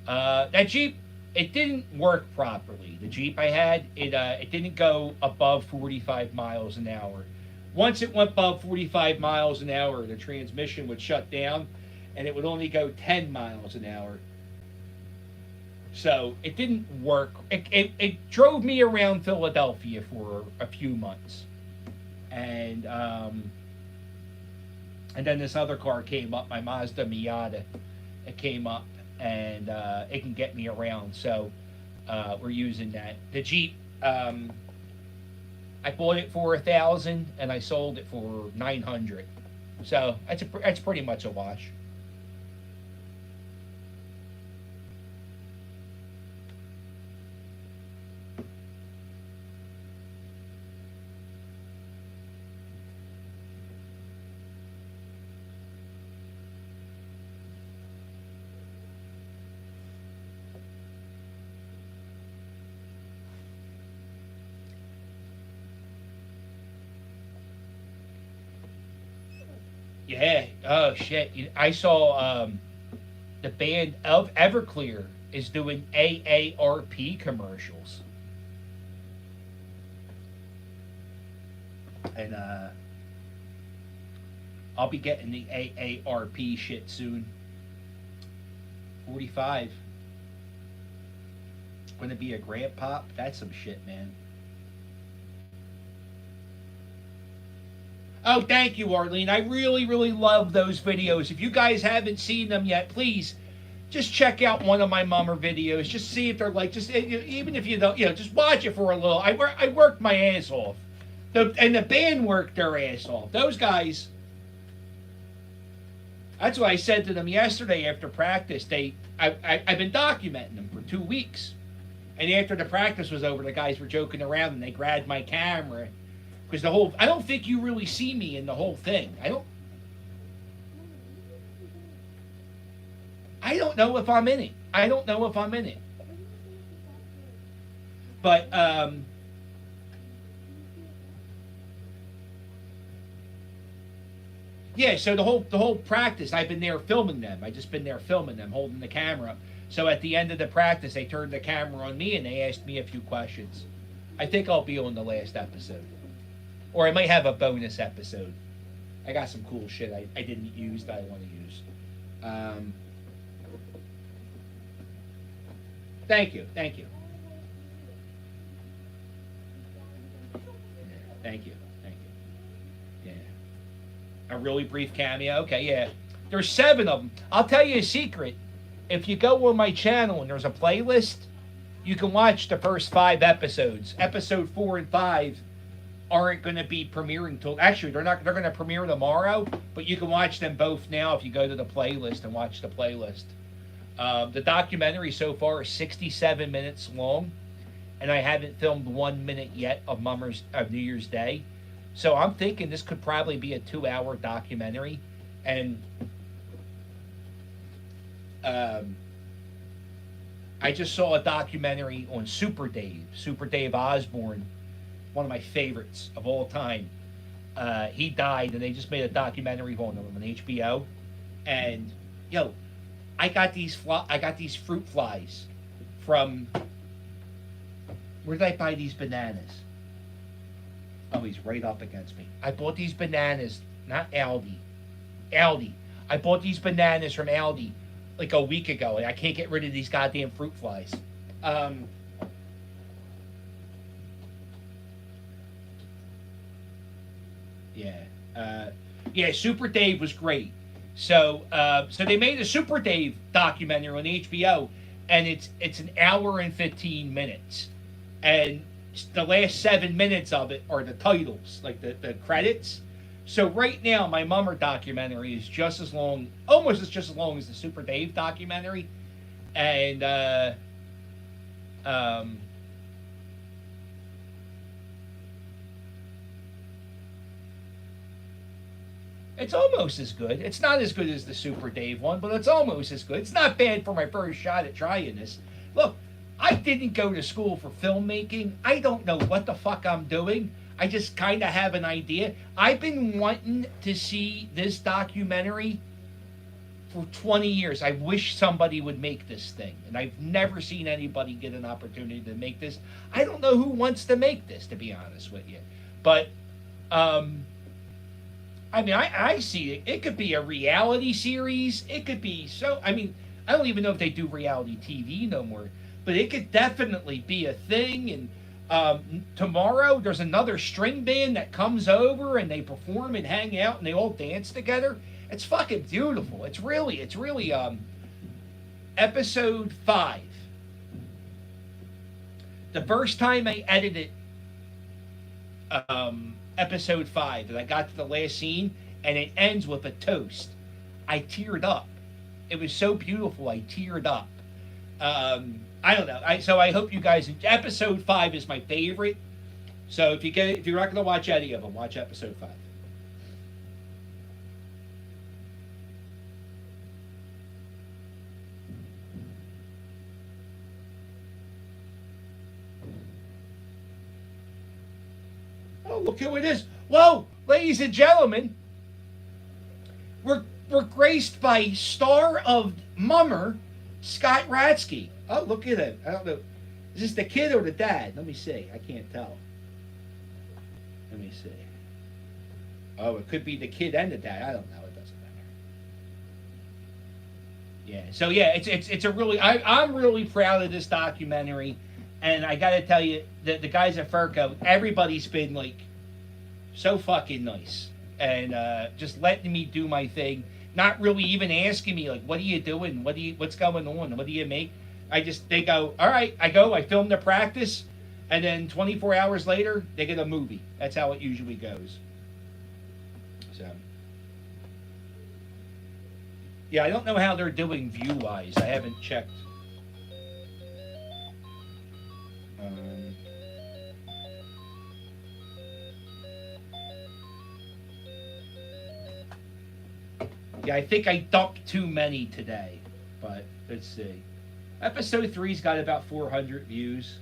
That Jeep, it didn't work properly. The Jeep I had, it didn't go above 45 miles an hour. Once it went above 45 miles an hour, the transmission would shut down, and it would only go 10 miles an hour. So it didn't work. It drove me around Philadelphia for a few months, and then this other car came up, my Mazda Miata. It came up, and it can get me around. So we're using that. The Jeep, I bought it for $1,000, and I sold it for $900. So that's pretty much a wash. Yeah. Oh shit. I saw the band of Everclear is doing AARP commercials, and I'll be getting the AARP shit soon. 45. Gonna be a grandpop. That's some shit, man. Oh, thank you, Arlene. I really, really love those videos. If you guys haven't seen them yet, please just check out one of my mummer videos. Just see if they're like, just even if you don't, just watch it for a little. I worked my ass off, and the band worked their ass off. Those guys. That's what I said to them yesterday after practice. I've been documenting them for 2 weeks, and after the practice was over, the guys were joking around and they grabbed my camera. Because I don't think you really see me in the whole thing. I don't know if I'm in it. I don't know if I'm in it. But, yeah, so the whole practice, I've been there filming them. I just been there filming them, holding the camera. So at the end of the practice, they turned the camera on me and they asked me a few questions. I think I'll be on the last episode. Or I might have a bonus episode. I got some cool shit I didn't use that I want to use. Thank you. Yeah, thank you. Yeah. A really brief cameo. Okay, yeah. There's 7 of them. I'll tell you a secret. If you go on my channel and there's a playlist, you can watch the first 5 episodes. Episode 4 and 5 aren't going to be premiering till actually they're going to premiere tomorrow, but you can watch them both now if you go to the playlist and watch the playlist. The documentary so far is 67 minutes long, and I haven't filmed 1 minute yet of New Year's Day, so I'm thinking this could probably be a 2-hour documentary. And I just saw a documentary on Super Dave Osborne, one of my favorites of all time. He died, and they just made a documentary on him on HBO. And I got these fruit flies from. Where did I buy these bananas? Oh, he's right up against me. I bought these bananas, not Aldi. I bought these bananas from Aldi like a week ago, and I can't get rid of these goddamn fruit flies. Yeah, Super Dave was great. So they made a Super Dave documentary on HBO, and it's an hour and 15 minutes, and the last 7 minutes of it are the titles, like the credits. So right now, my Mummer documentary is just as long, almost just as long as the Super Dave documentary, and um, it's almost as good. It's not as good as the Super Dave one, but it's almost as good. It's not bad for my first shot at trying this. Look, I didn't go to school for filmmaking. I don't know what the fuck I'm doing. I just kind of have an idea. I've been wanting to see this documentary for 20 years. I wish somebody would make this thing. And I've never seen anybody get an opportunity to make this. I don't know who wants to make this, to be honest with you. But, I mean, I see it. It could be a reality series. It could be I don't even know if they do reality TV no more. But it could definitely be a thing. And tomorrow there's another string band that comes over and they perform and hang out and they all dance together. It's fucking beautiful. It's really episode 5. The first time I edited episode 5 and I got to the last scene and it ends with a toast, I teared up. It was so beautiful, I teared up. I don't know. So I hope you guys. Episode 5 is my favorite. So if you're not gonna watch any of them, watch episode 5. Oh, look who it is! Whoa, ladies and gentlemen, we're graced by star of Mummer, Scott Ratsky. Oh, look at him. I don't know. Is this the kid or the dad? Let me see. I can't tell. Let me see. Oh, it could be the kid and the dad. I don't know. It doesn't matter. Yeah. So yeah, it's a really. I'm really proud of this documentary, and I got to tell you that the guys at Furco, everybody's been like so fucking nice, and just letting me do my thing. Not really even asking me like, what are you doing? What's going on? What do you make? They go, all right, I film the practice, and then 24 hours later, they get a movie. That's how it usually goes. So, yeah, I don't know how they're doing view-wise. I haven't checked. Yeah, I think I dumped too many today, but let's see. Episode 3's got about 400 views.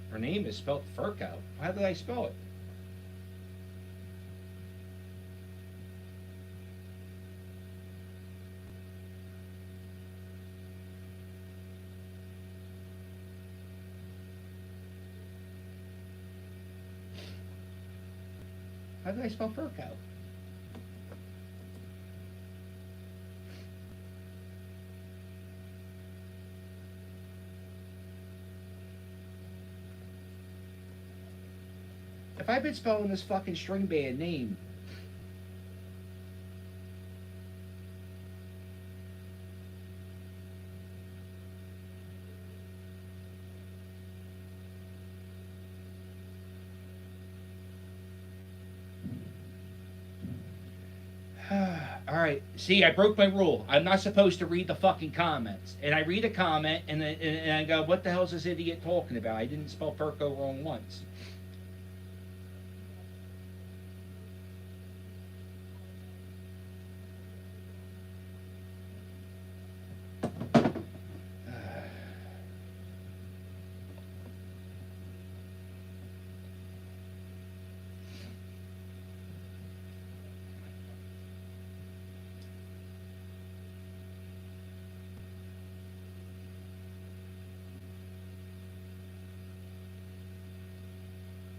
Her name is spelled Furco. How did I spell it? How did I spell Furco? If I've been spelling this fucking string band name, all right. See, I broke my rule. I'm not supposed to read the fucking comments. And I read a comment, and I go, what the hell is this idiot talking about? I didn't spell Furco wrong once.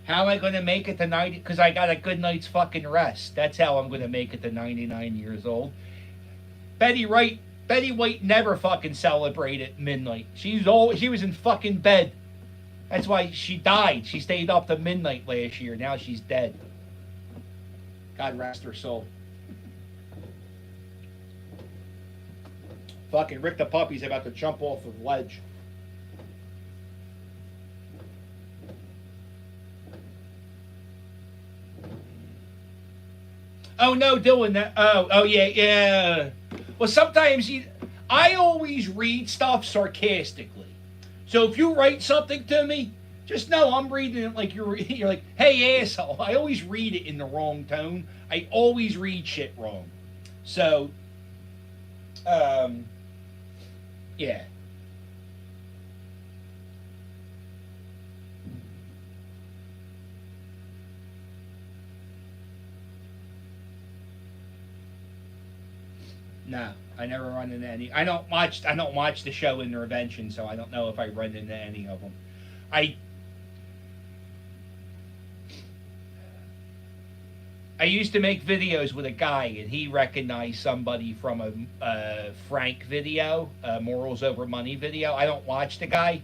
How am I going to make it to 90? Because I got a good night's fucking rest. That's how I'm going to make it to 99 years old. Betty White never fucking celebrated midnight. She was in fucking bed. That's why she died. She stayed up to midnight last year. Now she's dead. God rest her soul. Fucking Rick the puppy's about to jump off the ledge. Oh no, Dylan. Oh yeah. Well, sometimes I always read stuff sarcastically. So if you write something to me, just know I'm reading it like you're like, hey asshole. I always read it in the wrong tone. I always read shit wrong. So, yeah. No, I never run into any. I don't watch the show Intervention, so I don't know if I run into any of them. I used to make videos with a guy, and he recognized somebody from a Frank video, a Morals Over Money video. I don't watch the guy.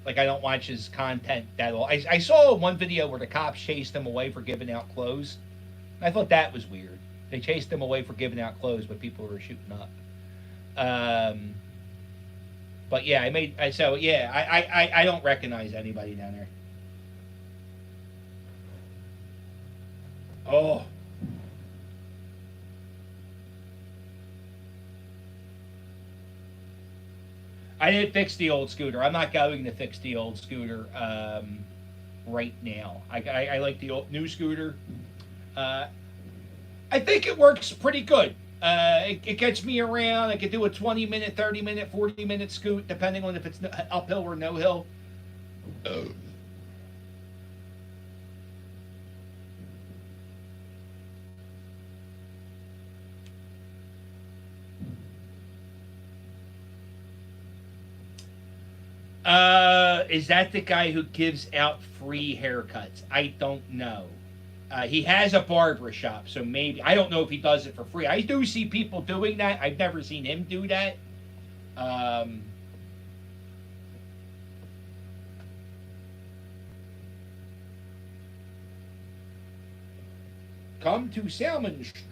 Like, I don't watch his content that all. I saw one video where the cops chased him away for giving out clothes. I thought that was weird. They chased him away for giving out clothes, but people were shooting up. But yeah, I don't recognize anybody down there. Oh. I didn't fix the old scooter. I'm not going to fix the old scooter right now. I like the old new scooter. I think it works pretty good. It gets me around. I can do a 20-minute, 30-minute, 40-minute scoot, depending on if it's uphill or no hill. Is that the guy who gives out free haircuts? I don't know. He has a barber shop, so maybe. I don't know if he does it for free. I do see people doing that. I've never seen him do that. Come to Salmon Street.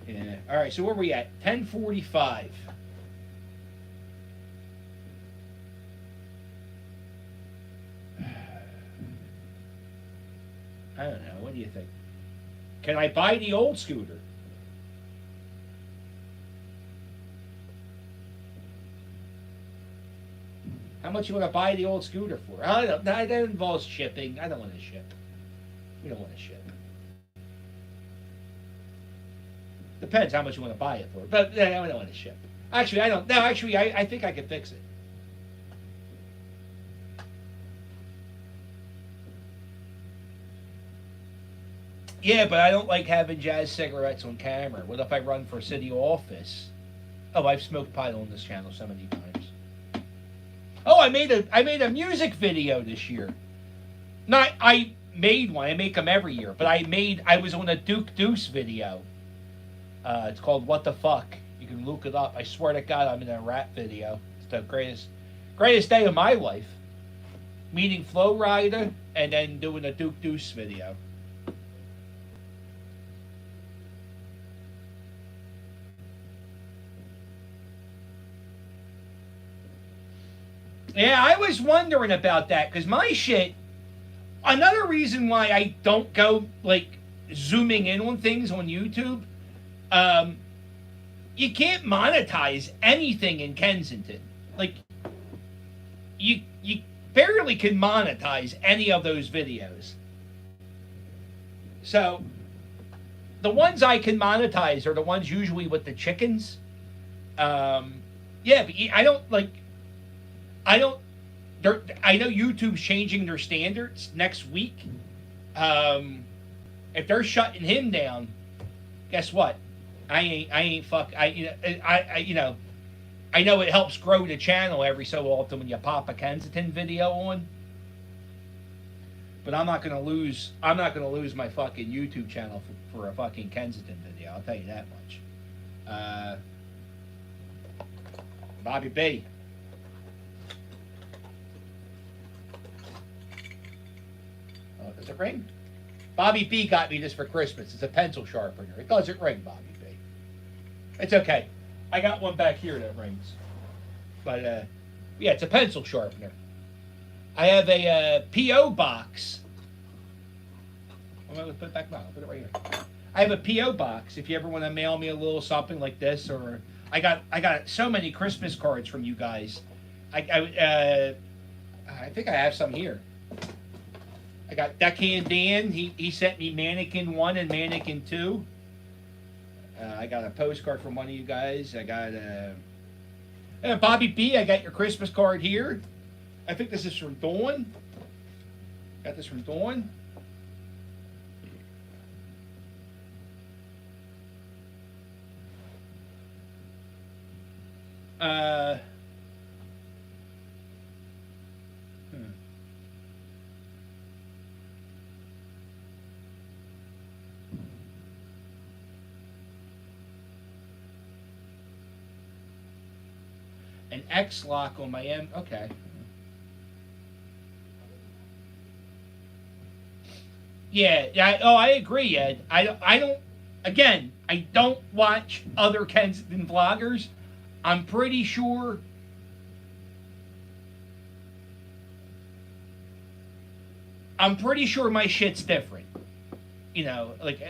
Yeah. All right, so where are we at? 10:45. I don't know. What do you think? Can I buy the old scooter? How much you want to buy the old scooter for? I don't know. That involves shipping. I don't want to ship. We don't want to ship. Depends how much you want to buy it for. But I don't want to ship. Actually, I don't. No, actually, I think I can fix it. Yeah, but I don't like having jazz cigarettes on camera. What if I run for city office? Oh, I've smoked pot on this channel so many times. Oh, I made a music video this year. Not I made one. I make them every year, but I was on a Duke Deuce video. It's called What the Fuck. You can look it up. I swear to God, I'm in a rap video. It's the greatest day of my life. Meeting Flo Rida and then doing a Duke Deuce video. Yeah, I was wondering about that because my shit. Another reason why I don't go like zooming in on things on YouTube. You can't monetize anything in Kensington. Like, you barely can monetize any of those videos. So, the ones I can monetize are the ones usually with the chickens. Yeah, but I know YouTube's changing their standards next week. If they're shutting him down, guess what? I I know it helps grow the channel every so often when you pop a Kensington video on. But I'm not gonna lose my fucking YouTube channel for a fucking Kensington video. I'll tell you that much. Bobby B. Oh, does it ring? Bobby B got me this for Christmas. It's a pencil sharpener. It doesn't ring, Bobby B. It's okay. I got one back here that rings. But, yeah, it's a pencil sharpener. I have a P.O. box. I'm going to put it back now. I'll put it right here. I have a P.O. box if you ever want to mail me a little something like this. Or I got so many Christmas cards from you guys. I think I have some here. I got Deckhand Dan. He sent me Mannequin 1 and Mannequin 2. I got a postcard from one of you guys. I got Bobby B. I got your Christmas card here. I think this is from Dawn. Got this from Dawn. An X lock on my M. Okay. Yeah. I agree, Ed. I don't. Again, I don't watch other Kensington vloggers. I'm pretty sure. My shit's different. You know, like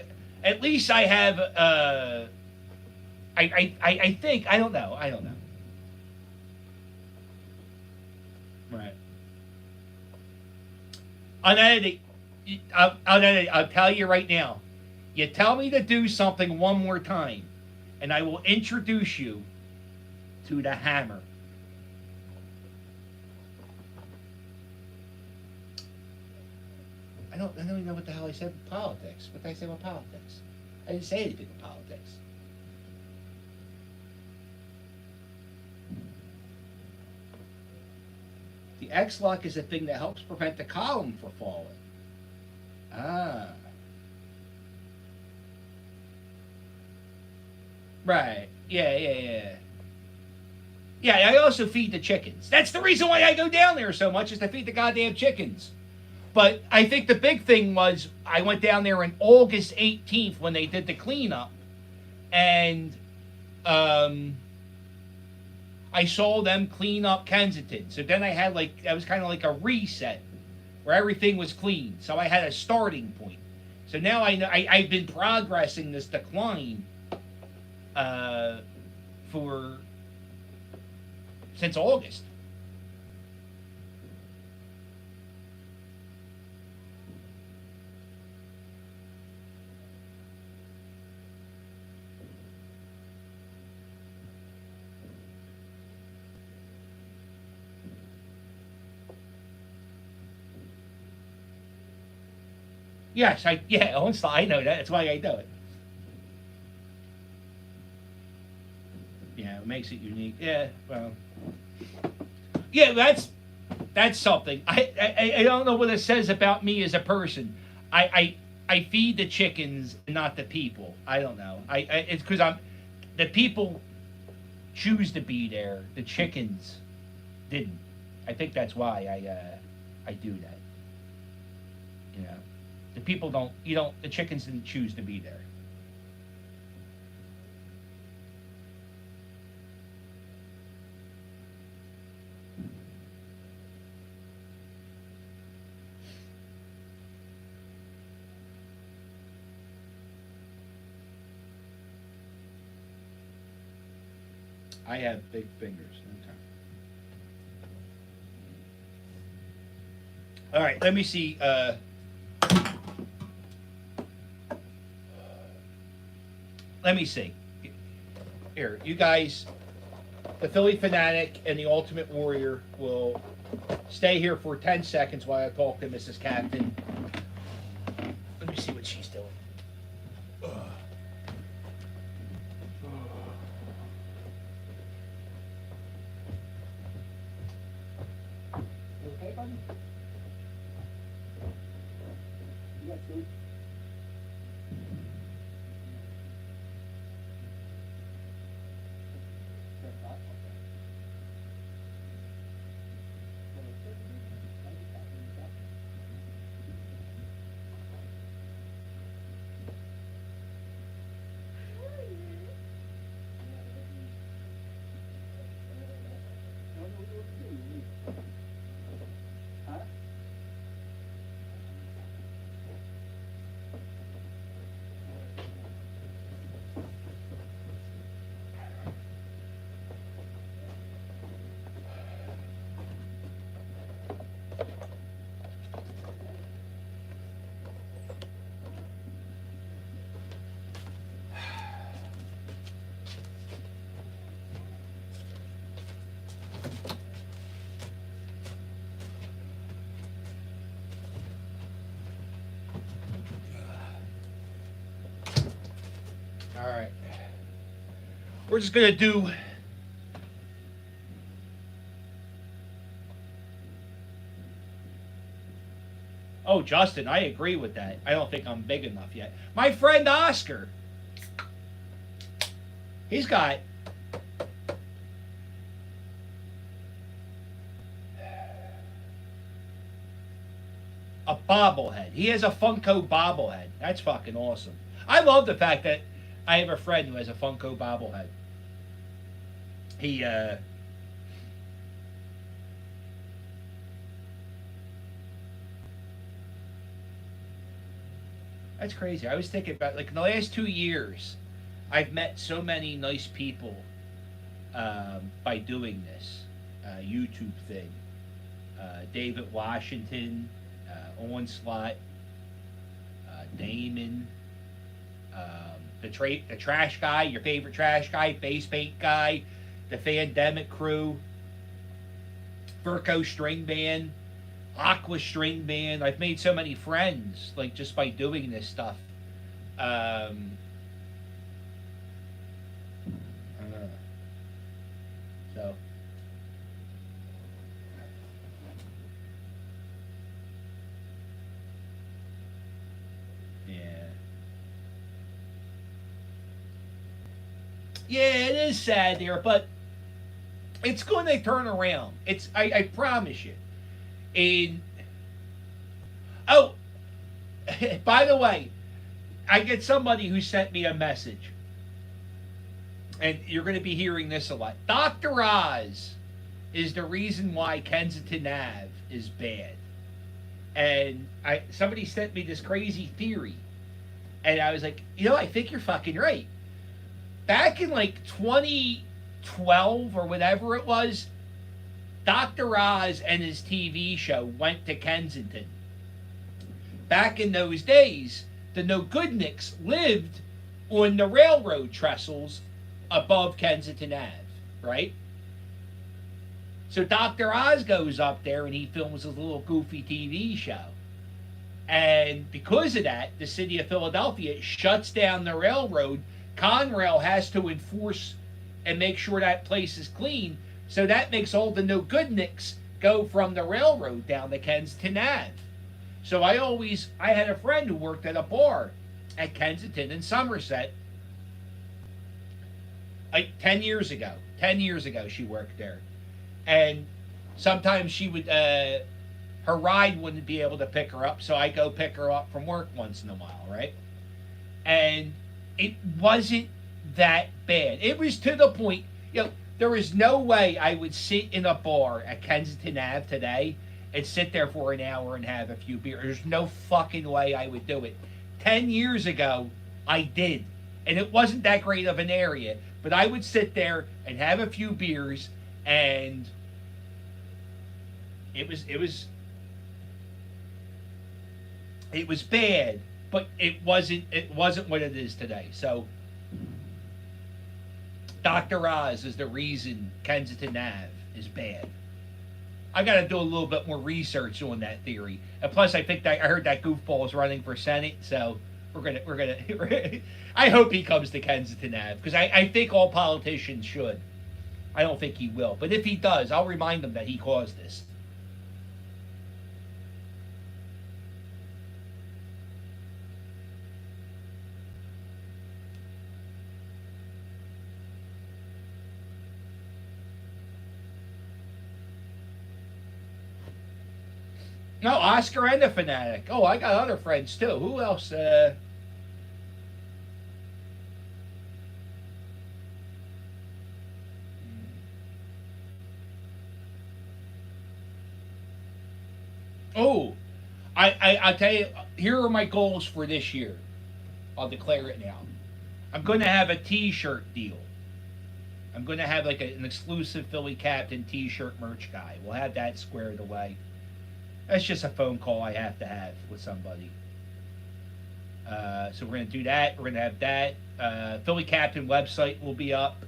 at least I have. I think I don't know. Right. I'll tell you right now. You tell me to do something one more time, and I will introduce you to the hammer. I don't even know what the hell I said with politics. What did I say about politics? I didn't say anything with politics. The X-lock is a thing that helps prevent the column from falling. Ah. Right. Yeah. Yeah, I also feed the chickens. That's the reason why I go down there so much, is to feed the goddamn chickens. But I think the big thing was I went down there on August 18th when they did the cleanup. And I saw them clean up Kensington. So then I had that was kind of like a reset where everything was clean. So I had a starting point. So now I know I've been progressing this decline since August. Yes, I know that. That's why I do it. Yeah, it makes it unique. Yeah, well, yeah, that's something. I don't know what it says about me as a person. I feed the chickens, not the people. I don't know. It's because the people choose to be there. The chickens didn't. I think that's why I do that. You know. The people the chickens didn't choose to be there. I have big fingers. Okay. All right, let me see. Let me see. Here, you guys, the Philly Fanatic and the Ultimate Warrior will stay here for 10 seconds while I talk to Mrs. Captain. Let me see what she's doing. You got food? Huh? All right. We're just gonna do. Oh, Justin, I agree with that. I don't think I'm big enough yet. My friend Oscar, he's got a bobblehead. He has a Funko bobblehead. That's fucking awesome. I love the fact that I have a friend who has a Funko bobblehead. He, that's crazy. I was thinking about, like, in the last 2 years, I've met so many nice people by doing this YouTube thing. David Washington, Onslaught, Damon, the trash guy, your favorite trash guy, face paint guy, the Fandemic crew, Virco string band, Aqua string band. I've made so many friends, like, just by doing this stuff. I don't know. So. Yeah, it is sad there, but it's going to turn around. I promise you. And oh, by the way, I get somebody who sent me a message, and you're going to be hearing this a lot. Dr. Oz is the reason why Kensington Ave is bad. And somebody sent me this crazy theory, and I was like, I think you're fucking right. Back in like 2012 or whatever it was, Dr. Oz and his TV show went to Kensington. Back in those days, the No-Goodniks lived on the railroad trestles above Kensington Ave, right? So Dr. Oz goes up there and he films his little goofy TV show. And because of that, the city of Philadelphia shuts down the railroad. Conrail has to enforce and make sure that place is clean. So that makes all the No-Goodniks go from the railroad down to Kensington Ave. So I had a friend who worked at a bar at Kensington in Somerset. 10 years ago. 10 years ago she worked there. And sometimes she would, her ride wouldn't be able to pick her up. So I go pick her up from work once in a while, right? And it wasn't that bad. It was to the point, there was no way I would sit in a bar at Kensington Ave today and sit there for an hour and have a few beers. There's no fucking way I would do it. 10 years ago, I did. And it wasn't that great of an area. But I would sit there and have a few beers, and it was bad, but it wasn't what it is today. So Dr. Oz is the reason Kensington Ave is bad. I got to do a little bit more research on that theory. And plus, I heard that goofball is running for Senate, so we're gonna. I hope he comes to Kensington Ave, because I think all politicians should. I don't think he will, but if he does, I'll remind him that he caused this. No, Oscar and the Fanatic. Oh, I got other friends too. Who else? Oh, I'll tell you. Here are my goals for this year. I'll declare it now. I'm going to have a T-shirt deal. I'm going to have like an exclusive Philly Captain T-shirt merch guy. We'll have that squared away. That's just a phone call I have to have with somebody. So we're going to do that. We're going to have that. Philly Captain website will be up.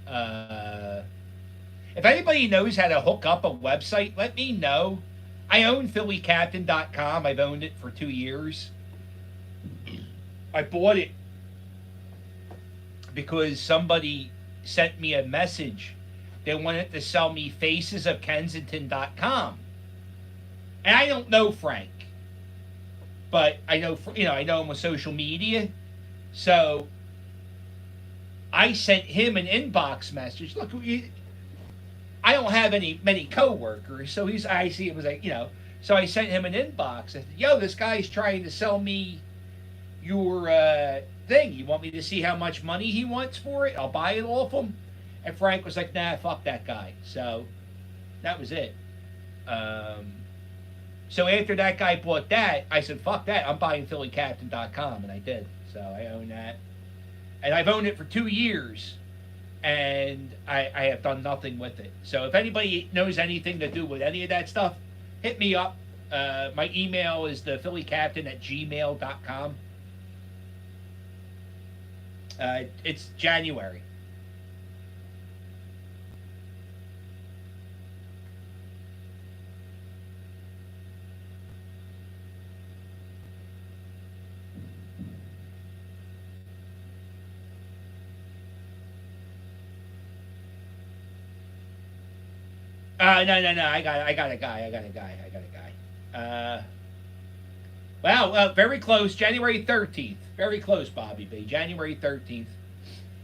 If anybody knows how to hook up a website, let me know. I own PhillyCaptain.com. I've owned it for 2 years. I bought it because somebody sent me a message. They wanted to sell me facesofkensington.com. And I don't know Frank. But I know, I know him with social media. So I sent him an inbox message. Look, I don't have many coworkers, so I see it was like, so I sent him an inbox. I said, yo, this guy's trying to sell me your thing. You want me to see how much money he wants for it? I'll buy it off him. And Frank was like, nah, fuck that guy. So that was it. So after that guy bought that, I said, fuck that. I'm buying PhillyCaptain.com. And I did. So I own that. And I've owned it for 2 years. And I have done nothing with it. So if anybody knows anything to do with any of that stuff, hit me up. My email is the PhillyCaptain@gmail.com. It's January. No. I got a guy. Well, very close. January 13th. Very close, Bobby B. January 13th.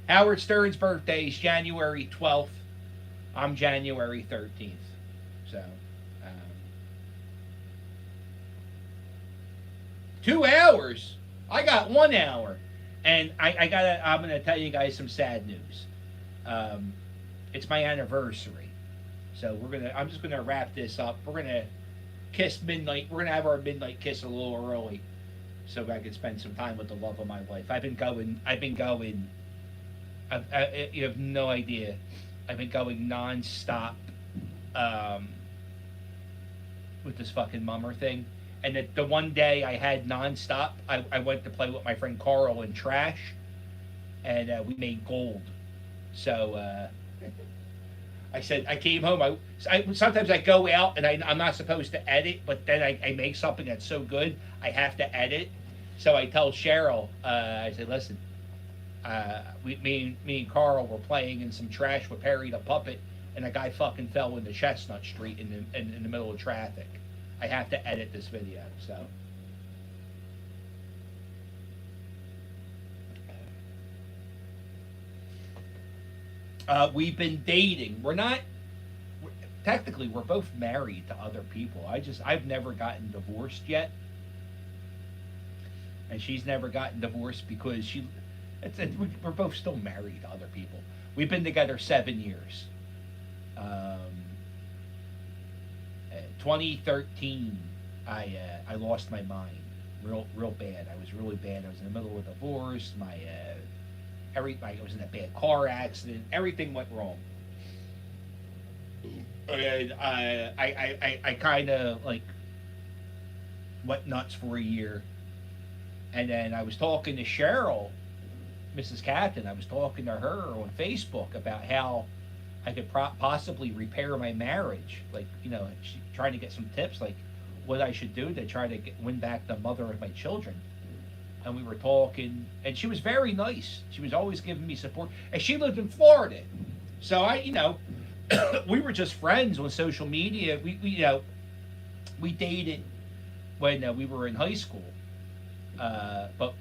Howard Stern's birthday is January 12th. I'm January 13th. So, 2 hours. I got 1 hour, and I'm gonna tell you guys some sad news. It's my anniversary. So I'm just gonna wrap this up. We're gonna kiss midnight. We're gonna have our midnight kiss a little early, so I can spend some time with the love of my life. I've been going. You have no idea. I've been going nonstop with this fucking mummer thing. And the one day I had nonstop, I went to play with my friend Carl in trash, and we made gold. So. I said, I came home. Sometimes I go out and I'm not supposed to edit, but then I make something that's so good, I have to edit. So I tell Cheryl, I said, listen, me and Carl were playing in some trash with Perry the Puppet, and a guy fucking fell into Chestnut Street in the middle of traffic. I have to edit this video, so. We've been dating. Technically, we're both married to other people. I've never gotten divorced yet. And she's never gotten divorced because we're both still married to other people. We've been together 7 years. 2013, I lost my mind real bad. I was really bad. I was in the middle of a divorce. I was in a bad car accident. Everything went wrong. And I kind of like went nuts for a year. And then I was talking to Cheryl, Mrs. Captain. I was talking to her on Facebook about how I could possibly repair my marriage. Like, trying to get some tips, like what I should do to try to win back the mother of my children. And we were talking, and she was very nice. She was always giving me support. And she lived in Florida. So we were just friends on social media. We dated when we were in high school. But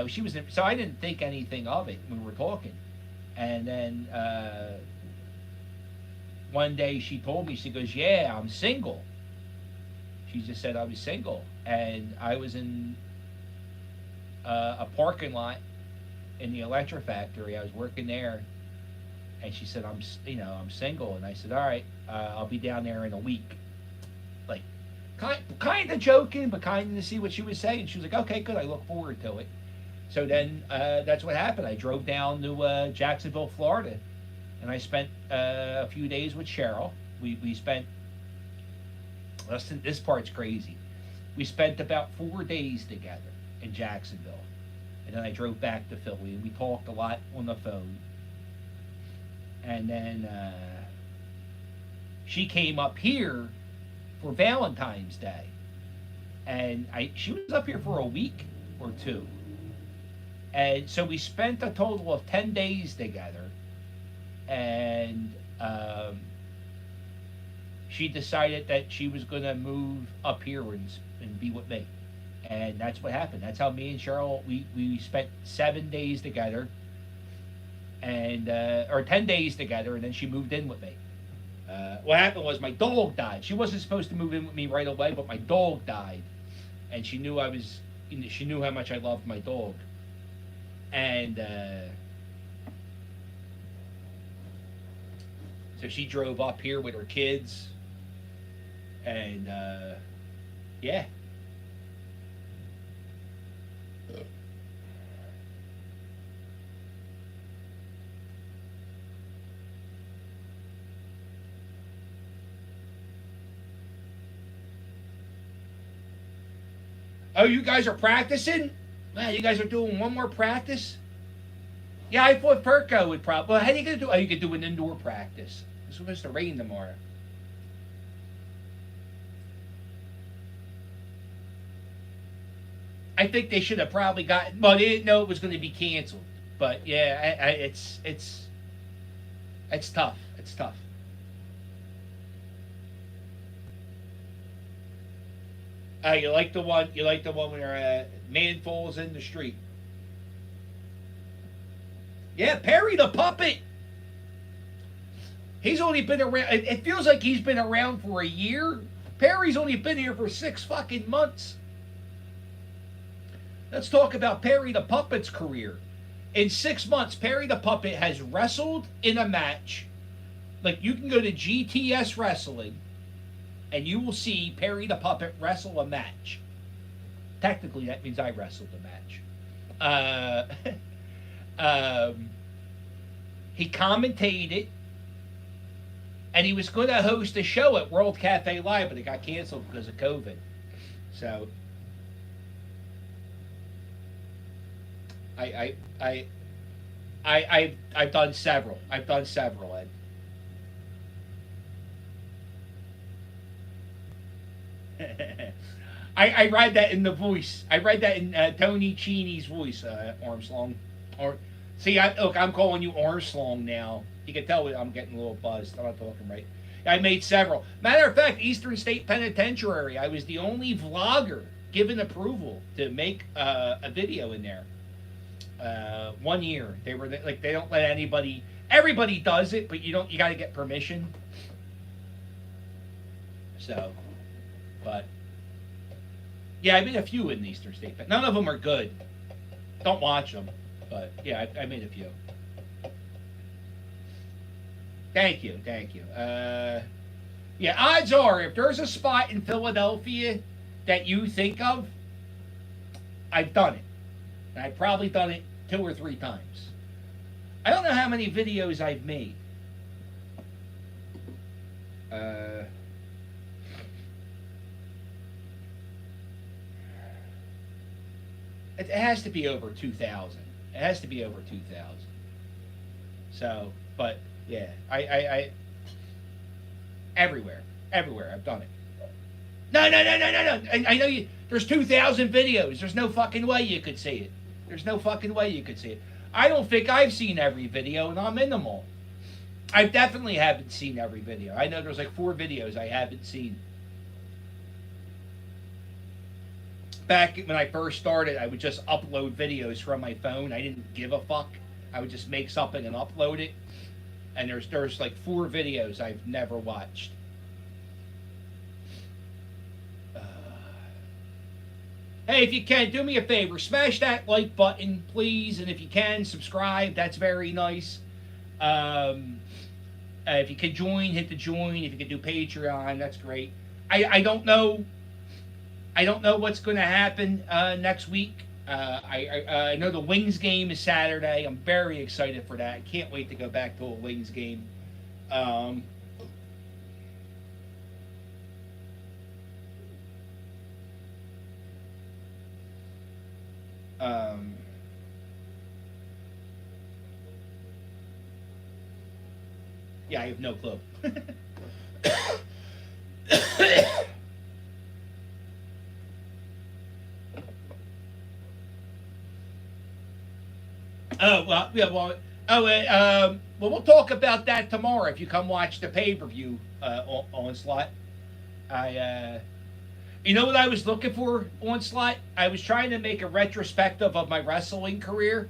she was so I didn't think anything of it when we were talking. And then one day she told me, she goes, yeah, I'm single. She just said I was single, and I was in a parking lot in the electric factory. I was working there, and she said I'm single, and I said, all right, I'll be down there in a week. Like, kind of joking, but kind of to see what she was saying. She was like, okay, good. I look forward to it. So then that's what happened. I drove down to Jacksonville, Florida, and I spent a few days with Cheryl. We spent, listen, this part's crazy. We spent about 4 days together in Jacksonville, and then I drove back to Philly, and we talked a lot on the phone. And then she came up here for Valentine's Day, and she was up here for a week or two. And so we spent a total of 10 days together, and she decided that she was going to move up here and be with me. And that's what happened. That's how me and Cheryl, we spent 7 days together, and or 10 days together, and then she moved in with me. What happened was my dog died. She wasn't supposed to move in with me right away, but my dog died, and she knew she knew how much I loved my dog. And so she drove up here with her kids, and yeah. Oh, you guys are practicing? Man, you guys are doing one more practice? Yeah, I thought Perko would probably. Well, how are you going to do? Oh, you could do an indoor practice. It's supposed to rain tomorrow. I think they should have probably gotten. Well, they didn't know it was going to be canceled. But yeah, it's tough. It's tough. You like the one? You like the one where a man falls in the street? Yeah, Perry the puppet. He's only been around. It feels like he's been around for a year. Perry's only been here for 6 fucking months. Let's talk about Perry the puppet's career. In 6 months, Perry the puppet has wrestled in a match. Like, you can go to GTS Wrestling, and you will see Perry the puppet wrestle a match. Technically, that means I wrestled a match. He commentated it, and he was going to host a show at World Cafe Live, but it got canceled because of COVID. So, I've done several. Ed. I read that in the voice. I read that in Tony Cheney's voice, Armstrong. Or see, I'm calling you Armstrong now. You can tell I'm getting a little buzzed. I'm not talking right. I made several. Matter of fact, Eastern State Penitentiary, I was the only vlogger given approval to make a video in there. 1 year. They were like, they don't let anybody. Everybody does it, but you got to get permission. So, but yeah, I made a few in Eastern State. But none of them are good. Don't watch them. But yeah, I made a few. Thank you. Yeah, odds are, if there's a spot in Philadelphia that you think of, I've done it. And I've probably done it 2 or 3 times. I don't know how many videos I've made. It has to be over 2,000. It has to be over 2,000. So, but yeah, I everywhere I've done it. No. I know you. There's 2,000 videos. There's no fucking way you could see it. I don't think I've seen every video, and I'm in them all. I definitely haven't seen every video. I know there's like 4 videos I haven't seen. Back when I first started, I would just upload videos from my phone. I didn't give a fuck. I would just make something and upload it. And there's like 4 videos I've never watched. Hey, if you can, do me a favor. Smash that like button, please. And if you can, subscribe. That's very nice. If you can join, hit the join. If you can do Patreon, that's great. I don't know. I don't know what's going to happen next week. I know the Wings game is Saturday. I'm very excited for that. I can't wait to go back to a Wings game. Yeah, I have no clue. Oh well, yeah, well, well, we'll talk about that tomorrow if you come watch the pay-per-view Onslaught. You know what I was looking for, Onslaught? I was trying to make a retrospective of my wrestling career,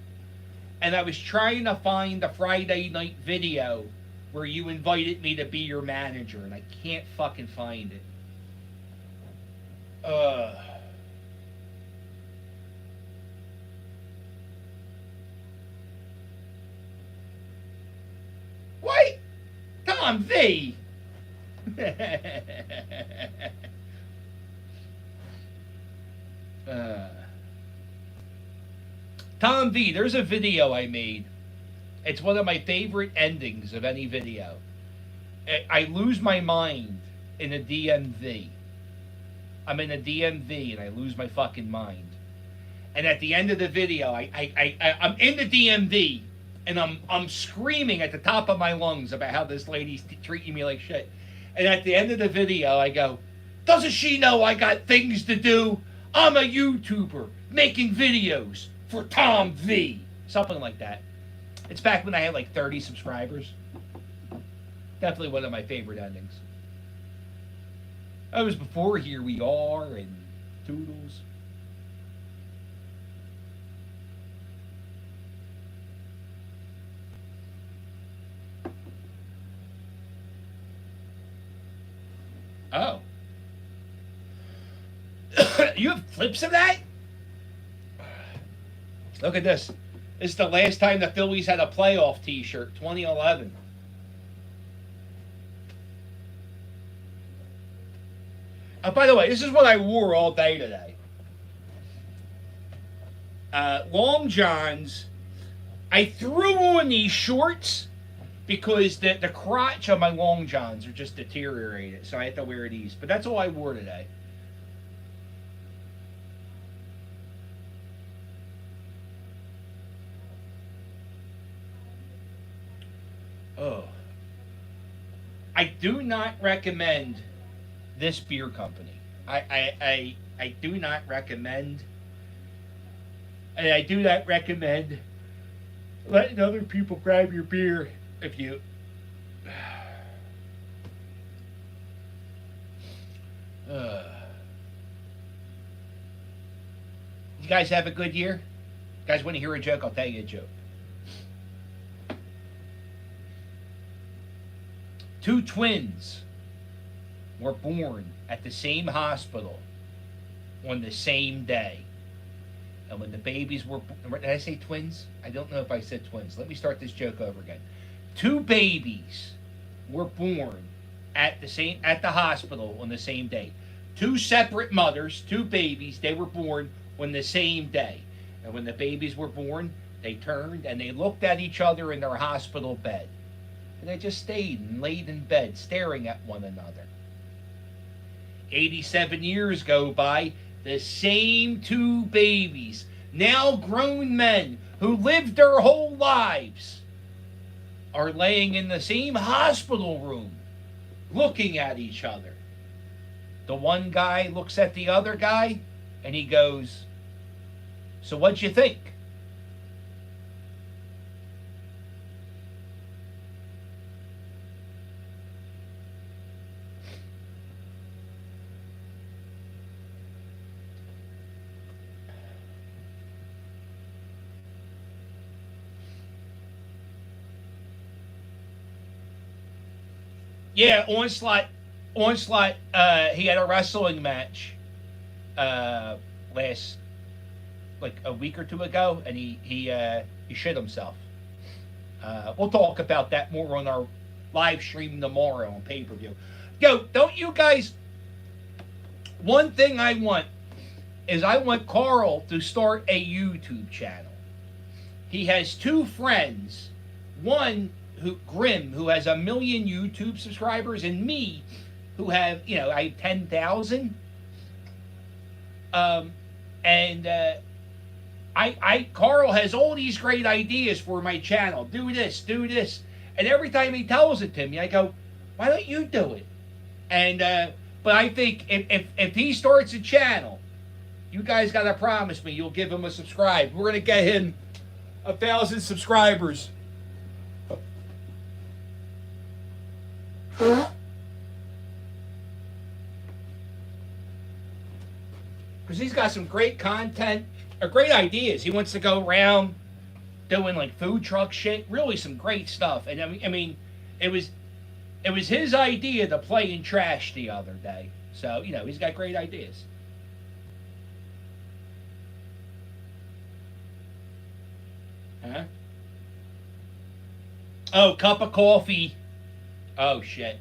and I was trying to find the Friday night video where you invited me to be your manager, and I can't fucking find it. What? Tom V. Tom V, there's a video I made. It's one of my favorite endings of any video. I lose my mind in a DMV. I'm in a DMV and I lose my fucking mind. And at the end of the video, I'm in the DMV and I'm screaming at the top of my lungs about how this lady's treating me like shit. And at the end of the video, I go, doesn't she know I got things to do? I'm a YouTuber making videos for Tom V. Something like that. It's back when I had like 30 subscribers. Definitely one of my favorite endings. That was before Here We Are and Toodles. Oh. You have clips of that? Look at this. This is the last time the Phillies had a playoff t-shirt, 2011. By the way, this is what I wore all day today. Long johns. I threw on these shorts because the crotch of my long johns are just deteriorated, so I had to wear these. But that's all I wore today. Oh. I do not recommend this beer company. I do not recommend, and I do not recommend letting other people grab your beer if you. You guys have a good year? You guys want to hear a joke? I'll tell you a joke. Two twins were born at the same hospital on the same day. And when the babies were... Did I say twins? I don't know if I said twins. Let me start this joke over again. Two babies were born at the hospital on the same day. Two separate mothers, two babies, they were born on the same day. And when the babies were born, they turned and they looked at each other in their hospital bed. And they just stayed and laid in bed, staring at one another. 87 years go by, the same two babies, now grown men who lived their whole lives, are laying in the same hospital room, looking at each other. The one guy looks at the other guy, and he goes, "So what'd you think?" Yeah, Onslaught, he had a wrestling match last like a week or two ago, and he shit himself. We'll talk about that more on our live stream tomorrow on pay-per-view. Yo, don't you guys? One thing I want is I want Carl to start a YouTube channel. He has two friends, one Grim, who has 1 million YouTube subscribers, and me, who have, I have 10,000. Carl has all these great ideas for my channel. Do this. And every time he tells it to me, I go, why don't you do it? And, but I think if he starts a channel, you guys got to promise me you'll give him a subscribe. We're going to get him 1,000 subscribers. Because he's got some great content, or great ideas. He wants to go around doing like food truck shit. Really some great stuff. And I mean, it was his idea to play in trash the other day. So, he's got great ideas. Huh? Oh, cup of coffee. Oh, shit.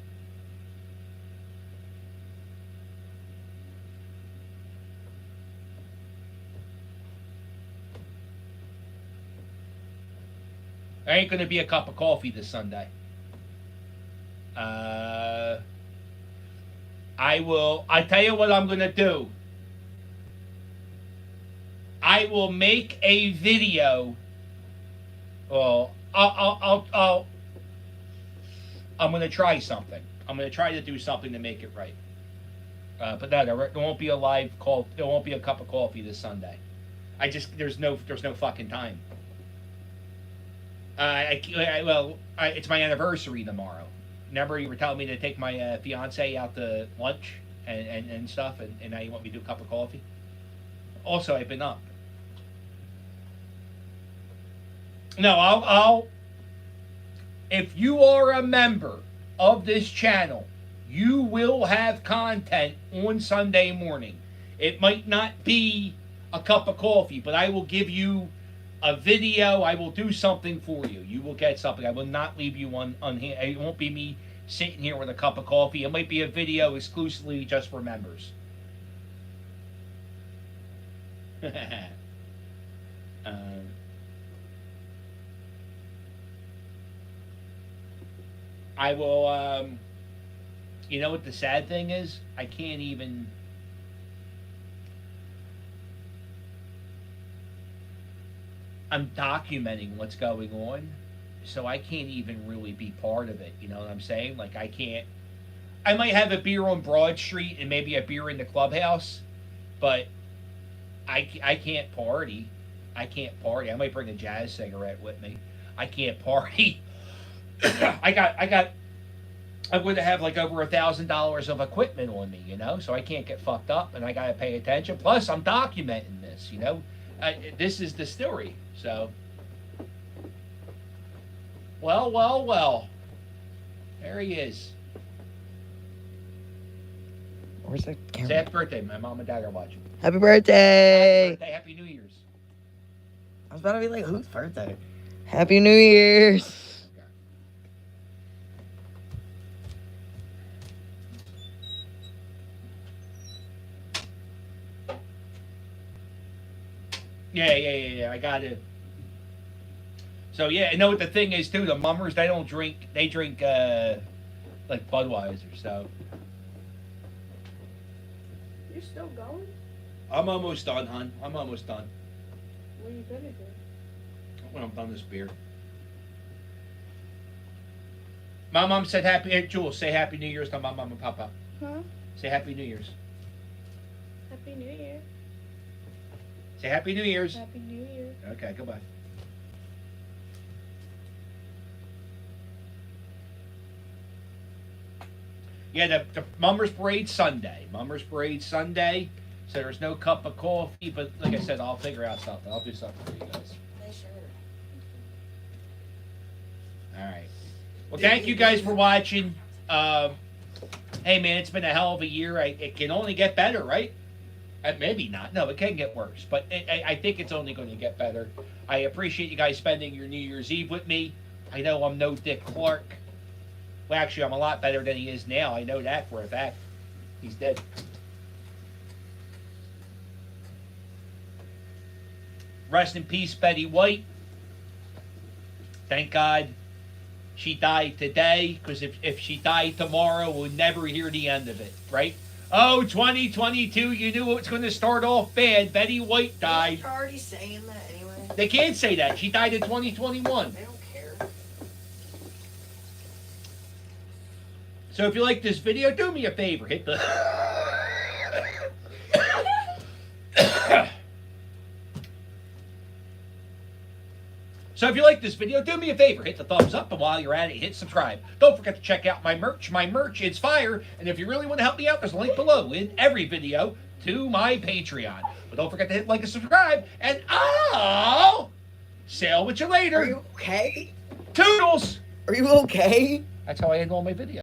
There ain't gonna be a cup of coffee this Sunday. I tell you what I'm gonna do. I will make a video. Well, I'm gonna try something. I'm gonna try to do something to make it right. But no, there won't be a live call. There won't be a cup of coffee this Sunday. There's no fucking time. It's my anniversary tomorrow. Remember, you were telling me to take my fiance out to lunch and stuff, and now you want me to do a cup of coffee. Also, I've been up. No, I'll. If you are a member of this channel, you will have content on Sunday morning. It might not be a cup of coffee, but I will give you a video. I will do something for you. You will get something. I will not leave you on it won't be me sitting here with a cup of coffee. It might be a video exclusively just for members. I will, you know what the sad thing is? I can't even... I'm documenting what's going on, so I can't even really be part of it. You know what I'm saying? Like, I can't... I might have a beer on Broad Street and maybe a beer in the clubhouse, but I can't party. I can't party. I might bring a jazz cigarette with me. I can't party. I'm going to have like over $1,000 of equipment on me, you know, so I can't get fucked up, and I got to pay attention. Plus, I'm documenting this, you know. This is the story, so. Well. There he is. Where's the camera? Say happy birthday. My mom and dad are watching. Happy birthday! Happy birthday. Happy New Year's. I was about to be like, whose birthday? Happy New Year's! Yeah. I got it. So yeah, I know what the thing is too. The mummers, they don't drink. They drink like Budweiser. So You're still going? I'm almost done, hon. I'm almost done. When you finishing? When I'm done this beer. My mom said happy. Hey, Jules, say happy New Year's to my mom and papa. Huh? Say happy New Year's. Happy New Year. Say happy New Year's. Happy New Year. Okay, goodbye. Yeah, the Mummers Parade Sunday. Mummers Parade Sunday. So there's no cup of coffee, but like I said, I'll figure out something. I'll do something for you guys. Sure. All right. Well, thank you guys for watching. Hey, man, it's been a hell of a year. It can only get better, right? Maybe not. No, it can get worse. But I think it's only going to get better. I appreciate you guys spending your New Year's Eve with me. I know I'm no Dick Clark. Well, actually, I'm a lot better than he is now. I know that for a fact. He's dead. Rest in peace, Betty White. Thank God she died today, because if she died tomorrow, we'll never hear the end of it, right? Oh, 2022, you knew it was going to start off bad. Betty White died. You're already saying that anyway. They can't say that. She died in 2021. They don't care. So if you like this video, do me a favor. Hit the... So if you like this video, do me a favor, hit the thumbs up, and while you're at it, hit subscribe. Don't forget to check out my merch. My merch is fire, and if you really want to help me out, there's a link below in every video to my Patreon. But don't forget to hit like and subscribe, and I'll sail with you later. Are you okay? Toodles! Are you okay? That's how I end all my videos.